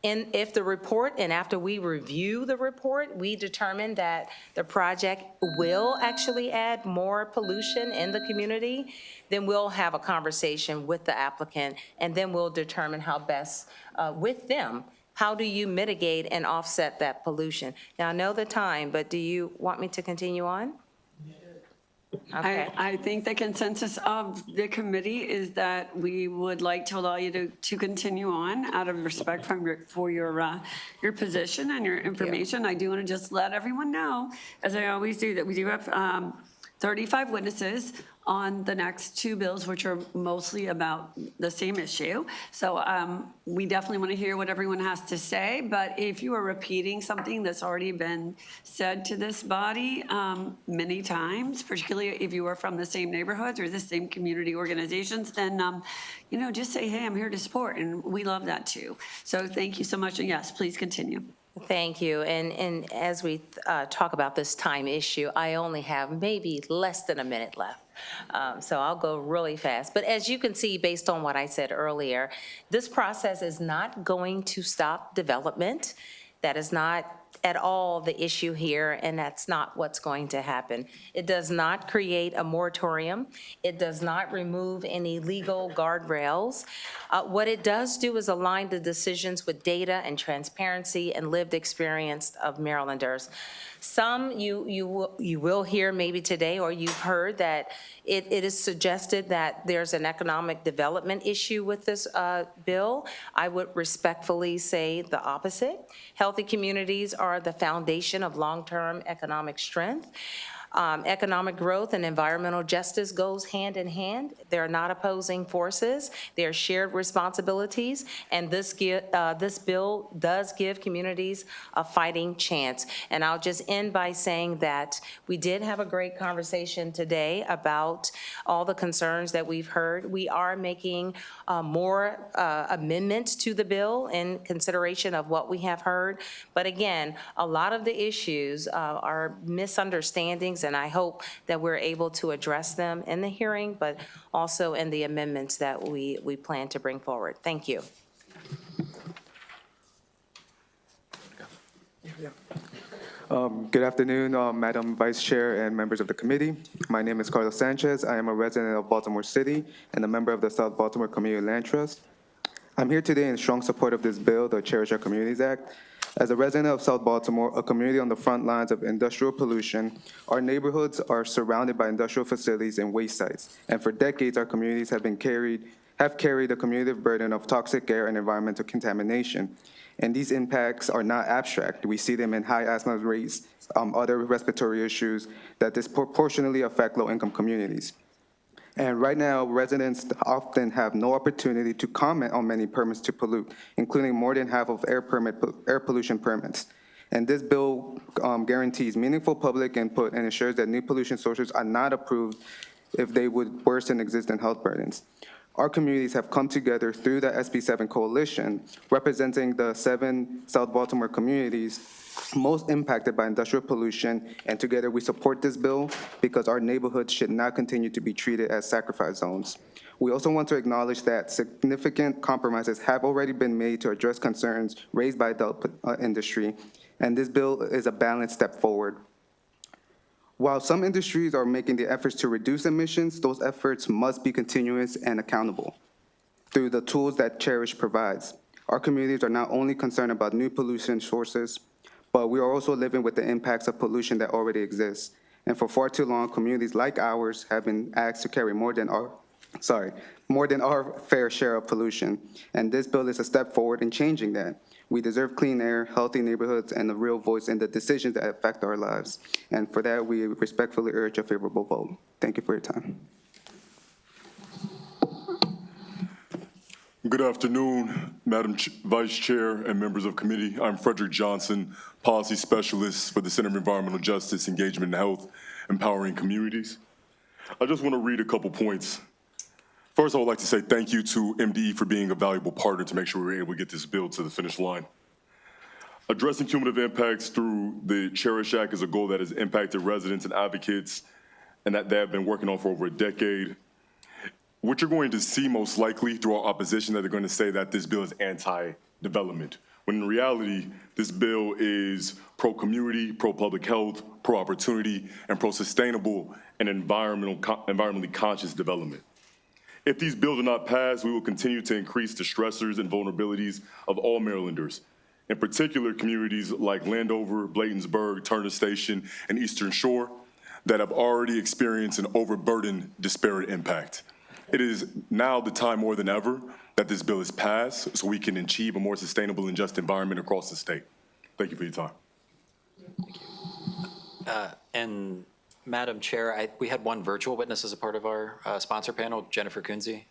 And if the report, and after we review the report, we determine that the project will actually add more pollution in the community, then we'll have a conversation with the applicant, and then we'll determine how best, with them, how do you mitigate and offset that pollution? Now, I know the time, but do you want me to continue on? Okay. I think the consensus of the committee is that we would like to allow you to continue on out of respect for your position and your information. I do want to just let everyone know, as I always do, that we do have 35 witnesses on the next two bills, which are mostly about the same issue. So we definitely want to hear what everyone has to say, but if you are repeating something that's already been said to this body many times, particularly if you are from the same neighborhoods or the same community organizations, then just say, hey, I'm here to support, and we love that too. So thank you so much, and yes, please continue. Thank you. And as we talk about this time issue, I only have maybe less than a minute left. So I'll go really fast. But as you can see, based on what I said earlier, this process is not going to stop development. That is not at all the issue here, and that's not what's going to happen. It does not create a moratorium. It does not remove any legal guardrails. What it does do is align the decisions with data and transparency and lived experience of Marylanders. Some you will hear maybe today, or you've heard that it is suggested that there's an economic development issue with this bill. I would respectfully say the opposite. Healthy communities are the foundation of long-term economic strength. Economic growth and environmental justice goes hand in hand. They're not opposing forces. They're shared responsibilities, and this bill does give communities a fighting chance. And I'll just end by saying that we did have a great conversation today about all the concerns that we've heard. We are making more amendments to the bill in consideration of what we have heard. But again, a lot of the issues are misunderstandings, and I hope that we're able to address them in the hearing, but also in the amendments that we plan to bring forward. Thank you. Good afternoon, Madam Vice Chair and members of the committee. My name is Carlos Sanchez. I am a resident of Baltimore City and a member of the South Baltimore Community Land Trust. I'm here today in strong support of this bill, the Cherish Our Communities Act. As a resident of South Baltimore, a community on the front lines of industrial pollution, our neighborhoods are surrounded by industrial facilities and waste sites. And for decades, our communities have carried the cumulative burden of toxic air and environmental contamination. And these impacts are not abstract. We see them in high asthma rates, other respiratory issues that disproportionately affect low-income communities. And right now, residents often have no opportunity to comment on many permits to pollute, including more than half of air pollution permits. And this bill guarantees meaningful public input and ensures that new pollution sources are not approved if they would worsen existing health burdens. Our communities have come together through the SB7 coalition, representing the 7 South Baltimore communities most impacted by industrial pollution, and together we support this bill because our neighborhoods should not continue to be treated as sacrifice zones. We also want to acknowledge that significant compromises have already been made to address concerns raised by the industry, and this bill is a balanced step forward. While some industries are making the efforts to reduce emissions, those efforts must be continuous and accountable through the tools that Cherish provides. Our communities are not only concerned about new pollution sources, but we are also living with the impacts of pollution that already exists. And for far too long, communities like ours have been asked to carry more than our fair share of pollution. And this bill is a step forward in changing that. We deserve clean air, healthy neighborhoods, and a real voice in the decisions that affect our lives. And for that, we respectfully urge a favorable vote. Thank you for your time. Good afternoon, Madam Vice Chair and members of committee. I'm Frederick Johnson, Policy Specialist for the Center of Environmental Justice, Engagement and Health, Empowering Communities. I just want to read a couple points. First, I would like to say thank you to MDE for being a valuable partner to make sure we were able to get this bill to the finish line. Addressing cumulative impacts through the Cherish Act is a goal that has impacted residents and advocates and that they have been working on for over a decade. What you're going to see most likely through our opposition that they're going to say that this bill is anti-development, when in reality, this bill is pro-community, pro-public health, pro-opportunity, and pro-sustainable and environmentally conscious development. If these bills are not passed, we will continue to increase the stressors and vulnerabilities of all Marylanders, in particular communities like Landover, Bladensburg, Turner Station, and Eastern Shore that have already experienced an overburdened disparate impact. It is now the time more than ever that this bill is passed so we can achieve a more sustainable and just environment across the state. Thank you for your time. And Madam Chair, we had one virtual witness as a part of our sponsor panel, Jennifer Kunze.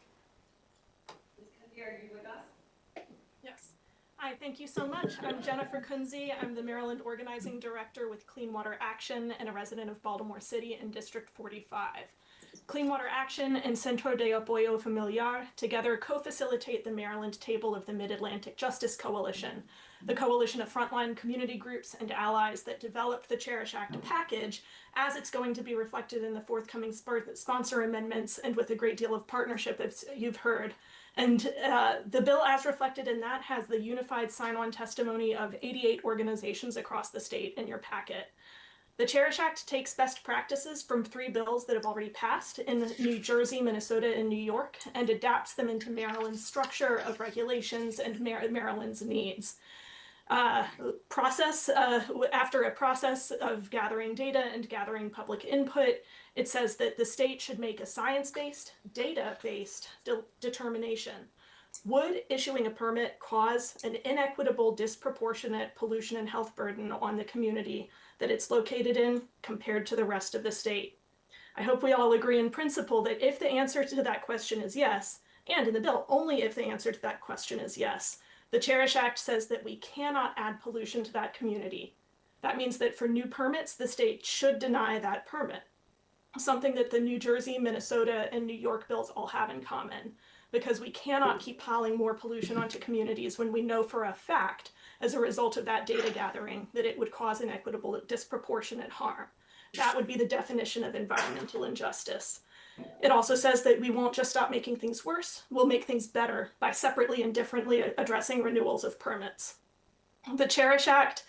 Yes. Hi, thank you so much. I'm Jennifer Kunze. I'm the Maryland Organizing Director with Clean Water Action and a resident of Baltimore City in District 45. Clean Water Action and Centro de Apoyo Familiar together co-facilitate the Maryland table of the Mid-Atlantic Justice Coalition, the coalition of frontline community groups and allies that developed the Cherish Act package as it's going to be reflected in the forthcoming sponsor amendments and with a great deal of partnership, as you've heard. And the bill as reflected in that has the unified sign-on testimony of 88 organizations across the state in your packet. The Cherish Act takes best practices from 3 bills that have already passed in New Jersey, Minnesota, and New York, and adapts them into Maryland's structure of regulations and Maryland's needs. After a process of gathering data and gathering public input, it says that the state should make a science-based, data-based determination. Would issuing a permit cause an inequitable, disproportionate pollution and health burden on the community that it's located in compared to the rest of the state? I hope we all agree in principle that if the answer to that question is yes, and in the bill, only if the answer to that question is yes, the Cherish Act says that we cannot add pollution to that community. That means that for new permits, the state should deny that permit, something that the New Jersey, Minnesota, and New York bills all have in common, because we cannot keep piling more pollution onto communities when we know for a fact, as a result of that data gathering, that it would cause inequitable, disproportionate harm. That would be the definition of environmental injustice. It also says that we won't just stop making things worse, we'll make things better by separately and differently addressing renewals of permits. The Cherish Act,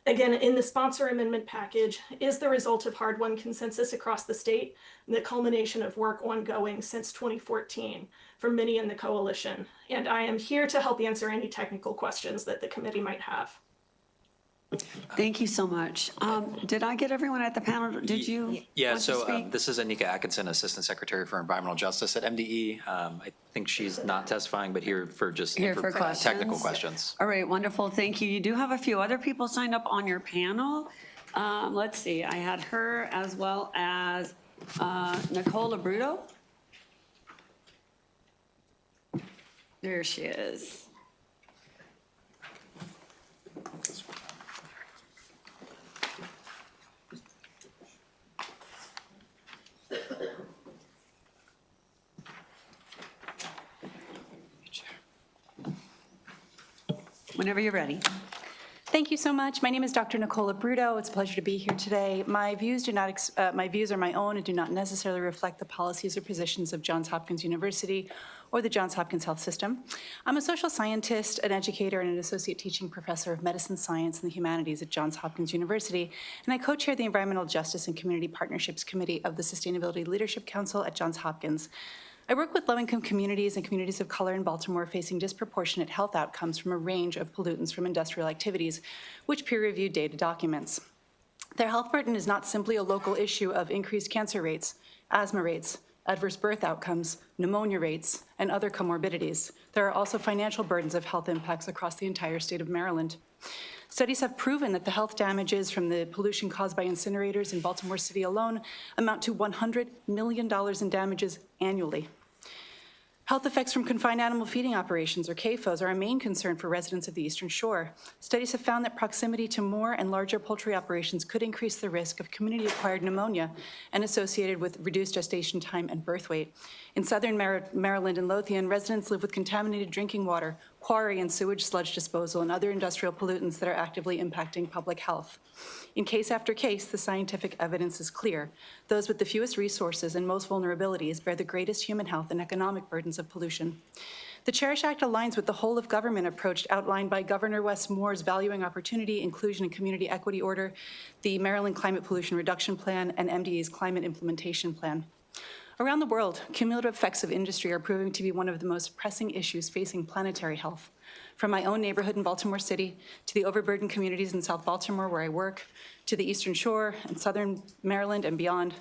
again, in the sponsor amendment package, is the result of hard-won consensus across the state and the culmination of work ongoing since 2014 for many in the coalition. And I am here to help answer any technical questions that the committee might have. Thank you so much. Did I get everyone at the panel? Did you? Yeah, want to so speak? this is Anika Atkinson, Assistant Secretary for Environmental Justice at MDE. I think she's not testifying, but here for just Here for technical questions. All right, wonderful, thank you. You do have a few other people signed up on your panel. Let's see, I had her as well as Nicole Labruto. There she is. Whenever you're ready. Thank you so much. My name is Dr. Nicole Labruto. It's a pleasure to be here today. My views are my own and do not necessarily reflect the policies or positions of Johns Hopkins University or the Johns Hopkins Health System. I'm a social scientist, an educator, and an associate teaching professor of medicine science and the humanities at Johns Hopkins University, and I co-chair the Environmental Justice and Community Partnerships Committee of the Sustainability Leadership Council at Johns Hopkins. I work with low-income communities and communities of color in Baltimore facing disproportionate health outcomes from a range of pollutants from industrial activities, which peer-reviewed data documents. Their health burden is not simply a local issue of increased cancer rates, asthma rates, adverse birth outcomes, pneumonia rates, and other comorbidities. There are also financial burdens of health impacts across the entire state of Maryland. Studies have proven that the health damages from the pollution caused by incinerators in Baltimore City alone amount to $100 million in damages annually. Health effects from confined animal feeding operations, or CAFOs, are a main concern for residents of the Eastern Shore. Studies have found that proximity to more and larger poultry operations could increase the risk of community-acquired pneumonia and associated with reduced gestation time and birth weight. In southern Maryland and Lothian, residents live with contaminated drinking water, quarry and sewage sludge disposal, and other industrial pollutants that are actively impacting public health. In case after case, the scientific evidence is clear. Those with the fewest resources and most vulnerabilities bear the greatest human health and economic burdens of pollution. The Cherish Act aligns with the whole-of-government approach outlined by Governor Wes Moore's Valuing Opportunity, Inclusion, and Community Equity Order, the Maryland Climate Pollution Reduction Plan, and MDA's Climate Implementation Plan. Around the world, cumulative effects of industry are proving to be one of the most pressing issues facing planetary health. From my own neighborhood in Baltimore City, to the overburdened communities in South Baltimore where I work, to the Eastern Shore and Southern Maryland and beyond,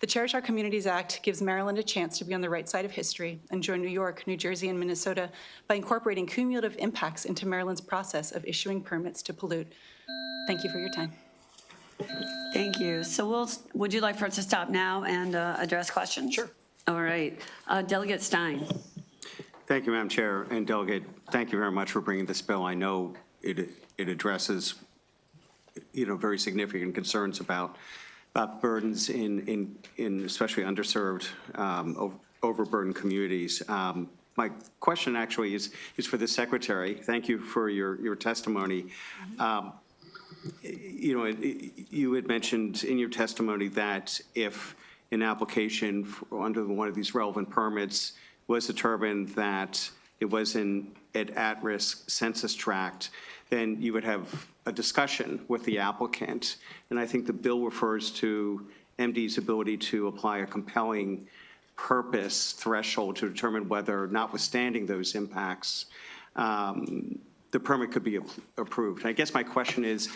the Cherish Our Communities Act gives Maryland a chance to be on the right side of history and join New York, New Jersey, and Minnesota by incorporating cumulative impacts into Maryland's process of issuing permits to pollute. Thank you for your time. Thank you. So would you like for us to stop now and address questions? Sure. All right. Delegate Stein. Thank you, Madam Chair. And Delegate, thank you very much for bringing this bill. I know it addresses, very significant concerns about burdens in especially underserved, overburdened communities. My question actually is for the Secretary. Thank you for your testimony. You had mentioned in your testimony that if an application under one of these relevant permits was determined that it was in an at-risk census tract, then you would have a discussion with the applicant. And I think the bill refers to MD's ability to apply a compelling purpose threshold to determine whether, notwithstanding those impacts, the permit could be approved. I guess my question is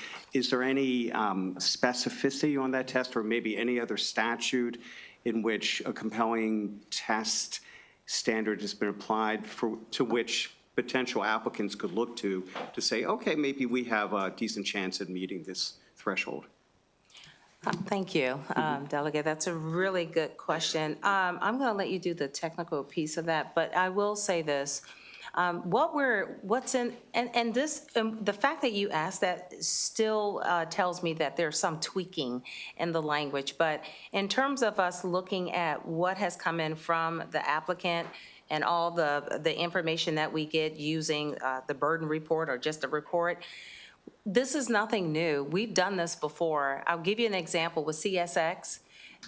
there any specificity on that test or maybe any other statute in which a compelling test standard has been applied to which potential applicants could look to say, okay, maybe we have a decent chance at meeting this threshold? Thank you, Delegate. That's a really good question. I'm going to let you do the technical piece of that, but I will say this. The fact that you asked that still tells me that there's some tweaking in the language. But in terms of us looking at what has come in from the applicant and all the information that we get using the burden report or just a report, this is nothing new. We've done this before. I'll give you an example with CSX.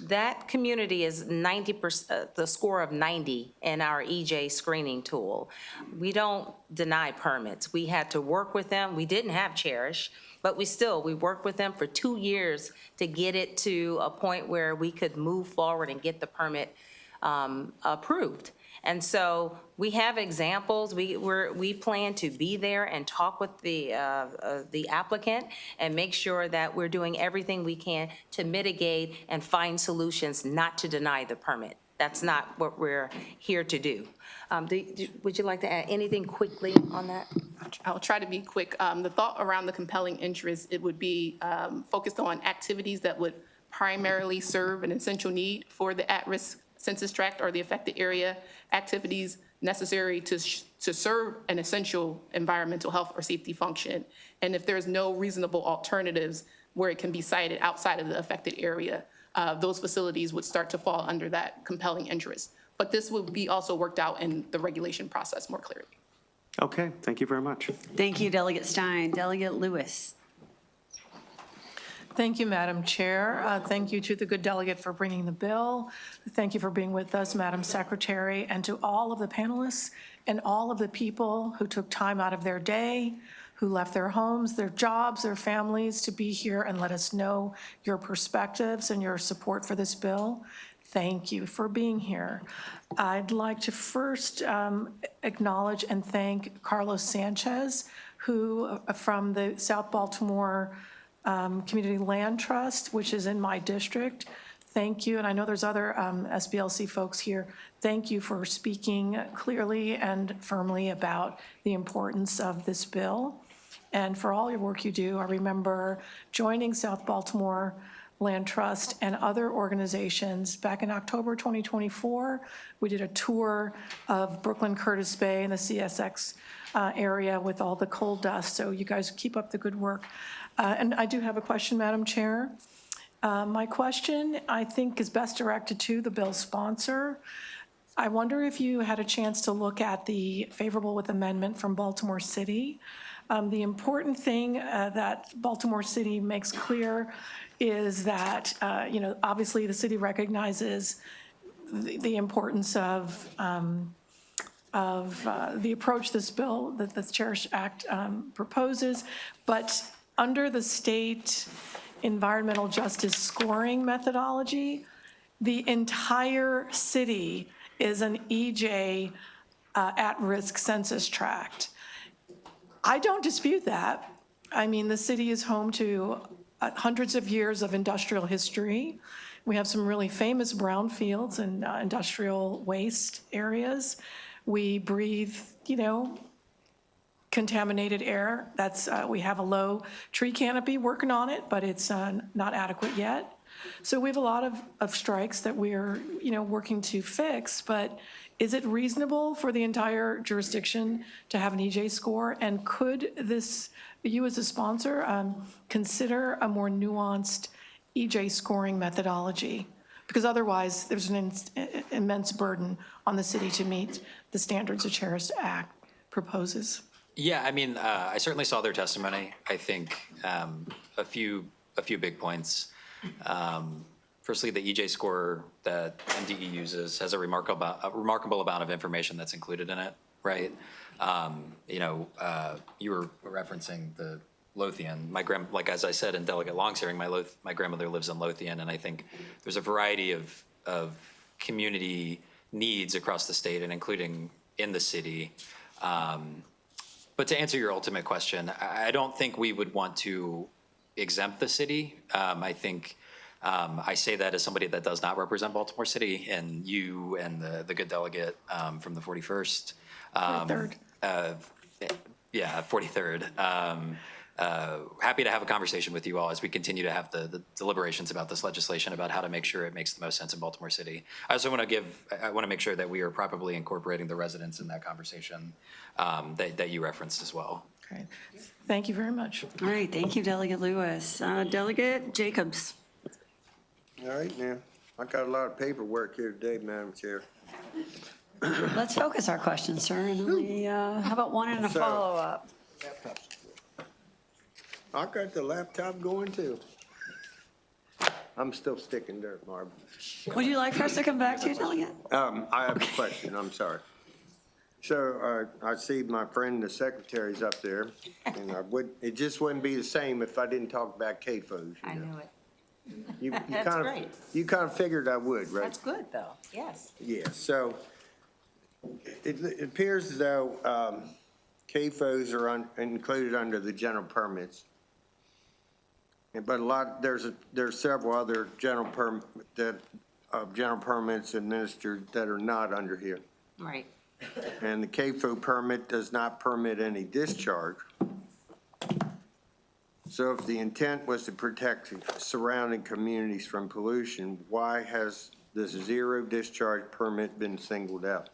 That community is 90%, the score of 90 in our EJ screening tool. We don't deny permits. We had to work with them. We didn't have Cherish, but we worked with them for 2 years to get it to a point where we could move forward and get the permit approved. And so we have examples. We plan to be there and talk with the applicant and make sure that we're doing everything we can to mitigate and find solutions not to deny the permit. That's not what we're here to do. Would you like to add anything quickly on that? I'll try to be quick. The thought around the compelling interest, it would be focused on activities that would primarily serve an essential need for the at-risk census tract or the affected area, activities necessary to serve an essential environmental health or safety function. And if there's no reasonable alternatives where it can be sited outside of the affected area, those facilities would start to fall under that compelling interest. But this will be also worked out in the regulation process more clearly. Okay, thank you very much. Thank you, Delegate Stein. Delegate Lewis. Thank you, Madam Chair. Thank you to the good delegate for bringing the bill. Thank you for being with us, Madam Secretary, and to all of the panelists and all of the people who took time out of their day, who left their homes, their jobs, their families to be here and let us know your perspectives and your support for this bill. Thank you for being here. I'd like to first acknowledge and thank Carlos Sanchez, who from the South Baltimore Community Land Trust, which is in my district. Thank you, and I know there's other SBLC folks here. Thank you for speaking clearly and firmly about the importance of this bill and for all your work you do. I remember joining South Baltimore Land Trust and other organizations back in October 2024. We did a tour of Brooklyn Curtis Bay and the CSX area with all the coal dust, so you guys keep up the good work. And I do have a question, Madam Chair. My question, I think, is best directed to the bill sponsor. I wonder if you had a chance to look at the favorable with amendment from Baltimore City. The important thing that Baltimore City makes clear is that, obviously the city recognizes the importance of of the approach this bill, that the Cherish Act proposes, but under the state environmental justice scoring methodology, the entire city is an EJ at-risk census tract. I don't dispute that. I mean, the city is home to hundreds of years of industrial history. We have some really famous brownfields and industrial waste areas. We breathe, contaminated air. We have a low tree canopy, working on it, but it's not adequate yet. So we have a lot of strikes that we're, working to fix, but is it reasonable for the entire jurisdiction to have an EJ score? And could you as a sponsor, consider a more nuanced EJ scoring methodology? Because otherwise, there's an immense burden on the city to meet the standards the Cherish Act proposes. Yeah, I mean, I certainly saw their testimony. I think a few big points. Firstly, the EJ score that MDE uses has a remarkable amount of information that's included in it, right? You were referencing the Lothian. Like as I said in Delegate Long's hearing, my grandmother lives in Lothian, and I think there's a variety of community needs across the state and including in the city. But to answer your ultimate question, I don't think we would want to exempt the city. I think I say that as somebody that does not represent Baltimore City, and you and the good delegate from the 41st. 43rd. Yeah, 43rd. Happy to have a conversation with you all as we continue to have the deliberations about this legislation, about how to make sure it makes the most sense in Baltimore City. I also want to make sure that we are properly incorporating the residents in that conversation that you referenced as well. Great. Thank you very much. All right, thank you, Delegate Lewis. Delegate Jacobs. All right, now, I got a lot of paperwork here today, Madam Chair. Let's focus our questions, sir, and then how about one and a follow-up? I got the laptop going too. I'm still sticking dirt, Marvin. Would you like for us to come back to you, Delegate? I have a question, I'm sorry. So I see my friend, the secretary's up there, and it just wouldn't be the same if I didn't talk about CAFOs. I knew it. That's great. You kind of figured I would, right? That's good, though, yes. Yeah, so it appears as though CAFOs are included under the general permits. But there's several other general permits administered that are not under here. Right. And the CAFO permit does not permit any discharge. So if the intent was to protect surrounding communities from pollution, why has this zero discharge permit been singled out?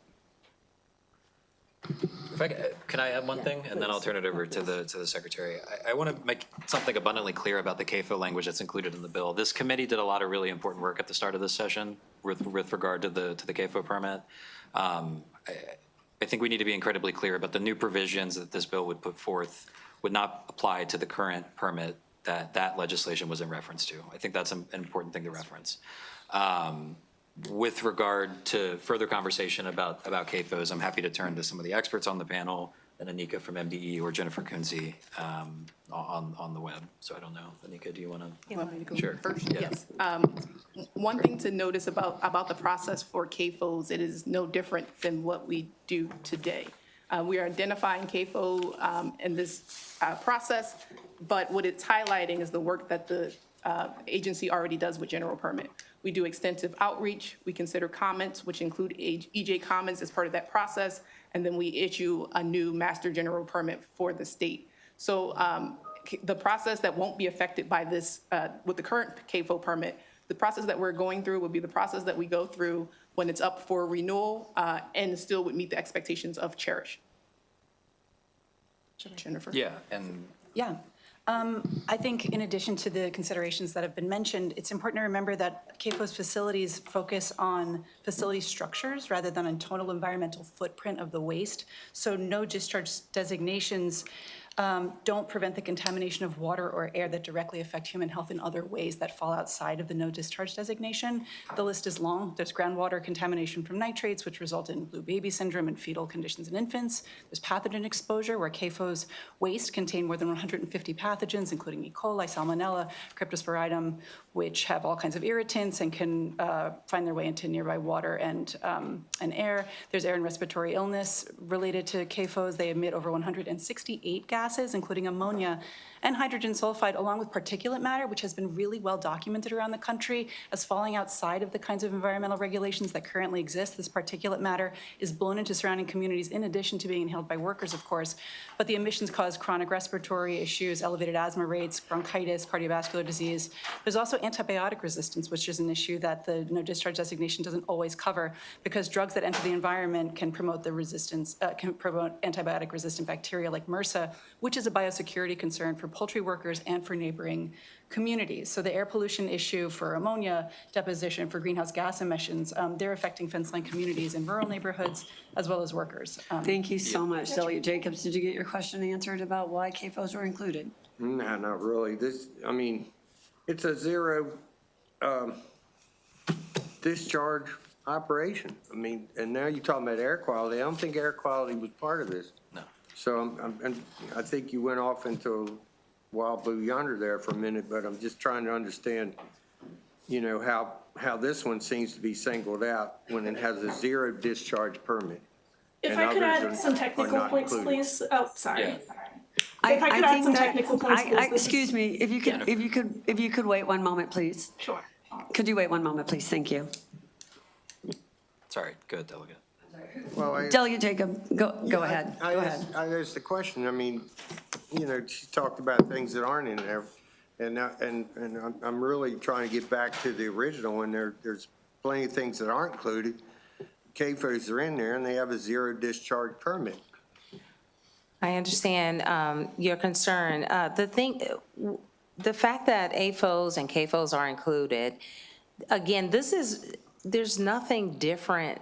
Can I add one thing, and then I'll turn it over to the secretary. I want to make something abundantly clear about the CAFO language that's included in the bill. This committee did a lot of really important work at the start of this session with regard to the CAFO permit. I think we need to be incredibly clear about the new provisions that this bill would put forth would not apply to the current permit that legislation was in reference to. I think that's an important thing to reference. With regard to further conversation about CAFOs, I'm happy to turn to some of the experts on the panel, and Anika from MDE or Jennifer Kunze on the web. So I don't know. Anika, do you want to? You want me to go Sure. first? Yeah. Yes. One thing to notice about the process for CAFOs, it is no different than what we do today. We are identifying CAFO in this process, but what it's highlighting is the work that the agency already does with general permit. We do extensive outreach. We consider comments, which include EJ comments as part of that process, and then we issue a new master general permit for the state. So the process that won't be affected by this, with the current CAFO permit, the process that we're going through would be the process that we go through when it's up for renewal and still would meet the expectations of Cherish. Jennifer? Yeah, and Yeah. I think in addition to the considerations that have been mentioned, it's important to remember that CAFO's facilities focus on facility structures rather than on total environmental footprint of the waste. So no discharge designations don't prevent the contamination of water or air that directly affect human health in other ways that fall outside of the no discharge designation. The list is long. There's groundwater contamination from nitrates, which result in blue baby syndrome and fetal conditions in infants. There's pathogen exposure, where CAFO's waste contain more than 150 pathogens, including E. coli, Salmonella, Cryptosporidum, which have all kinds of irritants and can find their way into nearby water and air. There's air and respiratory illness related to CAFOs. They emit over 168 gases, including ammonia and hydrogen sulfide, along with particulate matter, which has been really well documented around the country as falling outside of the kinds of environmental regulations that currently exist. This particulate matter is blown into surrounding communities in addition to being inhaled by workers, of course. But the emissions cause chronic respiratory issues, elevated asthma rates, bronchitis, cardiovascular disease. There's also antibiotic resistance, which is an issue that the no discharge designation doesn't always cover, because drugs that enter the environment can promote the resistance, can promote antibiotic resistant bacteria like MRSA, which is a biosecurity concern for poultry workers and for neighboring communities. So the air pollution issue for ammonia deposition, for greenhouse gas emissions, they're affecting fence line communities in rural neighborhoods as well as workers. Thank you so much, Delegate Jacobs. Did you get your question answered about why CAFOs were included? No, not really. I mean, it's a zero discharge operation. I mean, and now you're talking about air quality. I don't think air quality was part of this. No. So I think you went off into wild blue yonder there for a minute, but I'm just trying to understand, you know, how this one seems to be singled out when it has a zero discharge permit. If and I could others add some technical not points, included. please. Oh, sorry. Yeah. If I could add think some that- technical points, please. This is- Excuse me, if you could wait one moment, please. Sure. Could you wait one moment, please? Thank you. Sorry, go ahead, Delegate. Well, Delegate Jacob, go ahead. Go ahead. I asked the question. I mean, you know, she talked about things that aren't in there. And I'm really trying to get back to the original, and there's plenty of things that aren't included. CAFOs are in there, and they have a zero discharge permit. I understand your concern. The fact that AFOs and CAFOs are included, again, there's nothing different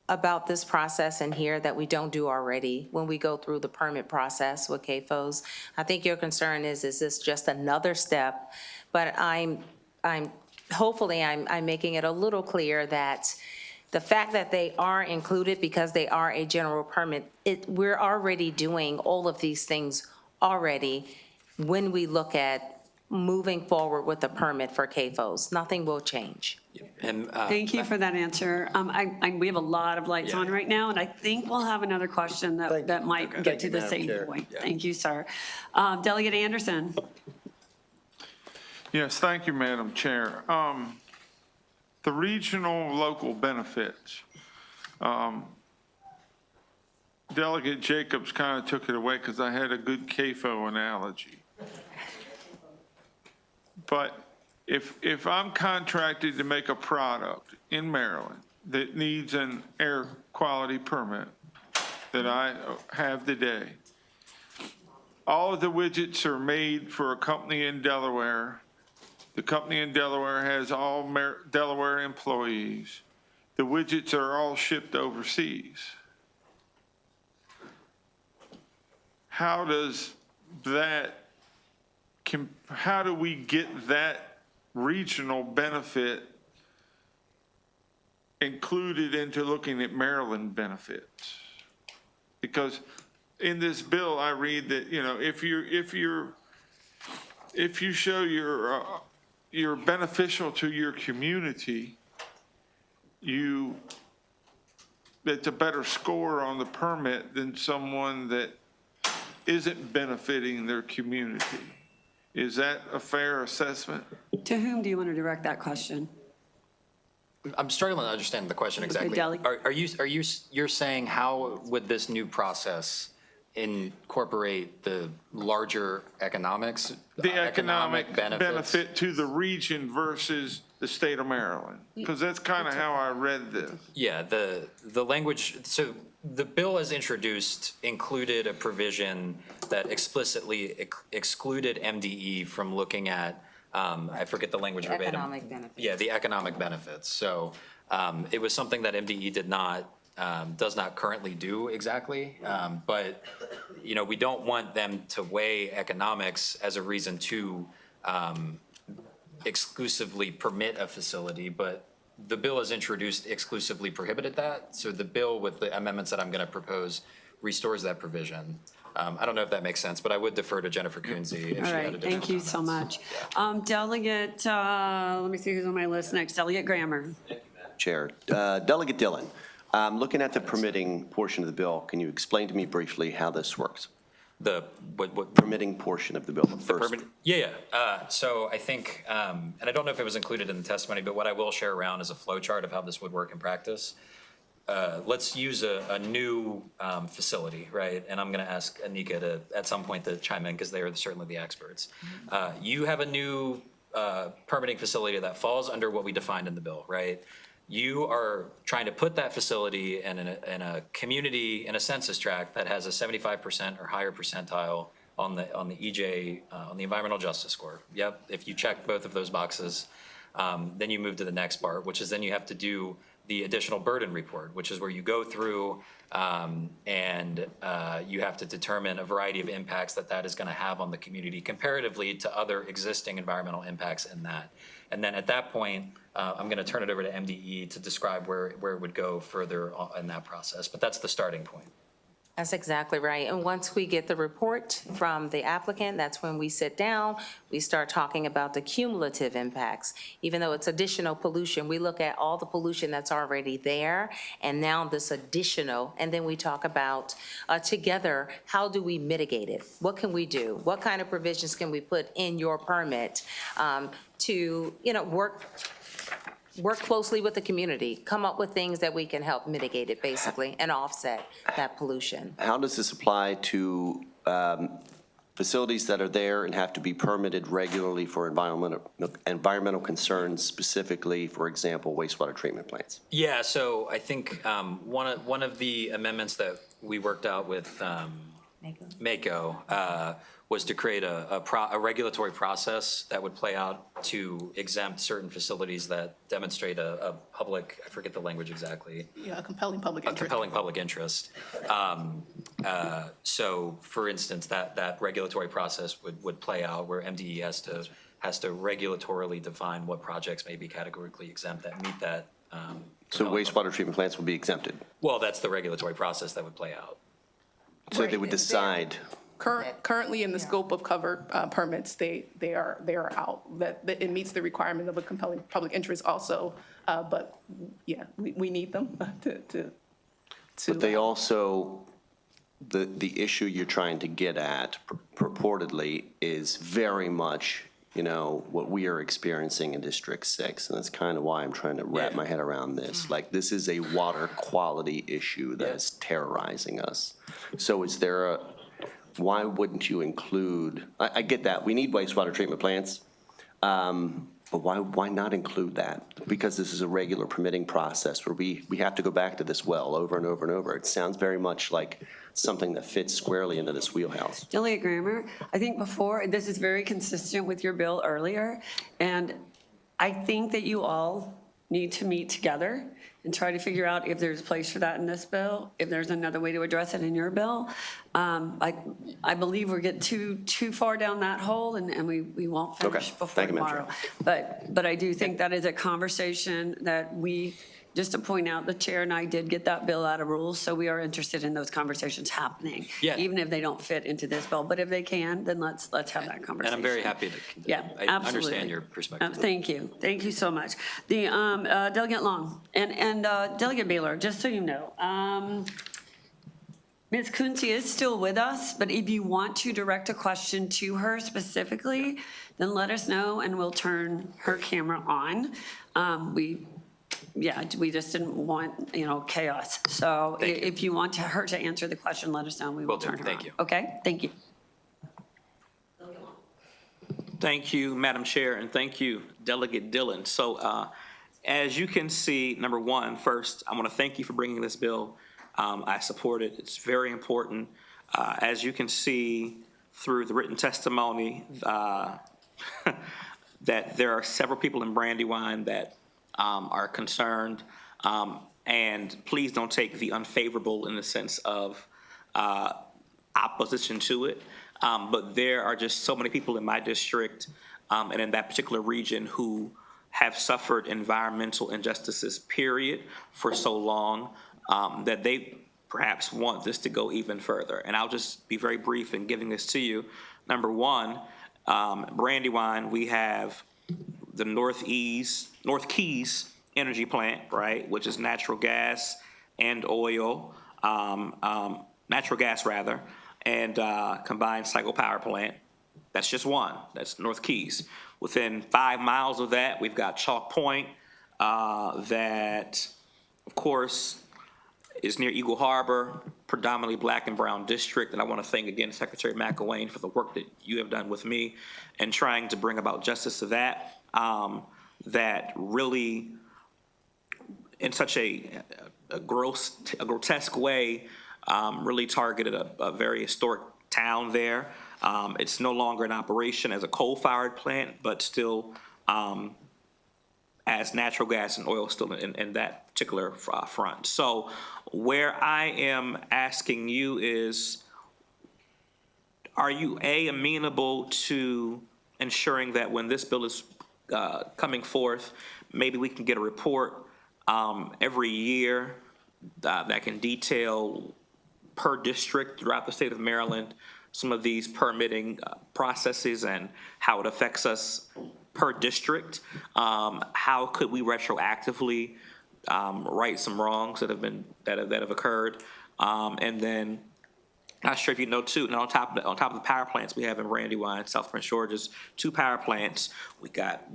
about this process in here that we don't do already when we go through the permit process with CAFOs. I think your concern is this just another step? But hopefully I'm making it a little clear that the fact that they are included because they are a general permit, we're already doing all of these things already when we look at moving forward with the permit for CAFOs. Nothing will change. And, Thank you for that answer. We have a lot of lights on right now, and I think we'll have another question that might get to the same point. Thank you, sir. Delegate Anderson. Yes, thank you, Madam Chair. The regional local benefits. Delegate Jacobs kind of took it away because I had a good CAFO analogy. But if I'm contracted to make a product in Maryland that needs an air quality permit that I have today, all of the widgets are made for a company in Delaware. The company in Delaware has all Delaware employees. The widgets are all shipped overseas. How do we get that regional benefit included into looking at Maryland benefits? Because in this bill, I read that, you know, if you show you're beneficial to your community, that's a better score on the permit than someone that isn't benefiting their community. Is that a fair assessment? To whom do you want to direct that question? I'm struggling to understand the question exactly. Delegate. You're saying how would this new process incorporate the larger economics? The economic benefits? benefit to the region versus the state of Maryland? Because that's kind of how I read this. Yeah, the language, so the bill as introduced included a provision that explicitly excluded MDE from looking at, I forget the language verbatim. Economic benefits. Yeah, the economic benefits. So it was something that MDE did not does not currently do exactly. But, we don't want them to weigh economics as a reason to exclusively permit a facility, but the bill has introduced exclusively prohibited that. So the bill with the amendments that I'm going to propose restores that provision. I don't know if that makes sense, but I would defer to Jennifer Kunze if All she had right, additional thank you so much. Delegate, let me see who's on my list next. Delegate Grammer. Chair. Delegate Dillon, looking at the permitting portion of the bill, can you explain to me briefly how this works? The what permitting portion of the bill first? Yeah. So I think, and I don't know if it was included in the testimony, but what I will share around is a flow chart of how this would work in practice. Let's use a new facility, right? And I'm going to ask Anika to, at some point, to chime in because they are certainly the experts. You have a new permitting facility that falls under what we defined in the bill, right? You are trying to put that facility in a community, in a census tract that has a 75% or higher percentile on the EJ, on the environmental justice score. Yep, if you check both of those boxes, then you move to the next part, which is then you have to do the additional burden report, which is where you go through and you have to determine a variety of impacts that is going to have on the community comparatively to other existing environmental impacts in that. And then at that point, I'm going to turn it over to MDE to describe where it would go further in that process. But that's the starting point. That's exactly right. And once we get the report from the applicant, that's when we sit down, we start talking about the cumulative impacts. Even though it's additional pollution, we look at all the pollution that's already there, and now this additional, and then we talk about together, how do we mitigate it? What can we do? What kind of provisions can we put in your permit to, work closely with the community, come up with things that we can help mitigate it, basically, and offset that pollution. How does this apply to facilities that are there and have to be permitted regularly for environmental concerns, specifically, for example, wastewater treatment plants? Yeah, so I think one of the amendments that we worked out with MACO was to create a regulatory process that would play out to exempt certain facilities that demonstrate a public, I forget the language exactly. Yeah, a compelling public interest. A compelling public interest. So for instance, that regulatory process would play out where MDE has to regulatorily define what projects may be categorically exempt that meet that. So wastewater treatment plants will be exempted? Well, that's the regulatory process that would play out. So they would decide. Currently, in the scope of covered permits, they are out. That it meets the requirement of a compelling public interest also. But yeah, we need them to. But they also, the issue you're trying to get at purportedly is very much, what we are experiencing in District 6. And that's kind of why I'm trying to wrap my head around this. Like, this is a water quality issue that is terrorizing us. So is there why wouldn't you include, I get that, we need wastewater treatment plants, but why not include that? Because this is a regular permitting process where we have to go back to this well over and over and over. It sounds very much like something that fits squarely into this wheelhouse. Delegate Grammer, I think before, this is very consistent with your bill earlier, and I think that you all need to meet together and try to figure out if there's a place for that in this bill, if there's another way to address it in your bill. I believe we're getting too far down that hole, and we won't finish before tomorrow. But I do think that is a conversation that just to point out, the chair and I did get that bill out of rules, so we are interested in those conversations happening. Yeah. Even if they don't fit into this bill, but if they can, then let's have that conversation. And I'm very happy to. Yeah, I absolutely. understand your perspective. Thank you so much. The Delegate Long and Delegate Baylor, just so you know, Ms. Kunze is still with us, but if you want to direct a question to her specifically, then let us know and we'll turn her camera on. We just didn't want, chaos. So if you want her to answer the question, let us know. We will turn her on. Thank you. Okay, thank you. Thank you, Madam Chair, and thank you, Delegate Dillon. So as you can see, number one, first, I want to thank you for bringing this bill. I support it. It's very important. As you can see through the written testimony, that there are several people in Brandywine that are concerned. And please don't take the unfavorable in the sense of opposition to it. But there are just so many people in my district and in that particular region who have suffered environmental injustices, period, for so long that they perhaps want this to go even further. And I'll just be very brief in giving this to you. Number one, Brandywine, we have the North Keys energy plant, right, which is natural gas and oil, natural gas rather, and combined cycle power plant. That's just one. That's North Keys. Within 5 miles of that, we've got Chalk Point, that, of course, is near Eagle Harbor, predominantly black and brown district. And I want to thank again Secretary McElwain for the work that you have done with me and trying to bring about justice to that, that really, in such a grotesque way, really targeted a very historic town there. It's no longer in operation as a coal-fired plant, but still as natural gas and oil still in that particular front. So where I am asking you is, are you amenable to ensuring that when this bill is coming forth, maybe we can get a report every year that can detail per district throughout the state of Maryland some of these permitting processes and how it affects us per district? How could we retroactively right some wrongs that have occurred? And then, not sure if you know too, and on top of the power plants we have in Brandywine, South Prince George's 2 power plants, we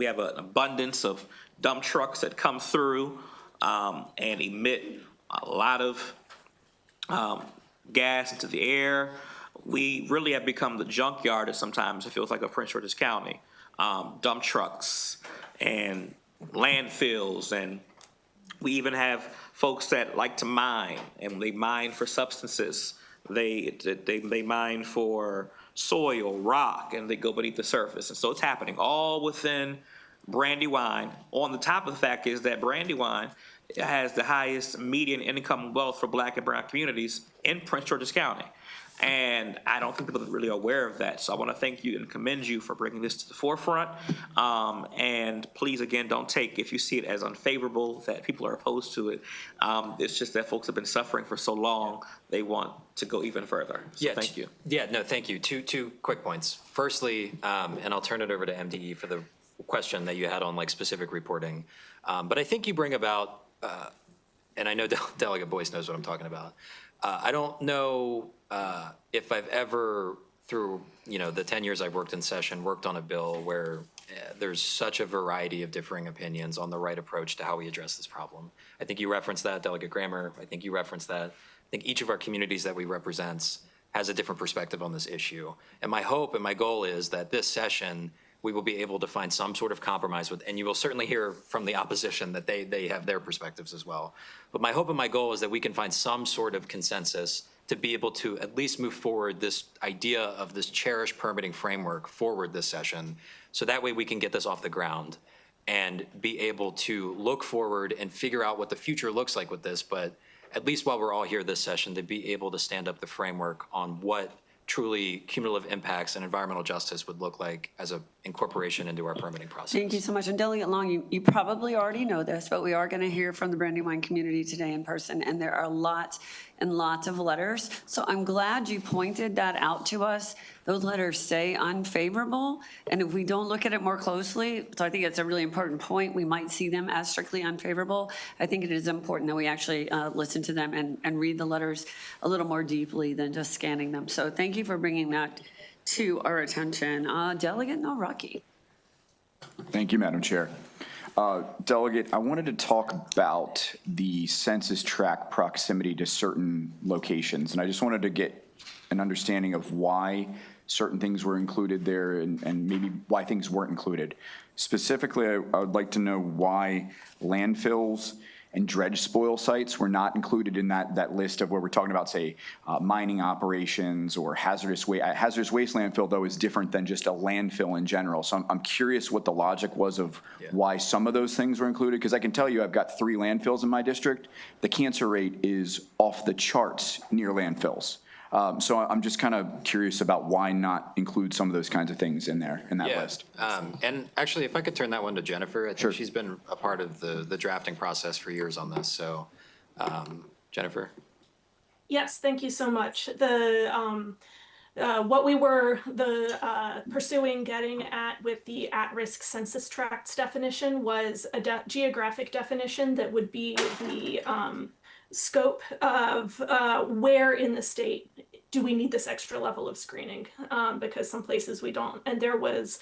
have an abundance of dump trucks that come through and emit a lot of gas into the air. We really have become the junkyard at sometimes it feels like of Prince George's County. Dump trucks and landfills, and we even have folks that like to mine, and they mine for substances. They mine for soil, rock, and they go beneath the surface. And so it's happening all within Brandywine. On the top of the fact is that Brandywine has the highest median income wealth for black and brown communities in Prince George's County. And I don't think people are really aware of that. So I want to thank you and commend you for bringing this to the forefront. And please, again, don't take, if you see it as unfavorable, that people are opposed to it. It's just that folks have been suffering for so long, they want to go even further. So thank you. Yeah, no, thank you. Two quick points. Firstly, and I'll turn it over to MDE for the question that you had on like specific reporting. But I think you bring about, and I know Delegate Boyce knows what I'm talking about. I don't know if I've ever, through the 10 years I've worked in session, worked on a bill where there's such a variety of differing opinions on the right approach to how we address this problem. I think you referenced that, Delegate Grammer. I think you referenced that. I think each of our communities that we represent has a different perspective on this issue. And my hope and my goal is that this session, we will be able to find some sort of compromise with, and you will certainly hear from the opposition that they have their perspectives as well. But my hope and my goal is that we can find some sort of consensus to be able to at least move forward this idea of this cherished permitting framework forward this session. So that way we can get this off the ground and be able to look forward and figure out what the future looks like with this. But at least while we're all here this session, to be able to stand up the framework on what truly cumulative impacts and environmental justice would look like as an incorporation into our permitting process. Thank you so much. And Delegate Long, you probably already know this, but we are going to hear from the Brandywine community today in person, and there are lots and lots of letters. So I'm glad you pointed that out to us. Those letters say unfavorable, and if we don't look at it more closely, so I think it's a really important point, we might see them as strictly unfavorable. I think it is important that we actually listen to them and read the letters a little more deeply than just scanning them. So thank you for bringing that to our attention. Delegate Nawrocki. Thank you, Madam Chair. Delegate, I wanted to talk about the census tract proximity to certain locations, and I just wanted to get an understanding of why certain things were included there and maybe why things weren't included. Specifically, I would like to know why landfills and dredge spoil sites were not included in that list of where we're talking about, say, mining operations or hazardous waste. Hazardous waste landfill, though, is different than just a landfill in general. So I'm curious what the logic was of why some of those things were included, because I can tell you I've got 3 landfills in my district. The cancer rate is off the charts near landfills. So I'm just kind of curious about why not include some of those kinds of things in there, in that list. And actually, if I could turn that one to Jennifer, I think she's been a part of the drafting process for years on this. So, Jennifer. Yes, thank you so much. What we were pursuing getting at with the at-risk census tracts definition was a geographic definition that would be the scope of where in the state do we need this extra level of screening, because some places we don't. And there was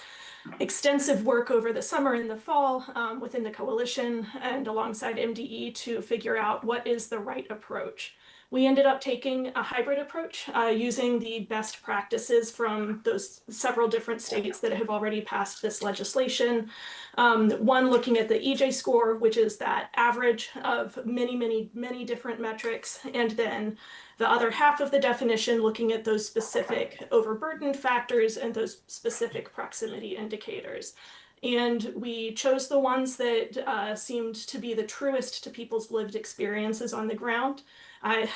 extensive work over the summer and the fall within the coalition and alongside MDE to figure out what is the right approach. We ended up taking a hybrid approach using the best practices from those several different states that have already passed this legislation. One, looking at the EJ score, which is that average of many different metrics, and then the other half of the definition looking at those specific overburden factors and those specific proximity indicators. And we chose the ones that seemed to be the truest to people's lived experiences on the ground. I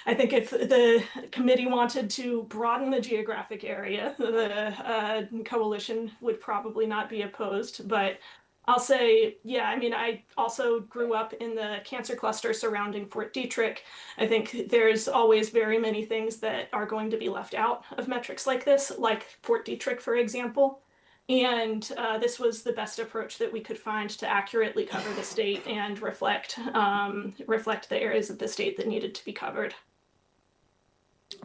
think if the committee wanted to broaden the geographic area, the coalition would probably not be opposed. But I'll say, yeah, I mean, I also grew up in the cancer cluster surrounding Fort Detrick. I think there's always very many things that are going to be left out of metrics like this, like Fort Detrick, for example. And this was the best approach that we could find to accurately cover the state and reflect the areas of the state that needed to be covered.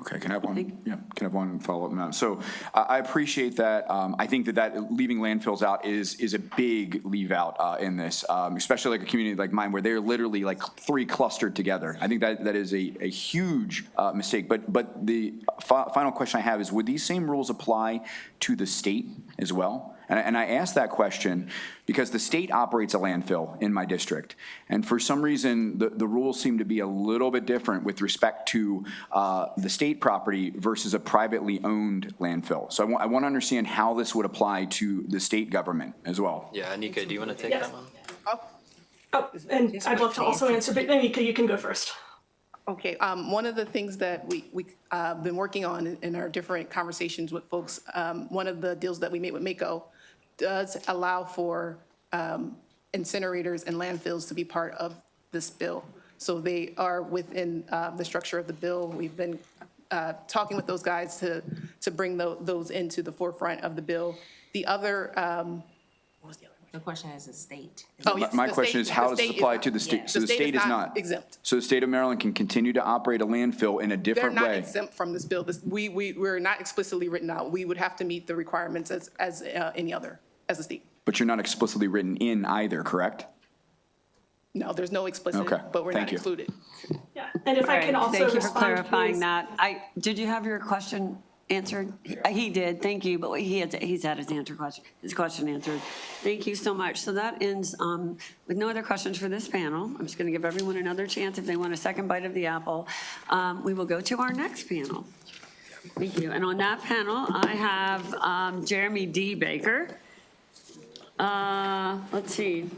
Okay, can I have one? Yeah, can I have one follow-up now? So I appreciate that. I think that leaving landfills out is a big leave out in this, especially like a community like mine where they're literally like 3 clustered together. I think that is a huge mistake. But the final question I have is, would these same rules apply to the state as well? And I ask that question because the state operates a landfill in my district. And for some reason, the rules seem to be a little bit different with respect to the state property versus a privately owned landfill. So I want to understand how this would apply to the state government as well. Yeah, Anika, do you want to take that one? Oh, and I'd love to also answer, but Anika, you can go first. Okay, one of the things that we've been working on in our different conversations with folks, one of the deals that we made with MACO does allow for incinerators and landfills to be part of this bill. So they are within the structure of the bill. We've been talking with those guys to bring those into the forefront of the bill. The other, what was the other? The question is the state. Oh, yes, My question is, how does this apply to the state? So the state is not exempt. So the state of Maryland can continue to operate a landfill in a different way? They're not exempt from this bill. We're not explicitly written out. We would have to meet the requirements as any other, as a state. But you're not explicitly written in either, correct? No, there's no explicit, Okay, but we're thank not you. included. Yeah, and if I can also Thank you for respond, clarifying please. that. Did you have your question answered? He did, thank you, but he's had his question answered. Thank you so much. So that ends with no other questions for this panel. I'm just going to give everyone another chance if they want a second bite of the apple. We will go to our next panel. Thank you. And on that panel, I have Jeremy D. Baker. Let's see.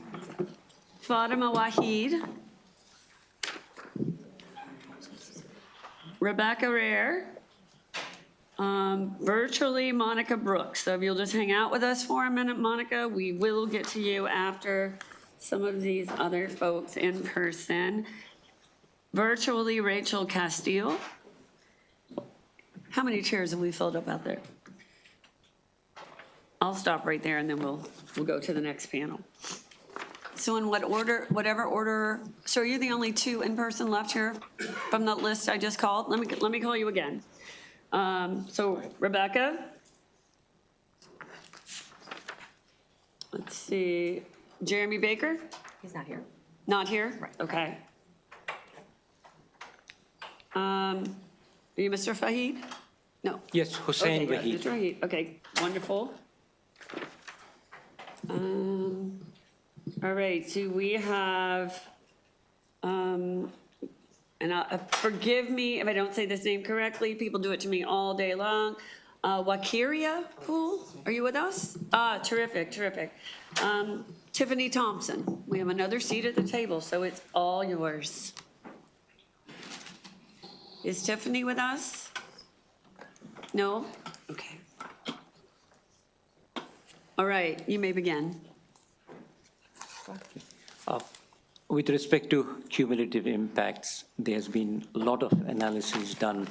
Fatima Wahid. Rebecca Rare. Virtually Monica Brooks. So if you'll just hang out with us for a minute, Monica, we will get to you after some of these other folks in person. Virtually Rachel Castile. How many chairs have we filled up out there? I'll stop right there and then we'll go to the next panel. So in what order, whatever order, so are you the only 2 in person left here from the list I just called? Let me call you again. So Rebecca. Let's see, Jeremy Baker? He's not here. Not here? Right. Okay. Are you Mr. Fahid? No. Yes, Hussein Okay, Wahid. Mr. Wahid. Okay, wonderful. All right, so we have And forgive me if I don't say this name correctly, people do it to me all day long. Wakiria Pool, are you with us? Terrific, terrific. Tiffany Thompson, we have another seat at the table, so it's all yours. Is Tiffany with us? No? Okay. All right, you may begin. With respect to cumulative impacts, there has been a lot of analysis done,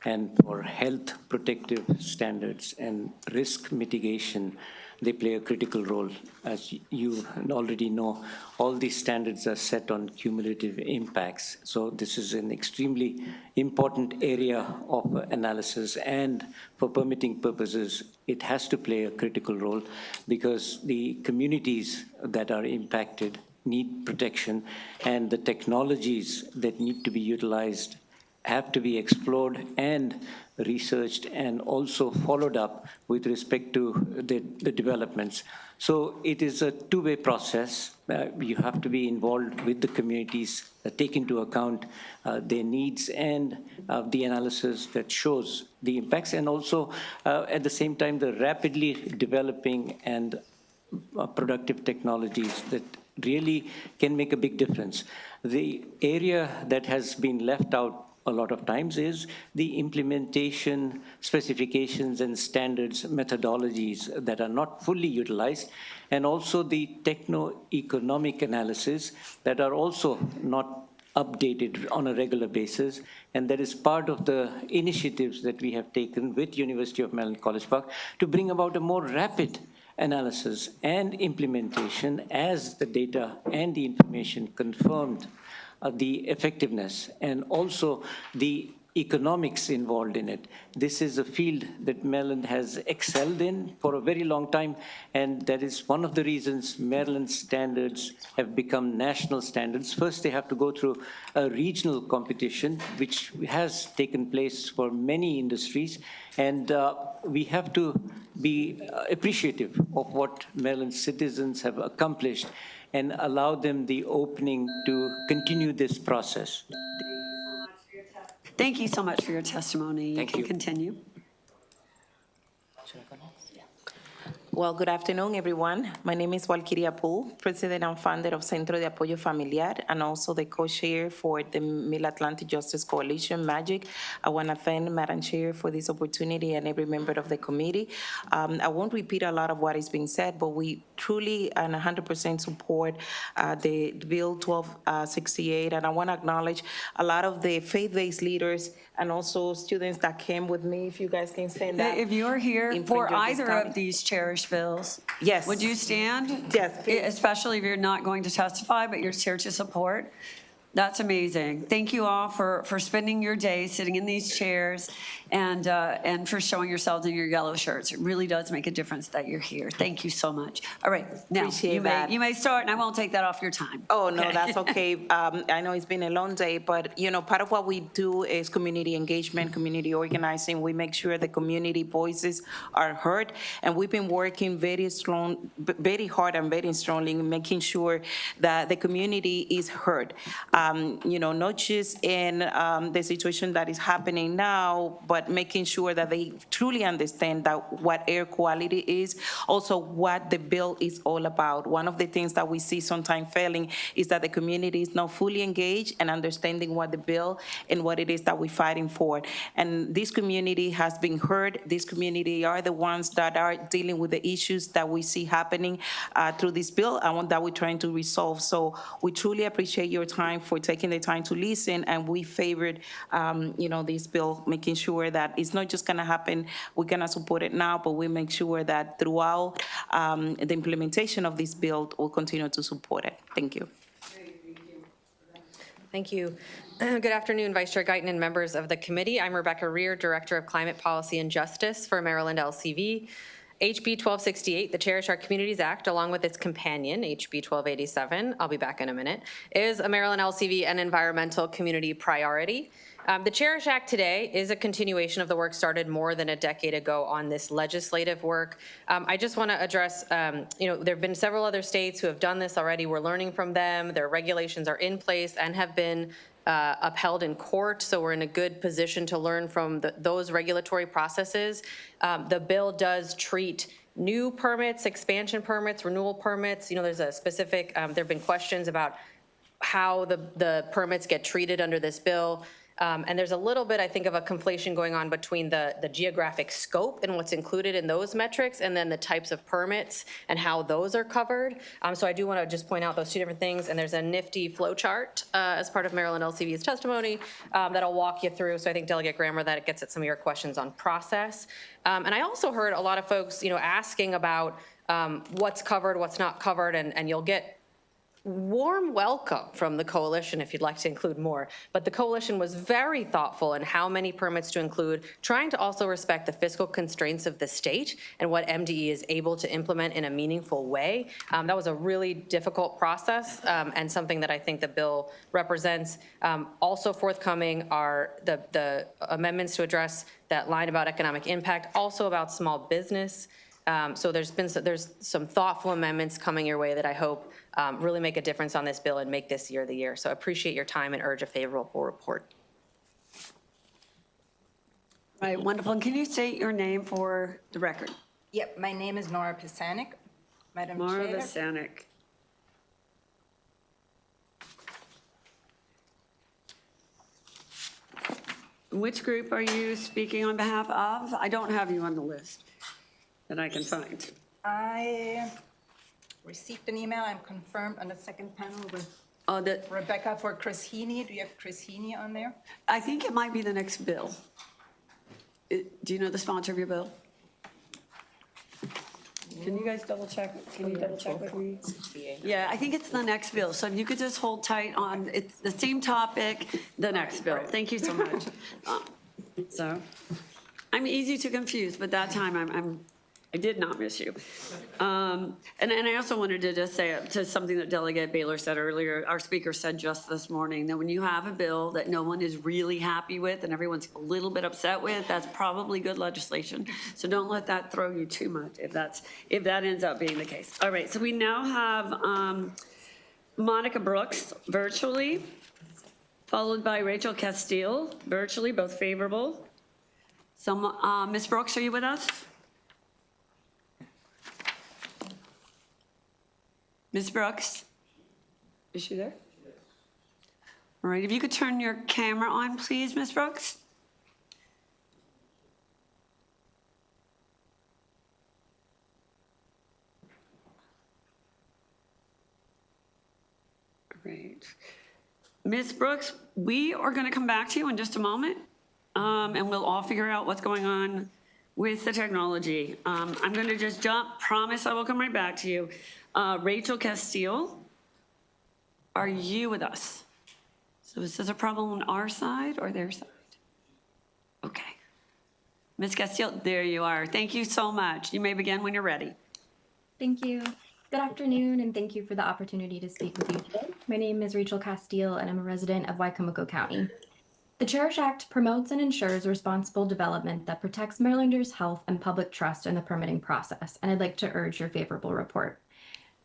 and for health protective standards and risk mitigation, they play a critical role. As you already know, all these standards are set on cumulative impacts. So this is an extremely important area of analysis, and for permitting purposes, it has to play a critical role because the communities that are impacted need protection, and the technologies that need to be utilized have to be explored and researched and also followed up with respect to the developments. So it is a two-way process. You have to be involved with the communities, take into account their needs and the analysis that shows the impacts, and also at the same time the rapidly developing and productive technologies that really can make a big difference. The area that has been left out a lot of times is the implementation specifications and standards methodologies that are not fully utilized, and also the techno-economic analysis that are also not updated on a regular basis. And that is part of the initiatives that we have taken with University of Maryland College Park to bring about a more rapid analysis and implementation as the data and the information confirmed the effectiveness and also the economics involved in it. This is a field that Maryland has excelled in for a very long time, and that is one of the reasons Maryland standards have become national standards. First, they have to go through a regional competition, which has taken place for many industries, and we have to be appreciative of what Maryland citizens have accomplished and allow them the opening to continue this process. Thank you so much for your testimony. Thank you. You can continue. Well, good afternoon, everyone. My name is Walkiria Poole, President and founder of Centro de Apoyo Familiar, and also the co-chair for the Mid-Atlantic Justice Coalition, MAGIC. I want to thank Madam Chair for this opportunity and every member of the committee. I won't repeat a lot of what is being said, but we truly and 100% support the Bill 1268, and I want to acknowledge a lot of the faith-based leaders and also students that came with me. If you guys can stand up. If you're here in for Prince George's either County. of these cherished bills, Yes. would you stand? Yes, please. Especially if you're not going to testify, but you're here to support. That's amazing. Thank you all for spending your day sitting in these chairs and for showing yourselves in your yellow shirts. It really does make a difference that you're here. Thank you so much. All right, now Appreciate that. you may start, and I won't take that off your time. Oh, no, that's okay. I know it's been a long day, but, part of what we do is community engagement, community organizing. We make sure the community voices are heard, and we've been working very hard and very strongly in making sure that the community is heard. Not just in the situation that is happening now, but making sure that they truly understand that what air quality is, also what the bill is all about. One of the things that we see sometimes failing is that the community is not fully engaged and understanding what the bill and what it is that we're fighting for. And this community has been heard. This community are the ones that are dealing with the issues that we see happening through this bill and that we're trying to resolve. So we truly appreciate your time for taking the time to listen, and we favored, this bill, making sure that it's not just going to happen. We're going to support it now, but we make sure that throughout the implementation of this bill, we'll continue to support it. Thank you. Thank you. Good afternoon, Vice Chair Guyton and members of the committee. I'm Rebecca Rear, Director of Climate Policy and Justice for Maryland LCV. HB 1268, the Cherish Our Communities Act, along with its companion, HB 1287, I'll be back in a minute, is a Maryland LCV and environmental community priority. The Cherish Act today is a continuation of the work started more than a decade ago on this legislative work. I just want to address, there have been several other states who have done this already. We're learning from them. Their regulations are in place and have been upheld in court, so we're in a good position to learn from those regulatory processes. The bill does treat new permits, expansion permits, renewal permits. There's a specific, there have been questions about how the permits get treated under this bill. And there's a little bit, I think, of a conflation going on between the geographic scope and what's included in those metrics and then the types of permits and how those are covered. So I do want to just point out those two different things. And there's a nifty flow chart as part of Maryland LCV's testimony that I'll walk you through. So I think Delegate Grammer, that it gets at some of your questions on process. And I also heard a lot of folks, asking about what's covered, what's not covered, and you'll get warm welcome from the coalition if you'd like to include more. But the coalition was very thoughtful in how many permits to include, trying to also respect the fiscal constraints of the state and what MDE is able to implement in a meaningful way. That was a really difficult process and something that I think the bill represents. Also forthcoming are the amendments to address that line about economic impact, also about small business. So there's some thoughtful amendments coming your way that I hope really make a difference on this bill and make this year the year. So I appreciate your time and urge a favorable report. Right, wonderful. And can you state your name for the record? Yep, my name is Nora Pisanik, Madam Chair. Nora Pisanik. Which group are you speaking on behalf of? I don't have you on the list that I can find. I received an email. I'm confirmed on the second panel with Rebecca for Chris Heaney. Do you have Chris Heaney on there? I think it might be the next bill. Do you know the sponsor of your bill? Can you guys double check? Can you double check with me? Yeah, I think it's the next bill. So if you could just hold tight on, it's the same topic, the next bill. Thank you so much. So I'm easy to confuse, but that time I did not miss you. And I also wanted to just say to something that Delegate Baylor said earlier, our speaker said just this morning, that when you have a bill that no one is really happy with and everyone's a little bit upset with, that's probably good legislation. So don't let that throw you too much if that ends up being the case. All right, so we now have Monica Brooks virtually, followed by Rachel Castile virtually, both favorable. So Ms. Brooks, are you with us? Ms. Brooks, is she there? All right, if you could turn your camera on, please, Ms. Brooks. Great. Ms. Brooks, we are going to come back to you in just a moment, and we'll all figure out what's going on with the technology. I'm going to just jump, promise I will come right back to you. Rachel Castile, are you with us? So is this a problem on our side or their side? Okay. Ms. Castile, there you are. Thank you so much. You may begin when you're ready. Thank you. Good afternoon, and thank you for the opportunity to speak with you today. My name is Rachel Castile, and I'm a resident of Wicomico County. The Cherish Act promotes and ensures responsible development that protects Marylanders' health and public trust in the permitting process, and I'd like to urge your favorable report.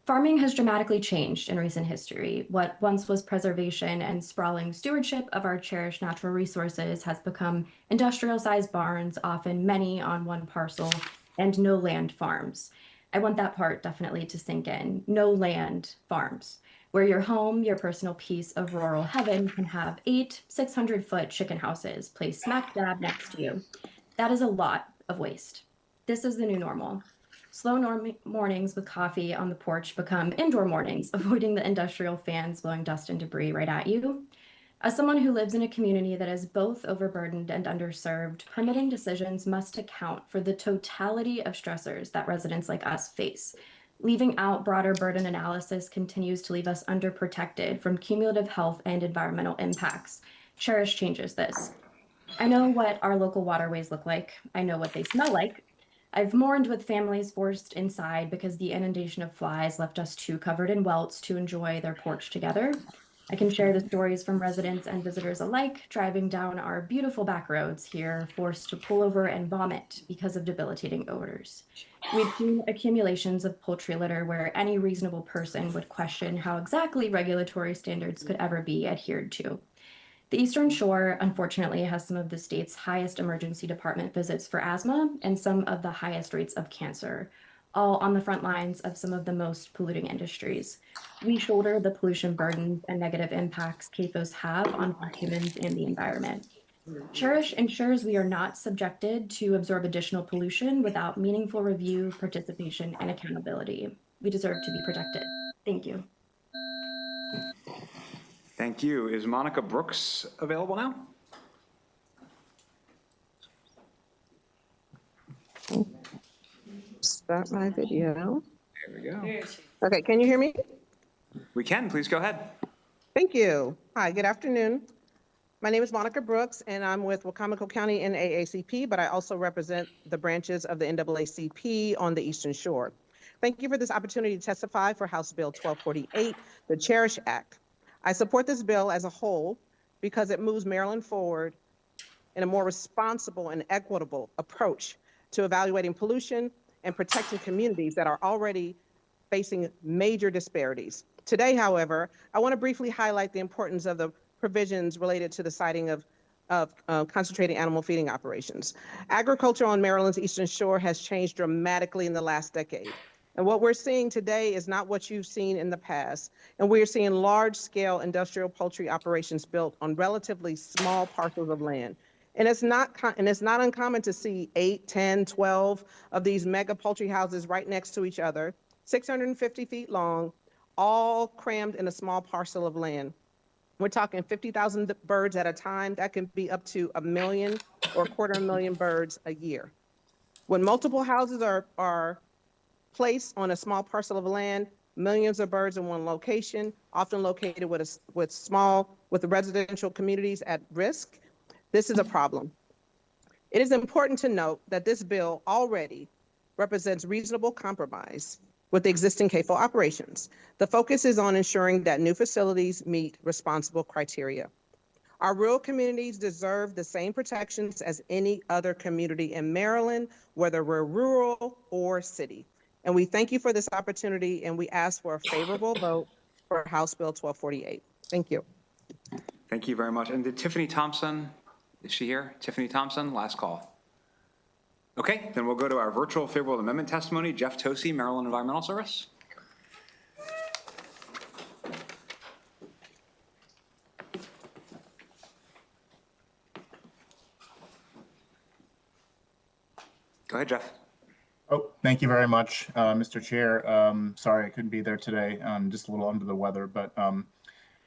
Farming has dramatically changed in recent history. What once was preservation and sprawling stewardship of our cherished natural resources has become industrial-sized barns, often many on one parcel, and no land farms. I want that part definitely to sink in. No land farms, where your home, your personal piece of rural heaven, can have 8 600-foot chicken houses placed smack dab next to you. That is a lot of waste. This is the new normal. Slow mornings with coffee on the porch become indoor mornings, avoiding the industrial fans blowing dust and debris right at you. As someone who lives in a community that is both overburdened and underserved, permitting decisions must account for the totality of stressors that residents like us face. Leaving out broader burden analysis continues to leave us underprotected from cumulative health and environmental impacts. Cherish changes this. I know what our local waterways look like. I know what they smell like. I've mourned with families forced inside because the inundation of flies left us too covered in welts to enjoy their porch together. I can share the stories from residents and visitors alike driving down our beautiful back roads here, forced to pull over and vomit because of debilitating odors. We've seen accumulations of poultry litter where any reasonable person would question how exactly regulatory standards could ever be adhered to. The Eastern Shore, unfortunately, has some of the state's highest emergency department visits for asthma and some of the highest rates of cancer, all on the front lines of some of the most polluting industries. We shoulder the pollution burdens and negative impacts CAFOs have on both humans and the environment. Cherish ensures we are not subjected to absorb additional pollution without meaningful review, participation, and accountability. We deserve to be protected. Thank you. Thank you. Is Monica Brooks available now? Start my video. There we go. Okay, can you hear me? We can. Please go ahead. Thank you. Hi, good afternoon. My name is Monica Brooks, and I'm with Wacomico County NAACP, but I also represent the branches of the NAACP on the Eastern Shore. Thank you for this opportunity to testify for House Bill 1248, the Cherish Act. I support this bill as a whole because it moves Maryland forward in a more responsible and equitable approach to evaluating pollution and protecting communities that are already facing major disparities. Today, however, I want to briefly highlight the importance of the provisions related to the siting of concentrated animal feeding operations. Agriculture on Maryland's Eastern Shore has changed dramatically in the last decade. And what we're seeing today is not what you've seen in the past. And we're seeing large-scale industrial poultry operations built on relatively small parcels of land. And it's not uncommon to see 8, 10, 12 of these mega poultry houses right next to each other, 650 feet long, all crammed in a small parcel of land. We're talking 50,000 birds at a time. That can be up to 1 million or 250,000 birds a year. When multiple houses are placed on a small parcel of land, millions of birds in one location, often located with residential communities at risk, this is a problem. It is important to note that this bill already represents reasonable compromise with the existing CAFO operations. The focus is on ensuring that new facilities meet responsible criteria. Our rural communities deserve the same protections as any other community in Maryland, whether we're rural or city. And we thank you for this opportunity, and we ask for a favorable vote for House Bill 1248. Thank you. Thank you very much. And did Tiffany Thompson, is she here? Tiffany Thompson, last call. Okay, then we'll go to our virtual favorable amendment testimony. Jeff Tosi, Maryland Environmental Service. Go ahead, Jeff. Oh, thank you very much, Mr. Chair. Sorry I couldn't be there today. I'm just a little under the weather, but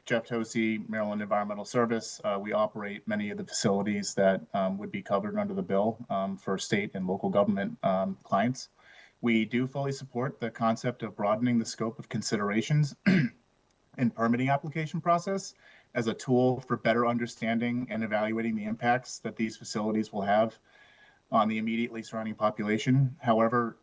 Jeff Tosi, Maryland Environmental Service. We operate many of the facilities that would be covered under the bill for state and local government clients. We do fully support the concept of broadening the scope of considerations in permitting application process as a tool for better understanding and evaluating the impacts that these facilities will have on the immediately surrounding population. However,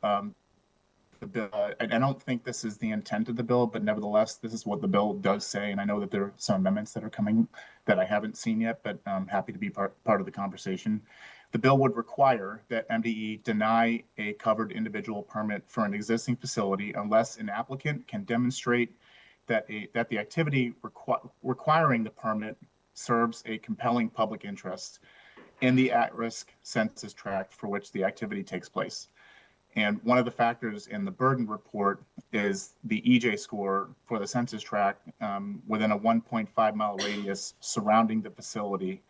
the bill, I don't think this is the intent of the bill, but nevertheless, this is what the bill does say. And I know that there are some amendments that are coming that I haven't seen yet, but I'm happy to be part of the conversation. The bill would require that MDE deny a covered individual permit for an existing facility unless an applicant can demonstrate that the activity requiring the permit serves a compelling public interest in the at-risk census tract for which the activity takes place. And one of the factors in the burden report is the EJ score for the census tract within a 1.5 mile radius surrounding the facility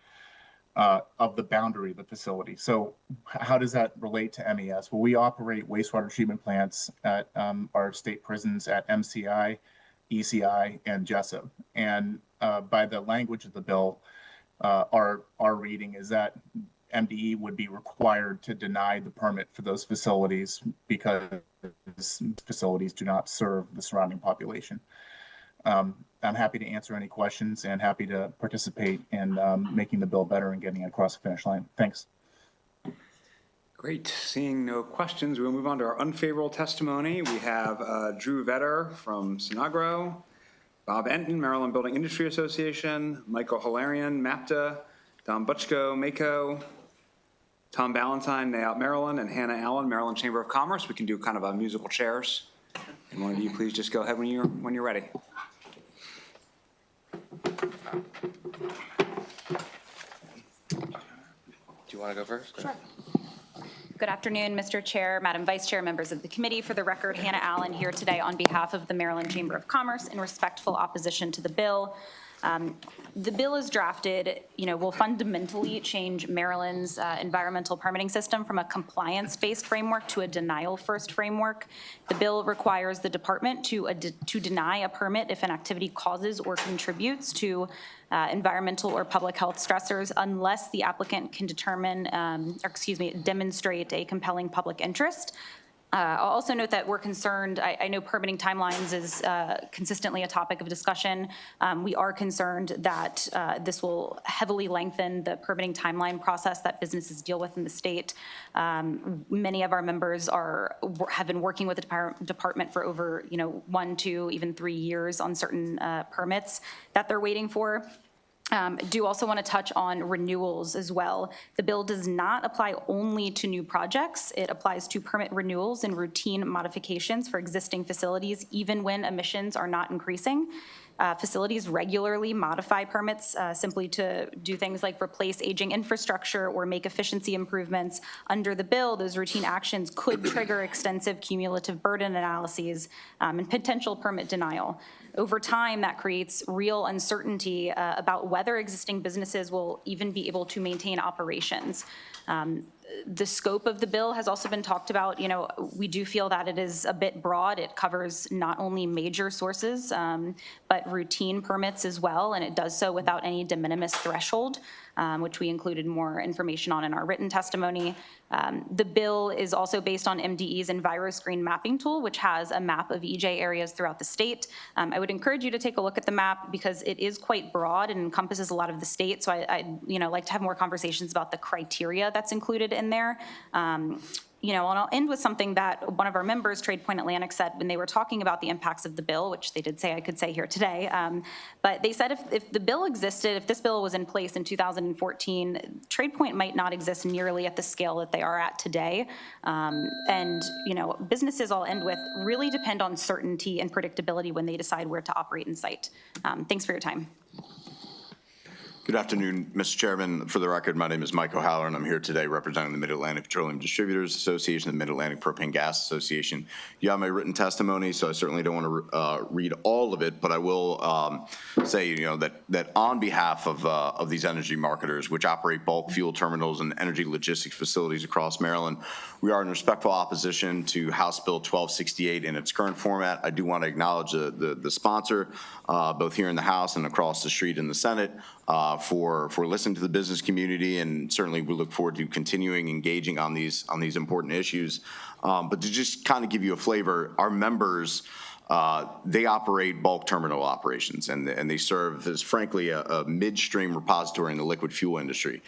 of the boundary of the facility. So how does that relate to MES? Well, we operate wastewater treatment plants at our state prisons at MCI, ECI, and Jessup. And by the language of the bill, our reading is that MDE would be required to deny the permit for those facilities because facilities do not serve the surrounding population. I'm happy to answer any questions and happy to participate in making the bill better and getting it across the finish line. Thanks. Great. Seeing no questions, we'll move on to our unfavorable testimony. We have Drew Vetter from Sinagro, Bob Enton, Maryland Building Industry Association, Michael Hilarion, MAPTA, Don Butchko, MACO, Tom Ballantyne, NAOP Maryland, and Hannah Allen, Maryland Chamber of Commerce. We can do kind of a musical chairs. And one of you please just go ahead when you're ready. Do you want to go first? Sure. Good afternoon, Mr. Chair, Madam Vice Chair, members of the committee. For the record, Hannah Allen here today on behalf of the Maryland Chamber of Commerce in respectful opposition to the bill. The bill is drafted, will fundamentally change Maryland's environmental permitting system from a compliance-based framework to a denial-first framework. The bill requires the department to deny a permit if an activity causes or contributes to environmental or public health stressors unless the applicant can demonstrate a compelling public interest. I'll also note that we're concerned, I know permitting timelines is consistently a topic of discussion. We are concerned that this will heavily lengthen the permitting timeline process that businesses deal with in the state. Many of our members have been working with the department for over 1, 2, even 3 years on certain permits that they're waiting for. Do also want to touch on renewals as well. The bill does not apply only to new projects. It applies to permit renewals and routine modifications for existing facilities, even when emissions are not increasing. Facilities regularly modify permits simply to do things like replace aging infrastructure or make efficiency improvements. Under the bill, those routine actions could trigger extensive cumulative burden analyses and potential permit denial. Over time, that creates real uncertainty about whether existing businesses will even be able to maintain operations. The scope of the bill has also been talked about. We do feel that it is a bit broad. It covers not only major sources, but routine permits as well, and it does so without any de minimis threshold, which we included more information on in our written testimony. The bill is also based on MDE's EnviroScreen mapping tool, which has a map of EJ areas throughout the state. I would encourage you to take a look at the map because it is quite broad and encompasses a lot of the state. So I'd like to have more conversations about the criteria that's included in there. And I'll end with something that one of our members, Trade Point Atlantic, said when they were talking about the impacts of the bill, which they did say I could say here today. But they said if the bill existed, if this bill was in place in 2014, Trade Point might not exist nearly at the scale that they are at today. And businesses, I'll end with, really depend on certainty and predictability when they decide where to operate in site. Thanks for your time. Good afternoon, Mr. Chairman. For the record, my name is Mike O'Halloran, and I'm here today representing the Mid-Atlantic Petroleum Distributors Association, the Mid-Atlantic Propane Gas Association. You have my written testimony, so I certainly don't want to read all of it, but I will say, that on behalf of these energy marketers, which operate bulk fuel terminals and energy logistics facilities across Maryland, we are in respectful opposition to House Bill 1268 in its current format. I do want to acknowledge the sponsor, both here in the House and across the street in the Senate, for listening to the business community, and certainly we look forward to continuing engaging on these important issues. But to just kind of give you a flavor, our members, they operate bulk terminal operations, and they serve as, frankly, a midstream repository in the liquid fuel industry.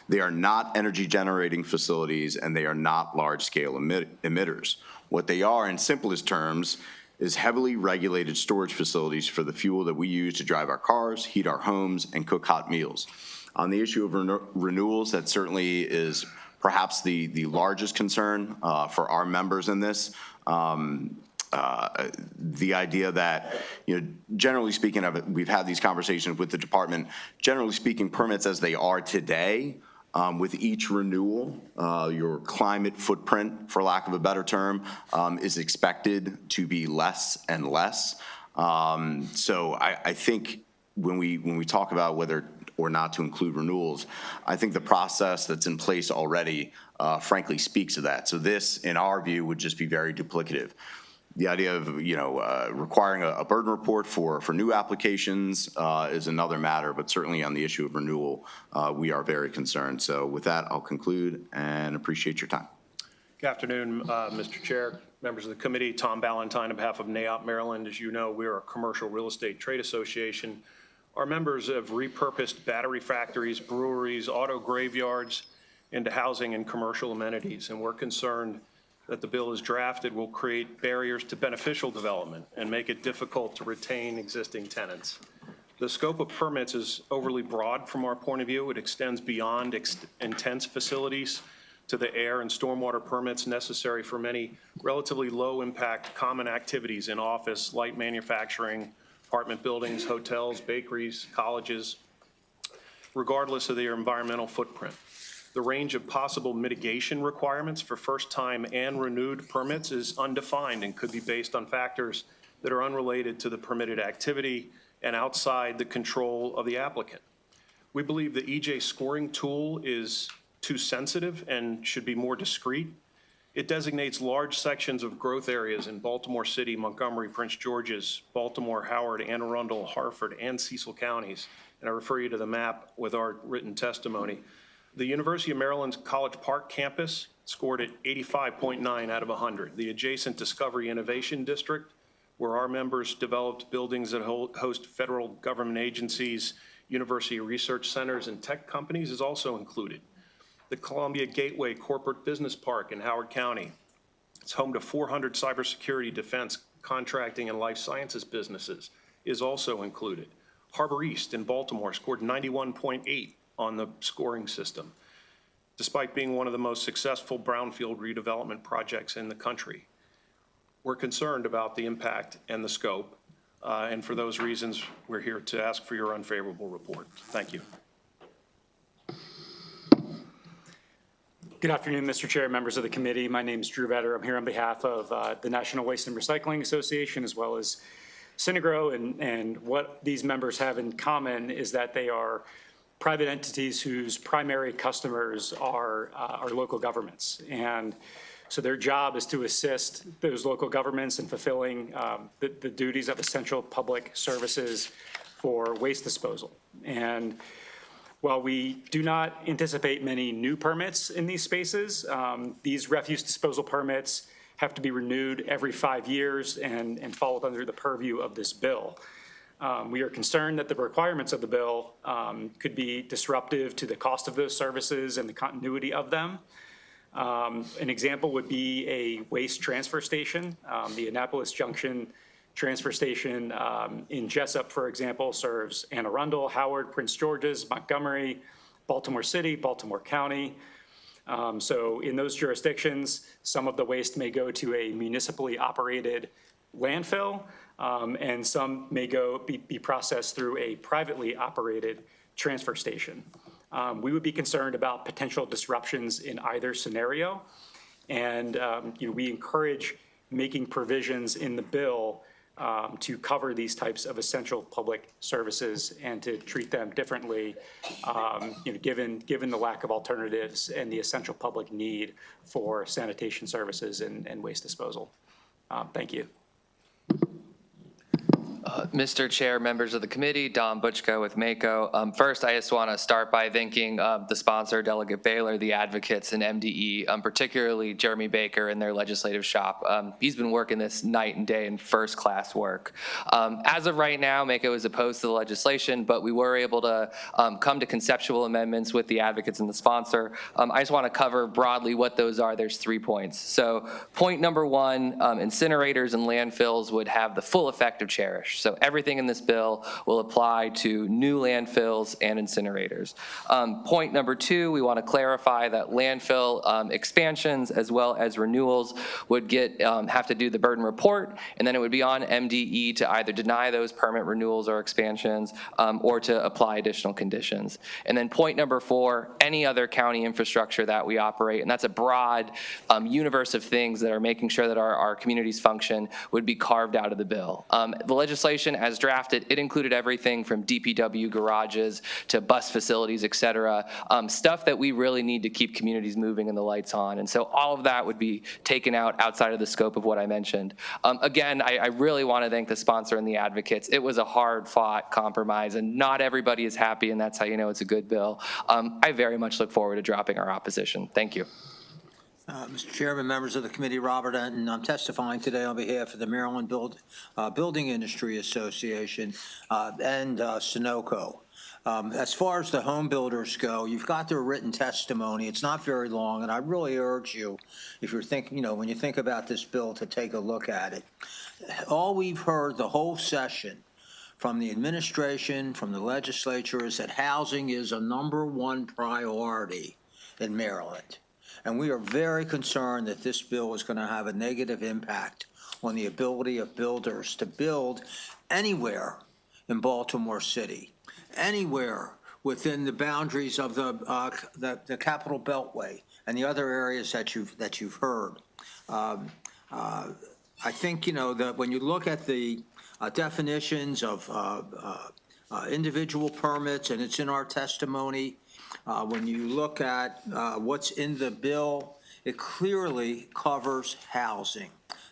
They are not energy generating facilities, and they are not large-scale emitters. What they are, in simplest terms, is heavily regulated storage facilities for the fuel that we use to drive our cars, heat our homes, and cook hot meals. On the issue of renewals, that certainly is perhaps the largest concern for our members in this. The idea that, generally speaking, we've had these conversations with the department, generally speaking, permits as they are today, with each renewal, your climate footprint, for lack of a better term, is expected to be less and less. So I think when we talk about whether or not to include renewals, I think the process that's in place already, frankly, speaks to that. So this, in our view, would just be very duplicative. The idea of requiring a burden report for new applications is another matter, but certainly on the issue of renewal, we are very concerned. So with that, I'll conclude and appreciate your time. Good afternoon, Mr. Chair, members of the committee. Tom Ballantyne on behalf of NAOP Maryland. As you know, we are a commercial real estate trade association. Our members have repurposed battery factories, breweries, auto graveyards into housing and commercial amenities, and we're concerned that the bill as drafted will create barriers to beneficial development and make it difficult to retain existing tenants. The scope of permits is overly broad from our point of view. It extends beyond intense facilities to the air and stormwater permits necessary for many relatively low-impact common activities in office, light manufacturing, apartment buildings, hotels, bakeries, colleges, regardless of their environmental footprint. The range of possible mitigation requirements for first-time and renewed permits is undefined and could be based on factors that are unrelated to the permitted activity and outside the control of the applicant. We believe the EJ scoring tool is too sensitive and should be more discreet. It designates large sections of growth areas in Baltimore City, Montgomery, Prince George's, Baltimore, Howard, Anne Arundel, Harford, and Cecil counties. And I refer you to the map with our written testimony. The University of Maryland's College Park campus scored at 85.9 out of 100. The adjacent Discovery Innovation District, where our members developed buildings that host federal government agencies, university research centers, and tech companies, is also included. The Columbia Gateway Corporate Business Park in Howard County. It's home to 400 cybersecurity, defense, contracting, and life sciences businesses, is also included. Harbor East in Baltimore scored 91.8 on the scoring system, despite being one of the most successful brownfield redevelopment projects in the country. We're concerned about the impact and the scope, and for those reasons, we're here to ask for your unfavorable report. Thank you. Good afternoon, Mr. Chair, members of the committee. My name is Drew Vetter. I'm here on behalf of the National Waste and Recycling Association, as well as Synagro, and what these members have in common is that they are private entities whose primary customers are local governments. And so their job is to assist those local governments in fulfilling the duties of essential public services for waste disposal. And while we do not anticipate many new permits in these spaces, these refuse disposal permits have to be renewed every 5 years and fall under the purview of this bill. We are concerned that the requirements of the bill could be disruptive to the cost of those services and the continuity of them. An example would be a waste transfer station. The Annapolis Junction transfer station in Jessup, for example, serves Anne Arundel, Howard, Prince George's, Montgomery, Baltimore City, Baltimore County. So in those jurisdictions, some of the waste may go to a municipally operated landfill, and some may be processed through a privately operated transfer station. We would be concerned about potential disruptions in either scenario, and we encourage making provisions in the bill to cover these types of essential public services and to treat them differently, given the lack of alternatives and the essential public need for sanitation services and waste disposal. Thank you. Mr. Chair, members of the committee, Don Butchko with MACO. First, I just want to start by thanking the sponsor, Delegate Baylor, the advocates, and MDE, particularly Jeremy Baker and their legislative shop. He's been working this night and day in first-class work. As of right now, MACO is opposed to the legislation, but we were able to come to conceptual amendments with the advocates and the sponsor. I just want to cover broadly what those are. There's 3 points. So point number 1, incinerators and landfills would have the full effect of Cherish. So everything in this bill will apply to new landfills and incinerators. Point number 2, we want to clarify that landfill expansions as well as renewals would have to do the burden report, and then it would be on MDE to either deny those permit renewals or expansions or to apply additional conditions. And then point number 4, any other county infrastructure that we operate, and that's a broad universe of things that are making sure that our communities function, would be carved out of the bill. The legislation as drafted, it included everything from DPW garages to bus facilities, et cetera, stuff that we really need to keep communities moving and the lights on. And so all of that would be taken out outside of the scope of what I mentioned. Again, I really want to thank the sponsor and the advocates. It was a hard-fought compromise, and not everybody is happy, and that's how you know it's a good bill. I very much look forward to dropping our opposition. Thank you. Mr. Chairman, members of the committee, Robert Enton, I'm testifying today on behalf of the Maryland Building Industry Association and Sunoco. As far as the home builders go, you've got their written testimony. It's not very long, and I really urge you, if you're thinking, when you think about this bill, to take a look at it. All we've heard the whole session from the administration, from the legislature, is that housing is a #1 priority in Maryland. And we are very concerned that this bill is going to have a negative impact on the ability of builders to build anywhere in Baltimore City, anywhere within the boundaries of the Capital Beltway and the other areas that you've heard. I think, that when you look at the definitions of individual permits, and it's in our testimony, when you look at what's in the bill, it clearly covers housing.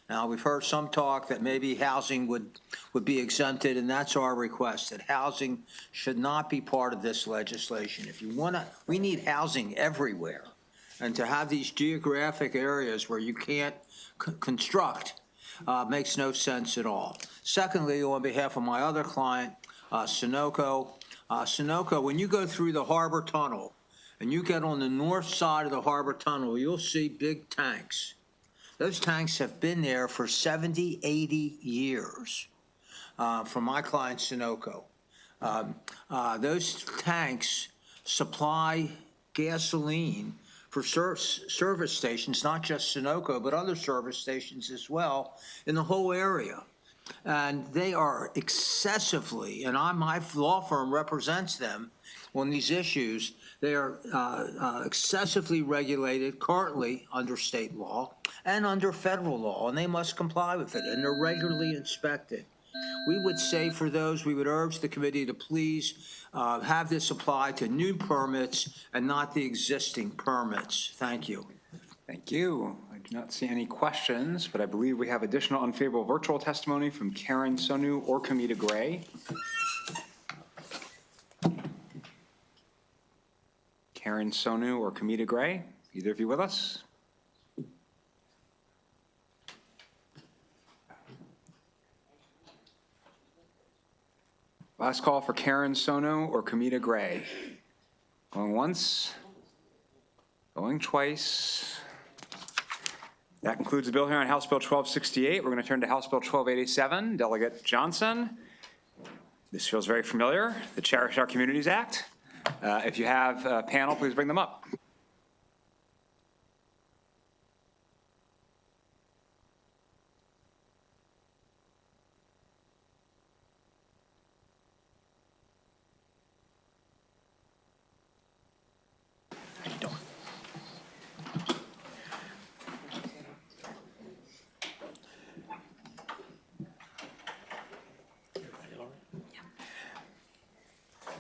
Now, we've heard some talk that maybe housing would be exempted, and that's our request, that housing should not be part of this legislation. If you want to, we need housing everywhere. And to have these geographic areas where you can't construct makes no sense at all. Secondly, on behalf of my other client, Sunoco, when you go through the Harbor Tunnel and you get on the north side of the Harbor Tunnel, you'll see big tanks. Those tanks have been there for 70, 80 years for my client, Sunoco. Those tanks supply gasoline for service stations, not just Sunoco, but other service stations as well in the whole area. And they are excessively, and my law firm represents them on these issues, they are excessively regulated currently under state law and under federal law, and they must comply with it, and they're regularly inspected. We would say for those, we would urge the committee to please have this apply to new permits and not the existing permits. Thank you. Thank you. I do not see any questions, but I believe we have additional unfavorable virtual testimony from Karen Sonu or Kamita Gray. Karen Sonu or Kamita Gray, either of you with us? Last call for Karen Sonu or Kamita Gray. Going once, going twice. That concludes the bill here on House Bill 1268. We're going to turn to House Bill 1287. Delegate Johnson. This feels very familiar, the Cherish Our Communities Act. If you have a panel, please bring them up.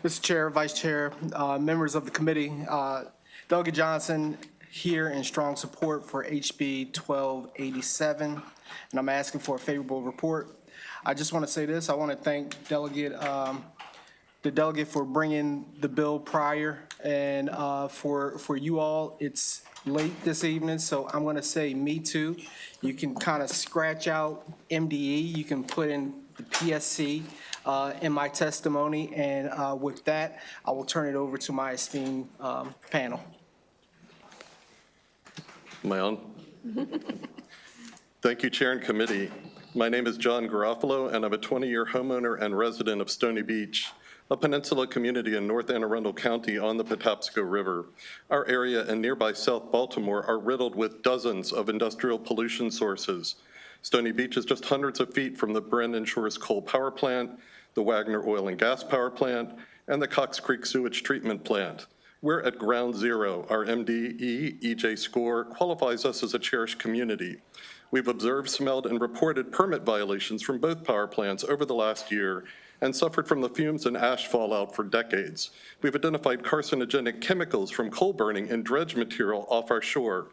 Mr. Chair, Vice Chair, members of the committee, Delegate Johnson here in strong support for HB 1287, and I'm asking for a favorable report. I just want to say this. I want to thank the delegate for bringing the bill prior, and for you all, it's late this evening, so I'm going to say me too. You can kind of scratch out MDE. You can put in the PSC in my testimony, and with that, I will turn it over to my esteemed panel. Am I on? Thank you, Chair and Committee. My name is John Garofalo, and I'm a 20-year homeowner and resident of Stony Beach, a peninsula community in North Anne Arundel County on the Patapsco River. Our area and nearby South Baltimore are riddled with dozens of industrial pollution sources. Stony Beach is just hundreds of feet from the Brandon Shores Coal Power Plant, the Wagner Oil and Gas Power Plant, and the Cox Creek Sewage Treatment Plant. We're at ground zero. Our MDE EJ score qualifies us as a cherished community. We've observed, smelled, and reported permit violations from both power plants over the last year, and suffered from the fumes and ash fallout for decades. We've identified carcinogenic chemicals from coal burning and dredge material off our shore.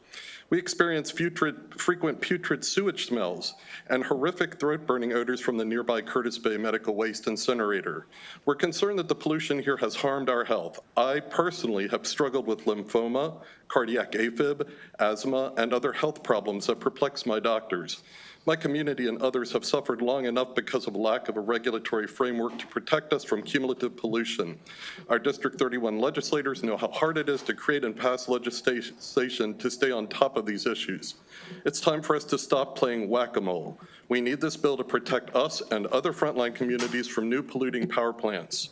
We experience frequent putrid sewage smells and horrific throat-burning odors from the nearby Curtis Bay Medical Waste Incinerator. We're concerned that the pollution here has harmed our health. I personally have struggled with lymphoma, cardiac AFib, asthma, and other health problems that perplex my doctors. My community and others have suffered long enough because of lack of a regulatory framework to protect us from cumulative pollution. Our District 31 legislators know how hard it is to create and pass legislation to stay on top of these issues. It's time for us to stop playing whack-a-mole. We need this bill to protect us and other frontline communities from new polluting power plants.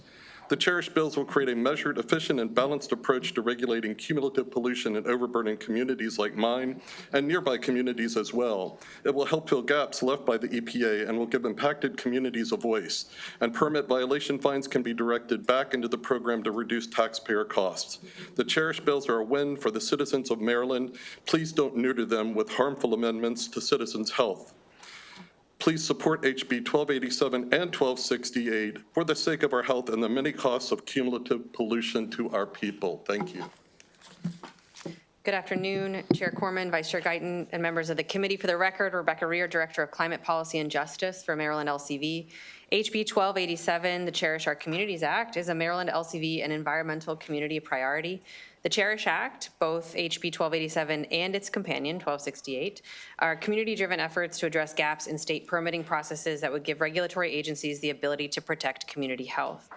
The cherished bills will create a measured, efficient, and balanced approach to regulating cumulative pollution in overburdened communities like mine and nearby communities as well. It will help fill gaps left by the EPA and will give impacted communities a voice. And permit violation fines can be directed back into the program to reduce taxpayer costs. The cherished bills are a win for the citizens of Maryland. Please don't neuter them with harmful amendments to citizens' health. Please support HB 1287 and 1268 for the sake of our health and the many costs of cumulative pollution to our people. Thank you. Good afternoon, Chair Corman, Vice Chair Guyton, and members of the committee. For the record, Rebecca Rear, Director of Climate Policy and Justice for Maryland LCV. HB 1287, the Cherish Our Communities Act, is a Maryland LCV and environmental community priority. The Cherish Act, both HB 1287 and its companion, 1268, are community-driven efforts to address gaps in state permitting processes that would give regulatory agencies the ability to protect community health.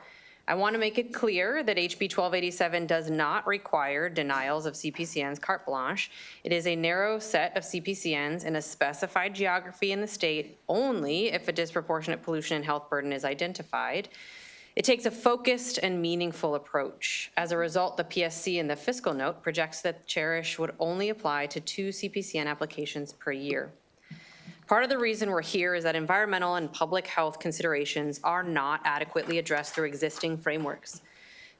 I want to make it clear that HB 1287 does not require denials of CPCNs carte blanche. It is a narrow set of CPCNs in a specified geography in the state only if a disproportionate pollution and health burden is identified. It takes a focused and meaningful approach. As a result, the PSC in the fiscal note projects that Cherish would only apply to 2 CPCN applications per year. Part of the reason we're here is that environmental and public health considerations are not adequately addressed through existing frameworks.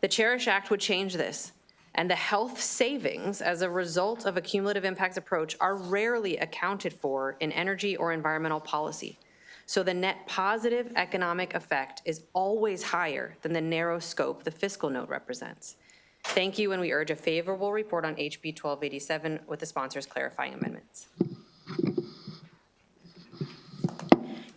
The Cherish Act would change this, and the health savings as a result of a cumulative impacts approach are rarely accounted for in energy or environmental policy. So the net positive economic effect is always higher than the narrow scope the fiscal note represents. Thank you, and we urge a favorable report on HB 1287 with the sponsors' clarifying amendments.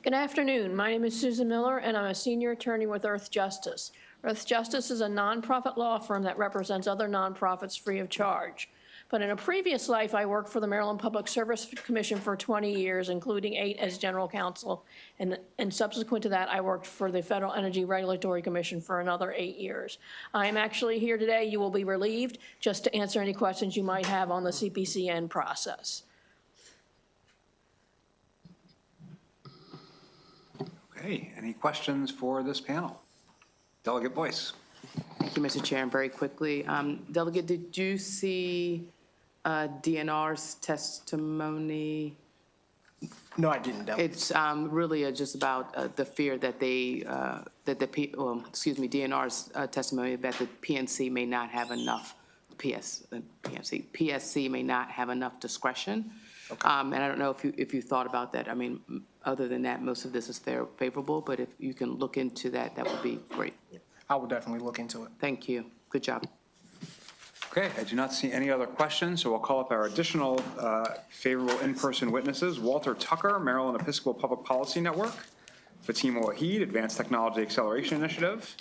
Good afternoon. My name is Susan Miller, and I'm a senior attorney with Earth Justice. Earth Justice is a nonprofit law firm that represents other nonprofits free of charge. But in a previous life, I worked for the Maryland Public Service Commission for 20 years, including 8 as general counsel. And subsequent to that, I worked for the Federal Energy Regulatory Commission for another 8 years. I am actually here today, you will be relieved, just to answer any questions you might have on the CPCN process. Okay, any questions for this panel? Delegate Boyce. Thank you, Mr. Chair. And very quickly, Delegate, did you see DNR's testimony? No, I didn't. It's really just about the fear that DNR's testimony that the PNC may not have enough, PSC may not have enough discretion. Okay. And I don't know if you thought about that. I mean, other than that, most of this is favorable, but if you can look into that, that would be great. I will definitely look into it. Thank you. Good job. Okay, I do not see any other questions, so we'll call up our additional favorable in-person witnesses. Walter Tucker, Maryland Episcopal Public Policy Network. Fatima Wahid, Advanced Technology Acceleration Initiative.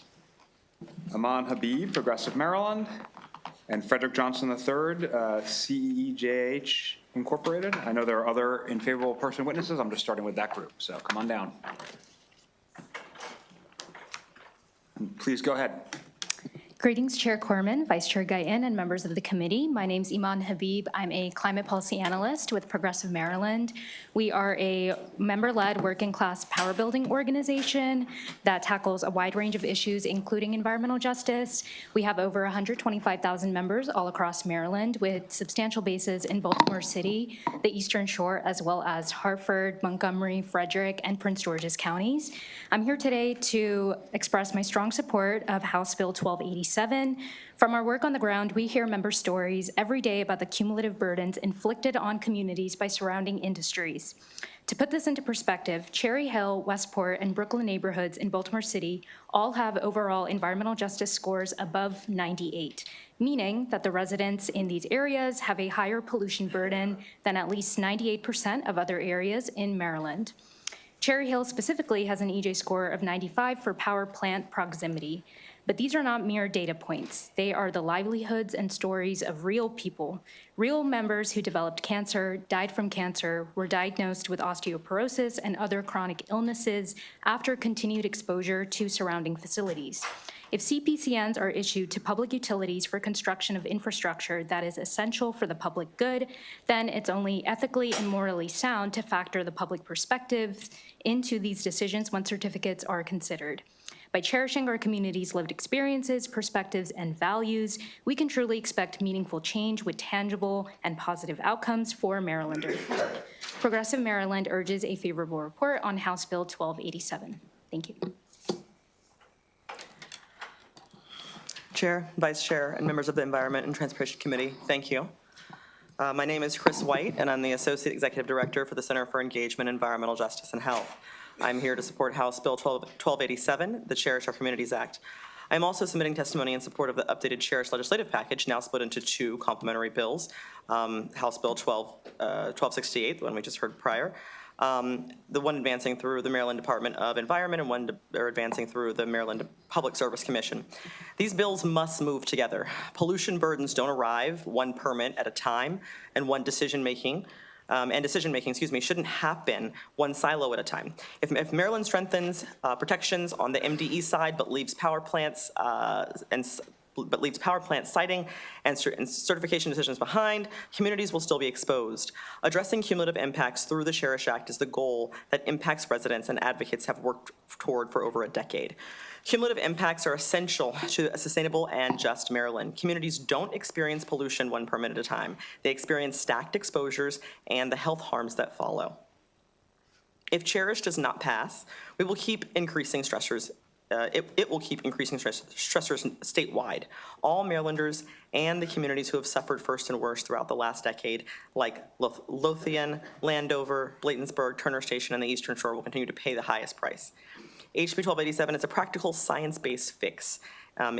Aman Habib, Progressive Maryland. And Frederick Johnson III, CEJH Incorporated. I know there are other in favorable person witnesses. I'm just starting with that group, so come on down. And please go ahead. Greetings, Chair Corman, Vice Chair Guyton, and members of the committee. My name's Iman Habib. I'm a climate policy analyst with Progressive Maryland. We are a member-led working-class power building organization that tackles a wide range of issues, including environmental justice. We have over 125,000 members all across Maryland with substantial bases in Baltimore City, the Eastern Shore, as well as Hartford, Montgomery, Frederick, and Prince George's counties. I'm here today to express my strong support of House Bill 1287. 1287. From our work on the ground, we hear member stories every day about the cumulative burdens inflicted on communities by surrounding industries. To put this into perspective, Cherry Hill, Westport, and Brooklyn neighborhoods in Baltimore City all have overall environmental justice scores above 98, meaning that the residents in these areas have a higher pollution burden than at least 98% of other areas in Maryland. Cherry Hill specifically has an EJ score of 95 for power plant proximity. But these are not mere data points. They are the livelihoods and stories of real people, real members who developed cancer, died from cancer, were diagnosed with osteoporosis and other chronic illnesses after continued exposure to surrounding facilities. If CPCNs are issued to public utilities for construction of infrastructure that is essential for the public good, then it's only ethically and morally sound to factor the public perspectives into these decisions when certificates are considered. By cherishing our community's lived experiences, perspectives, and values, we can truly expect meaningful change with tangible and positive outcomes for Marylanders. Progressive Maryland urges a favorable report on House Bill 1287. Thank you. Chair, Vice Chair, and members of the Environment and Transportation Committee, thank you. My name is Chris White, and I'm the Associate Executive Director for the Center for Engagement, Environmental Justice, and Health. I'm here to support House Bill 1287, the Cherish Our Communities Act. I'm also submitting testimony in support of the updated Cherish legislative package, now split into two complementary bills, House Bill 1268, the one we just heard prior, the one advancing through the Maryland Department of Environment and one advancing through the Maryland Public Service Commission. These bills must move together. Pollution burdens don't arrive one permit at a time and one decision-making shouldn't happen one silo at a time. If Maryland strengthens protections on the MDE side but leaves power plants siting and certification decisions behind, communities will still be exposed. Addressing cumulative impacts through the Cherish Act is the goal that impacts residents and advocates have worked toward for over a decade. Cumulative impacts are essential to a sustainable and just Maryland. Communities don't experience pollution one permit at a time. They experience stacked exposures and the health harms that follow. If Cherish does not pass, we will keep increasing stressors. It will keep increasing stressors statewide. All Marylanders and the communities who have suffered first and worst throughout the last decade, like Lothian, Landover, Bladensburg, Turner Station, and the Eastern Shore, will continue to pay the highest price. HB 1287 is a practical science-based fix.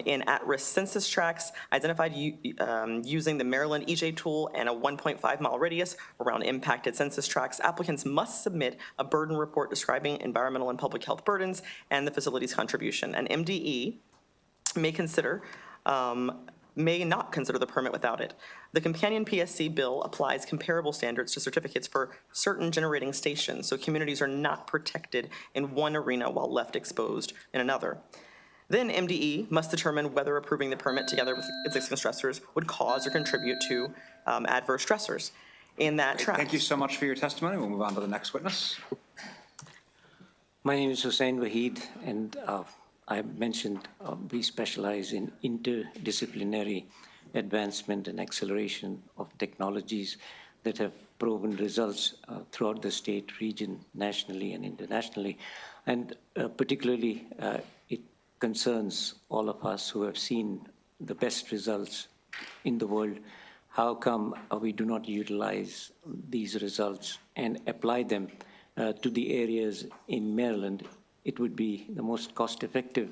In at-risk census tracts identified using the Maryland EJ tool and a 1.5-mile radius around impacted census tracts, applicants must submit a burden report describing environmental and public health burdens and the facility's contribution. An MDE may not consider the permit without it. The companion PSC bill applies comparable standards to certificates for certain generating stations, so communities are not protected in one arena while left exposed in another. Then MDE must determine whether approving the permit together with existing stressors would cause or contribute to adverse stressors in that tract. Thank you so much for your testimony. We'll move on to the next witness. My name is Hussain Waheed, and I mentioned we specialize in interdisciplinary advancement and acceleration of technologies that have proven results throughout the state, region, nationally, and internationally. And particularly, it concerns all of us who have seen the best results in the world. How come we do not utilize these results and apply them to the areas in Maryland? It would be the most cost-effective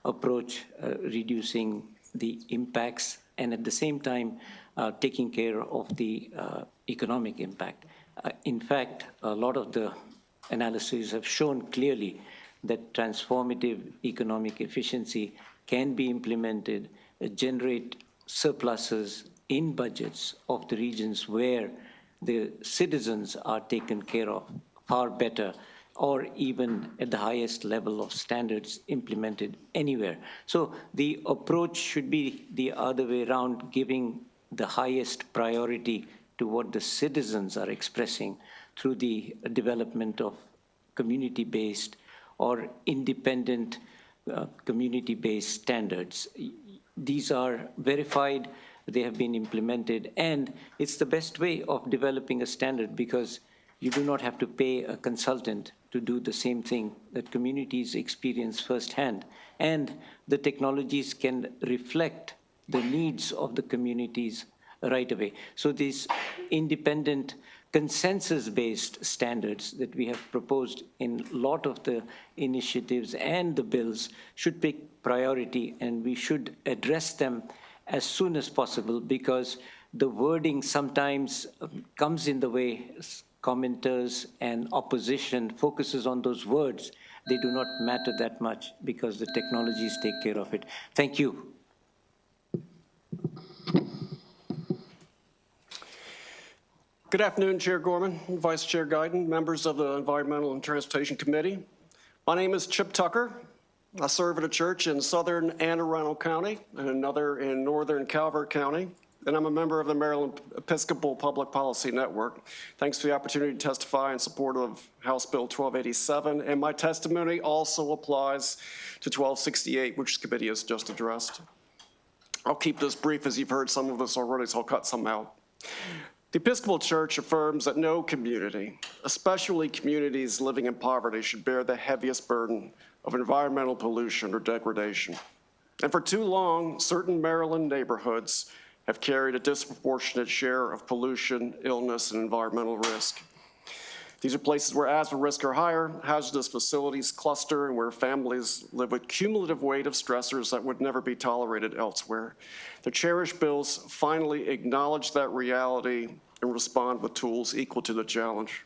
approach, reducing the impacts and at the same time taking care of the economic impact. In fact, a lot of the analyses have shown clearly that transformative economic efficiency can be implemented, generate surpluses in budgets of the regions where the citizens are taken care of far better, or even at the highest level of standards implemented anywhere. So the approach should be the other way around, giving the highest priority to what the citizens are expressing through the development of community-based or independent community-based standards. These are verified, they have been implemented, and it's the best way of developing a standard because you do not have to pay a consultant to do the same thing that communities experience firsthand, and the technologies can reflect the needs of the communities right away. So these independent consensus-based standards that we have proposed in a lot of the initiatives and the bills should take priority, and we should address them as soon as possible, because the wording sometimes comes in the way. Commenters and opposition focuses on those words. They do not matter that much because the technologies take care of it. Thank you. Good afternoon, Chair Gorman, Vice Chair Guyton, members of the Environmental and Transportation Committee. My name is Chip Tucker. I serve at a church in southern Anne Arundel County and another in northern Calvert County, and I'm a member of the Maryland Episcopal Public Policy Network. Thanks for the opportunity to testify in support of House Bill 1287, and my testimony also applies to 1268, which the committee has just addressed. I'll keep this brief, as you've heard some of this already, so I'll cut some out. The Episcopal Church affirms that no community, especially communities living in poverty, should bear the heaviest burden of environmental pollution or degradation. And for too long, certain Maryland neighborhoods have carried a disproportionate share of pollution, illness, and environmental risk. These are places where asthma risks are higher, hazardous facilities cluster, and where families live with cumulative weight of stressors that would never be tolerated elsewhere. The cherished bills finally acknowledge that reality and respond with tools equal to the challenge.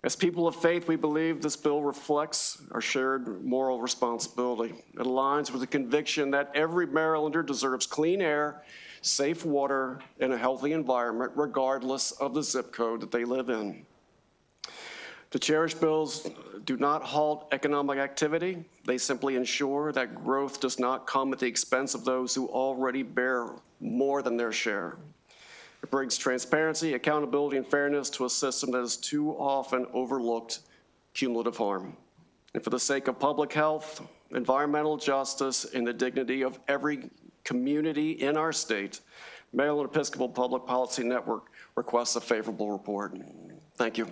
As people of faith, we believe this bill reflects our shared moral responsibility. It aligns with the conviction that every Marylander deserves clean air, safe water, and a healthy environment, regardless of the zip code that they live in. The cherished bills do not halt economic activity. They simply ensure that growth does not come at the expense of those who already bear more than their share. It brings transparency, accountability, and fairness to a system that has too often overlooked cumulative harm. And for the sake of public health, environmental justice, and the dignity of every community in our state, Maryland Episcopal Public Policy Network requests a favorable report. Thank you.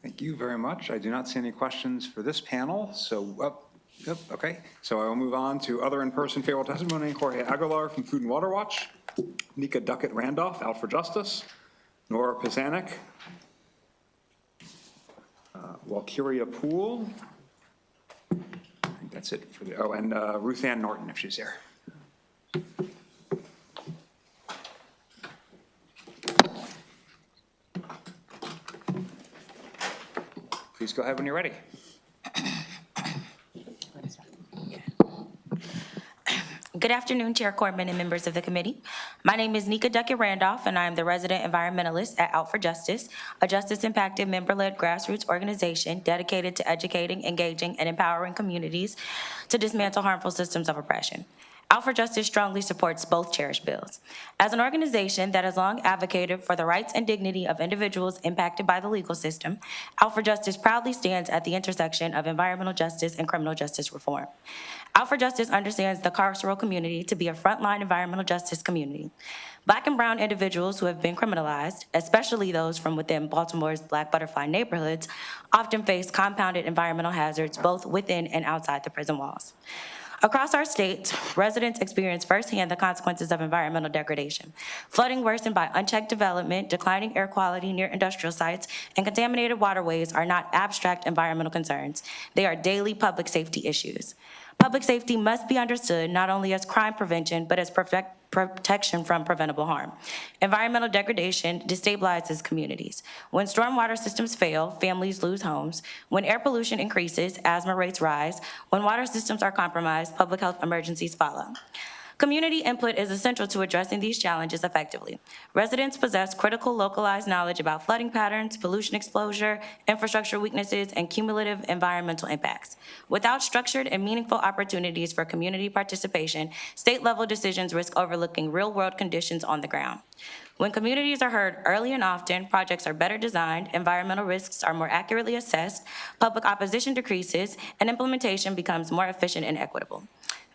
Thank you very much. I do not see any questions for this panel, so, okay. So I will move on to other in-person favorable testimony. Jorge Aguilar from Food and Water Watch, Nika Duckett-Randolph, Out for Justice, Nora Pisanik, Walkiria Poole. I think that's it for the, oh, and Ruth Ann Norton, if she's here. Please go ahead when you're ready. Good afternoon, Chair Corman and members of the committee. My name is Nika Duckett-Randolph, and I am the resident environmentalist at Out for Justice, a justice-impacted member-led grassroots organization dedicated to educating, engaging, and empowering communities to dismantle harmful systems of oppression. Out for Justice strongly supports both cherished bills. As an organization that has long advocated for the rights and dignity of individuals impacted by the legal system, Out for Justice proudly stands at the intersection of environmental justice and criminal justice reform. Out for Justice understands the carceral community to be a frontline environmental justice community. Black and brown individuals who have been criminalized, especially those from within Baltimore's Black Butterfly neighborhoods, often face compounded environmental hazards both within and outside the prison walls. Across our state, residents experience firsthand the consequences of environmental degradation. Flooding worsened by unchecked development, declining air quality near industrial sites, and contaminated waterways are not abstract environmental concerns. They are daily public safety issues. Public safety must be understood not only as crime prevention, but as protection from preventable harm. Environmental degradation destabilizes communities. When stormwater systems fail, families lose homes. When air pollution increases, asthma rates rise. When water systems are compromised, public health emergencies follow. Community input is essential to addressing these challenges effectively. Residents possess critical localized knowledge about flooding patterns, pollution exposure, infrastructure weaknesses, and cumulative environmental impacts. Without structured and meaningful opportunities for community participation, state-level decisions risk overlooking real-world conditions on the ground. When communities are heard early and often, projects are better designed, environmental risks are more accurately assessed, public opposition decreases, and implementation becomes more efficient and equitable.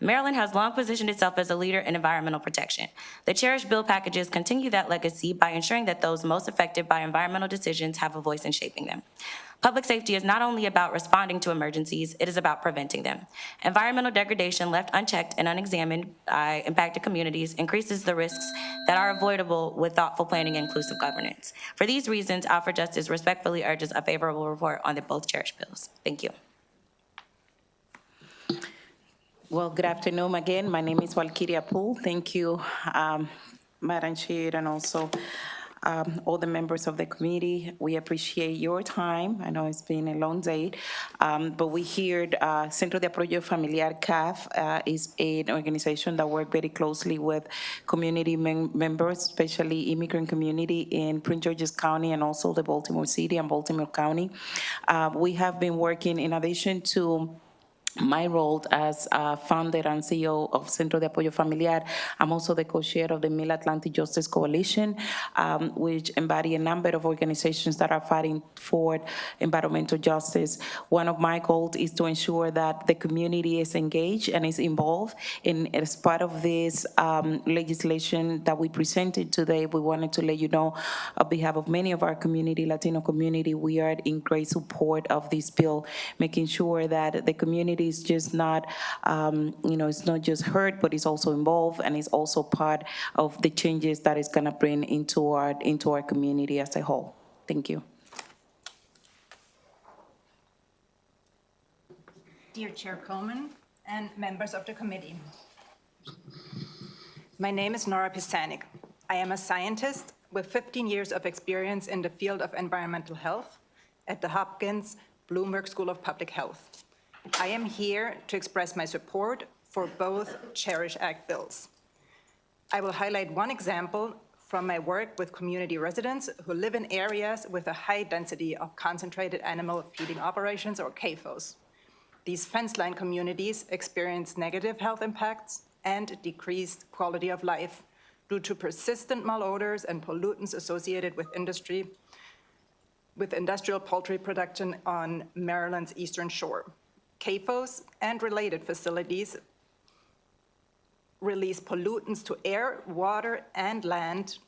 Maryland has long positioned itself as a leader in environmental protection. The cherished bill packages continue that legacy by ensuring that those most affected by environmental decisions have a voice in shaping them. Public safety is not only about responding to emergencies, it is about preventing them. Environmental degradation left unchecked and unexamined by impacted communities increases the risks that are avoidable with thoughtful planning and inclusive governance. For these reasons, Out for Justice respectfully urges a favorable report on both cherished bills. Thank you. Well, good afternoon again. My name is Valkyria Poole. Thank you, Madam Chair, and also all the members of the committee. We appreciate your time. I know it's been a long day, but we heard Centro de Apoyo Familiar, CAF, is an organization that works very closely with community members, especially immigrant community in Prince George's County and also the Baltimore City and Baltimore County. We have been working, in addition to my role as founder and CEO of Centro de Apoyo Familiar, I'm also the co-chair of the Mid-Atlantic Justice Coalition, which embody a number of organizations that are fighting for environmental justice. One of my goals is to ensure that the community is engaged and is involved. As part of this legislation that we presented today, we wanted to let you know, on behalf of many of our community, Latino community, we are in great support of this bill, making sure that the community is just not, it's not just heard, but it's also involved and is also part of the changes that it's going to bring into our community as a whole. Thank you. Dear Chair Coleman and members of the committee. My name is Nora Pisanik. I am a scientist with 15 years of experience in the field of environmental health at the Hopkins Bloomberg School of Public Health. I am here to express my support for both CHERISH Act bills. I will highlight one example from my work with community residents who live in areas with a high density of concentrated animal feeding operations, or CAFOs. These fence-line communities experience negative health impacts and decreased quality of life due to persistent malodors and pollutants associated with industrial poultry production on Maryland's eastern shore. CAFOs and related facilities release pollutants to air, water, and land.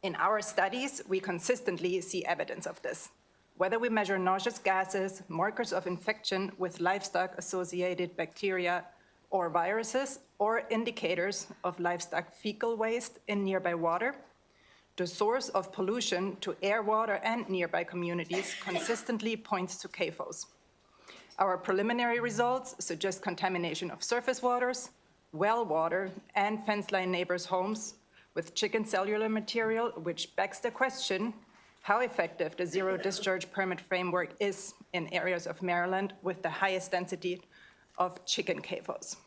In our studies, we consistently see evidence of this. Whether we measure noxious gases, markers of infection with livestock-associated bacteria or viruses, or indicators of livestock fecal waste in nearby water, the source of pollution to air, water, and nearby communities consistently points to CAFOs. Our preliminary results suggest contamination of surface waters, well water, and fence-line neighbors' homes with chicken cellular material, which begs the question how effective the zero discharge permit framework is in areas of Maryland with the highest density of chicken CAFOs.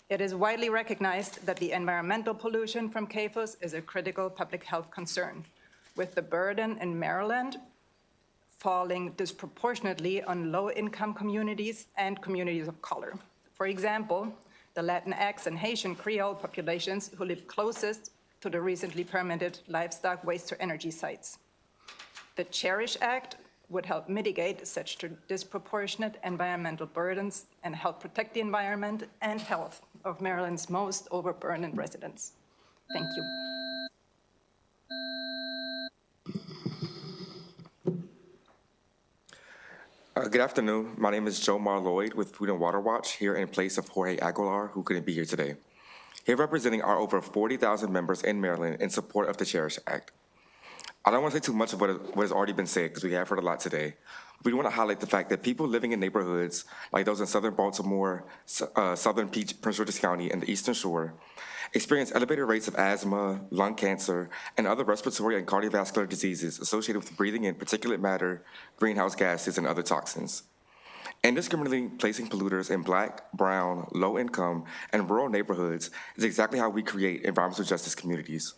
It is widely recognized that the environmental pollution from CAFOs is a critical public health concern, with the burden in Maryland falling disproportionately on low-income communities and communities of color. For example, the Latinx and Haitian Creole populations who live closest to the recently permitted livestock waste-to-energy sites. The CHERISH Act would help mitigate such disproportionate environmental burdens and help protect the environment and health of Maryland's most overburdened residents. Thank you. Good afternoon. My name is Joe Marloyd with Food and Water Watch, here in place of Jorge Aguilar, who couldn't be here today. Here representing our over 40,000 members in Maryland in support of the CHERISH Act. I don't want to say too much of what has already been said, because we have heard a lot today. We want to highlight the fact that people living in neighborhoods like those in southern Baltimore, southern Prince George's County, and the Eastern Shore experience elevated rates of asthma, lung cancer, and other respiratory and cardiovascular diseases associated with breathing in particulate matter, greenhouse gases, and other toxins. Indiscriminately placing polluters in Black, brown, low-income, and rural neighborhoods is exactly how we create environmental justice communities.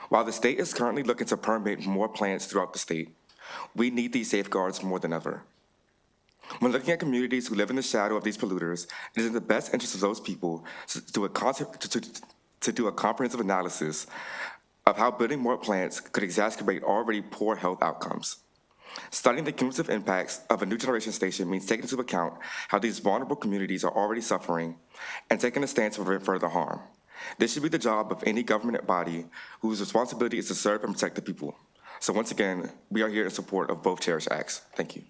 While the state is currently looking to permit more plants throughout the state, we need these safeguards more than ever. When looking at communities who live in the shadow of these polluters, it is in the best interest of those people to do a comprehensive analysis of how building more plants could exacerbate already poor health outcomes. Studying the cumulative impacts of a new generation station means taking into account how these vulnerable communities are already suffering and taking a stance to prevent further harm. This should be the job of any government body whose responsibility is to serve and protect the people. So once again, we are here in support of both Cherish Acts. Thank you.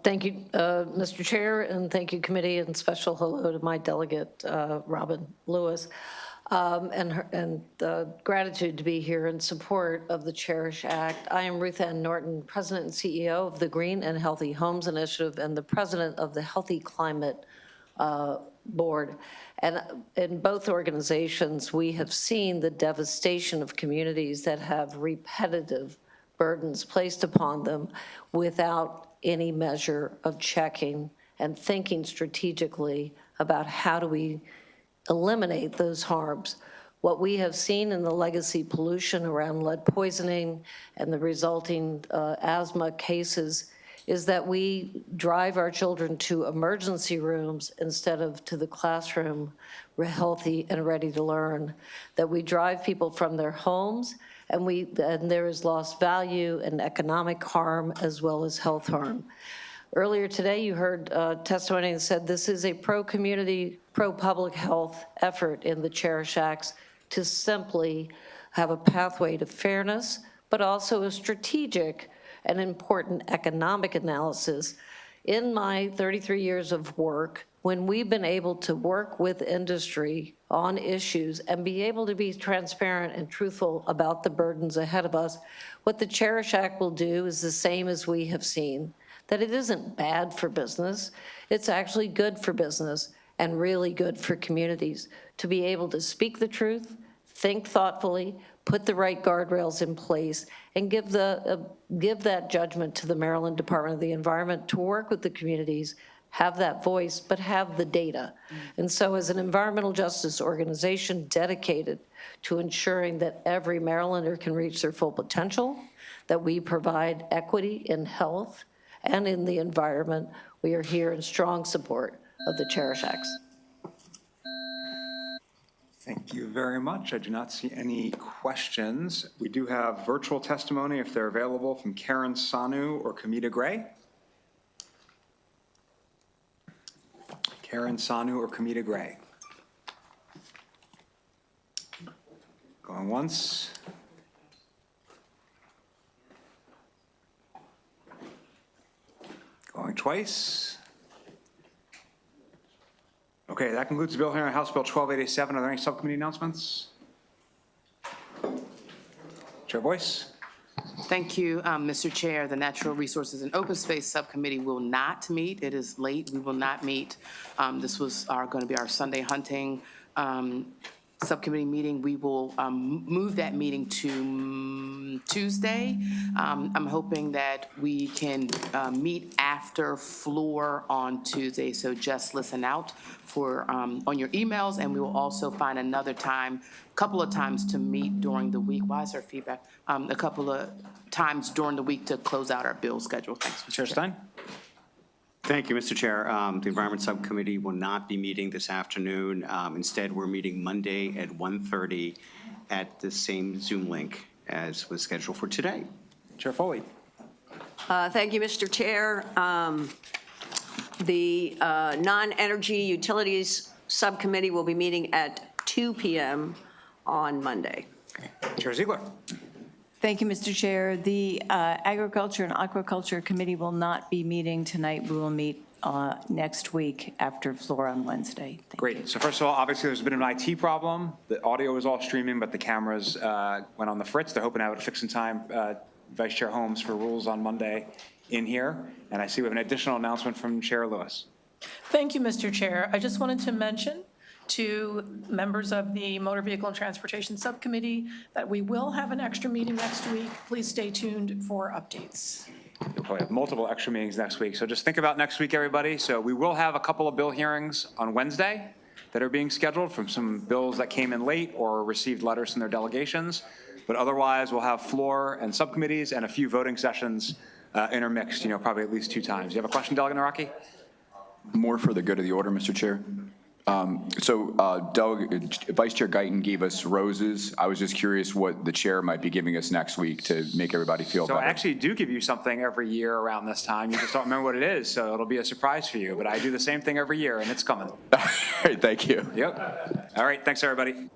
Thank you, Mr. Chair, and thank you, committee, and special hello to my delegate, Robin Lewis, and gratitude to be here in support of the Cherish Act. I am Ruth Ann Norton, President and CEO of the Green and Healthy Homes Initiative and the President of the Healthy Climate Board. And in both organizations, we have seen the devastation of communities that have repetitive burdens placed upon them without any measure of checking and thinking strategically about how do we eliminate those harms. What we have seen in the legacy pollution around lead poisoning and the resulting asthma cases is that we drive our children to emergency rooms instead of to the classroom, healthy and ready to learn, that we drive people from their homes and there is lost value and economic harm as well as health harm. Earlier today, you heard testimony that said this is a pro-community, pro-public health effort in the Cherish Acts to simply have a pathway to fairness, but also a strategic and important economic analysis. In my 33 years of work, when we've been able to work with industry on issues and be able to be transparent and truthful about the burdens ahead of us, what the Cherish Act will do is the same as we have seen, that it isn't bad for business, it's actually good for business and really good for communities to be able to speak the truth, think thoughtfully, put the right guardrails in place, and give that judgment to the Maryland Department of the Environment to work with the communities, have that voice, but have the data. And so as an environmental justice organization dedicated to ensuring that every Marylander can reach their full potential, that we provide equity in health and in the environment, we are here in strong support of the Cherish Acts. Thank you very much. I do not see any questions. We do have virtual testimony, if they're available, from Karen Sanu or Kamita Gray. Karen Sanu or Kamita Gray. Going once. Going twice. Okay, that concludes the bill hearing on House Bill 1287. Are there any subcommittee announcements? Chair Boyce. Thank you, Mr. Chair. The Natural Resources and Open Space Subcommittee will not meet. It is late. We will not meet. This was going to be our Sunday hunting subcommittee meeting. We will move that meeting to Tuesday. I'm hoping that we can meet after floor on Tuesday, so just listen out for on your emails, and we will also find another time, couple of times to meet during the week. Why is there feedback? A couple of times during the week to close out our bill schedule. Thanks, Mr. Chair Stein. Thank you, Mr. Chair. The Environment Subcommittee will not be meeting this afternoon. Instead, we're meeting Monday at 1:30 at the same Zoom link as was scheduled for today. Chair Foley. Thank you, Mr. Chair. The Non-Energy Utilities Subcommittee will be meeting at 2 p.m. on Monday. Chair Ziegler. Thank you, Mr. Chair. The Agriculture and Aquaculture Committee will not be meeting tonight. We will meet next week after floor on Wednesday. Great. So first of all, obviously there's been an IT problem. The audio was all streaming, but the cameras went on the fritz. They're hoping to have it fixed in time. Vice Chair Holmes for rules on Monday in here. And I see we have an additional announcement from Chair Lewis. Thank you, Mr. Chair. I just wanted to mention to members of the Motor Vehicle and Transportation Subcommittee that we will have an extra meeting next week. Please stay tuned for updates. You'll probably have multiple extra meetings next week. So just think about next week, everybody. So we will have a couple of bill hearings on Wednesday that are being scheduled from some bills that came in late or received letters from their delegations. But otherwise, we'll have floor and subcommittees and a few voting sessions intermixed, probably at least 2 times. You have a question, Delegate Naraki? More for the good of the order, Mr. Chair. Vice Chair Guyton gave us roses. I was just curious what the chair might be giving us next week to make everybody feel better. So I actually do give you something every year around this time. You just don't remember what it is, so it'll be a surprise for you. But I do the same thing every year, and it's coming. All right, thank you. Yep. All right, thanks, everybody.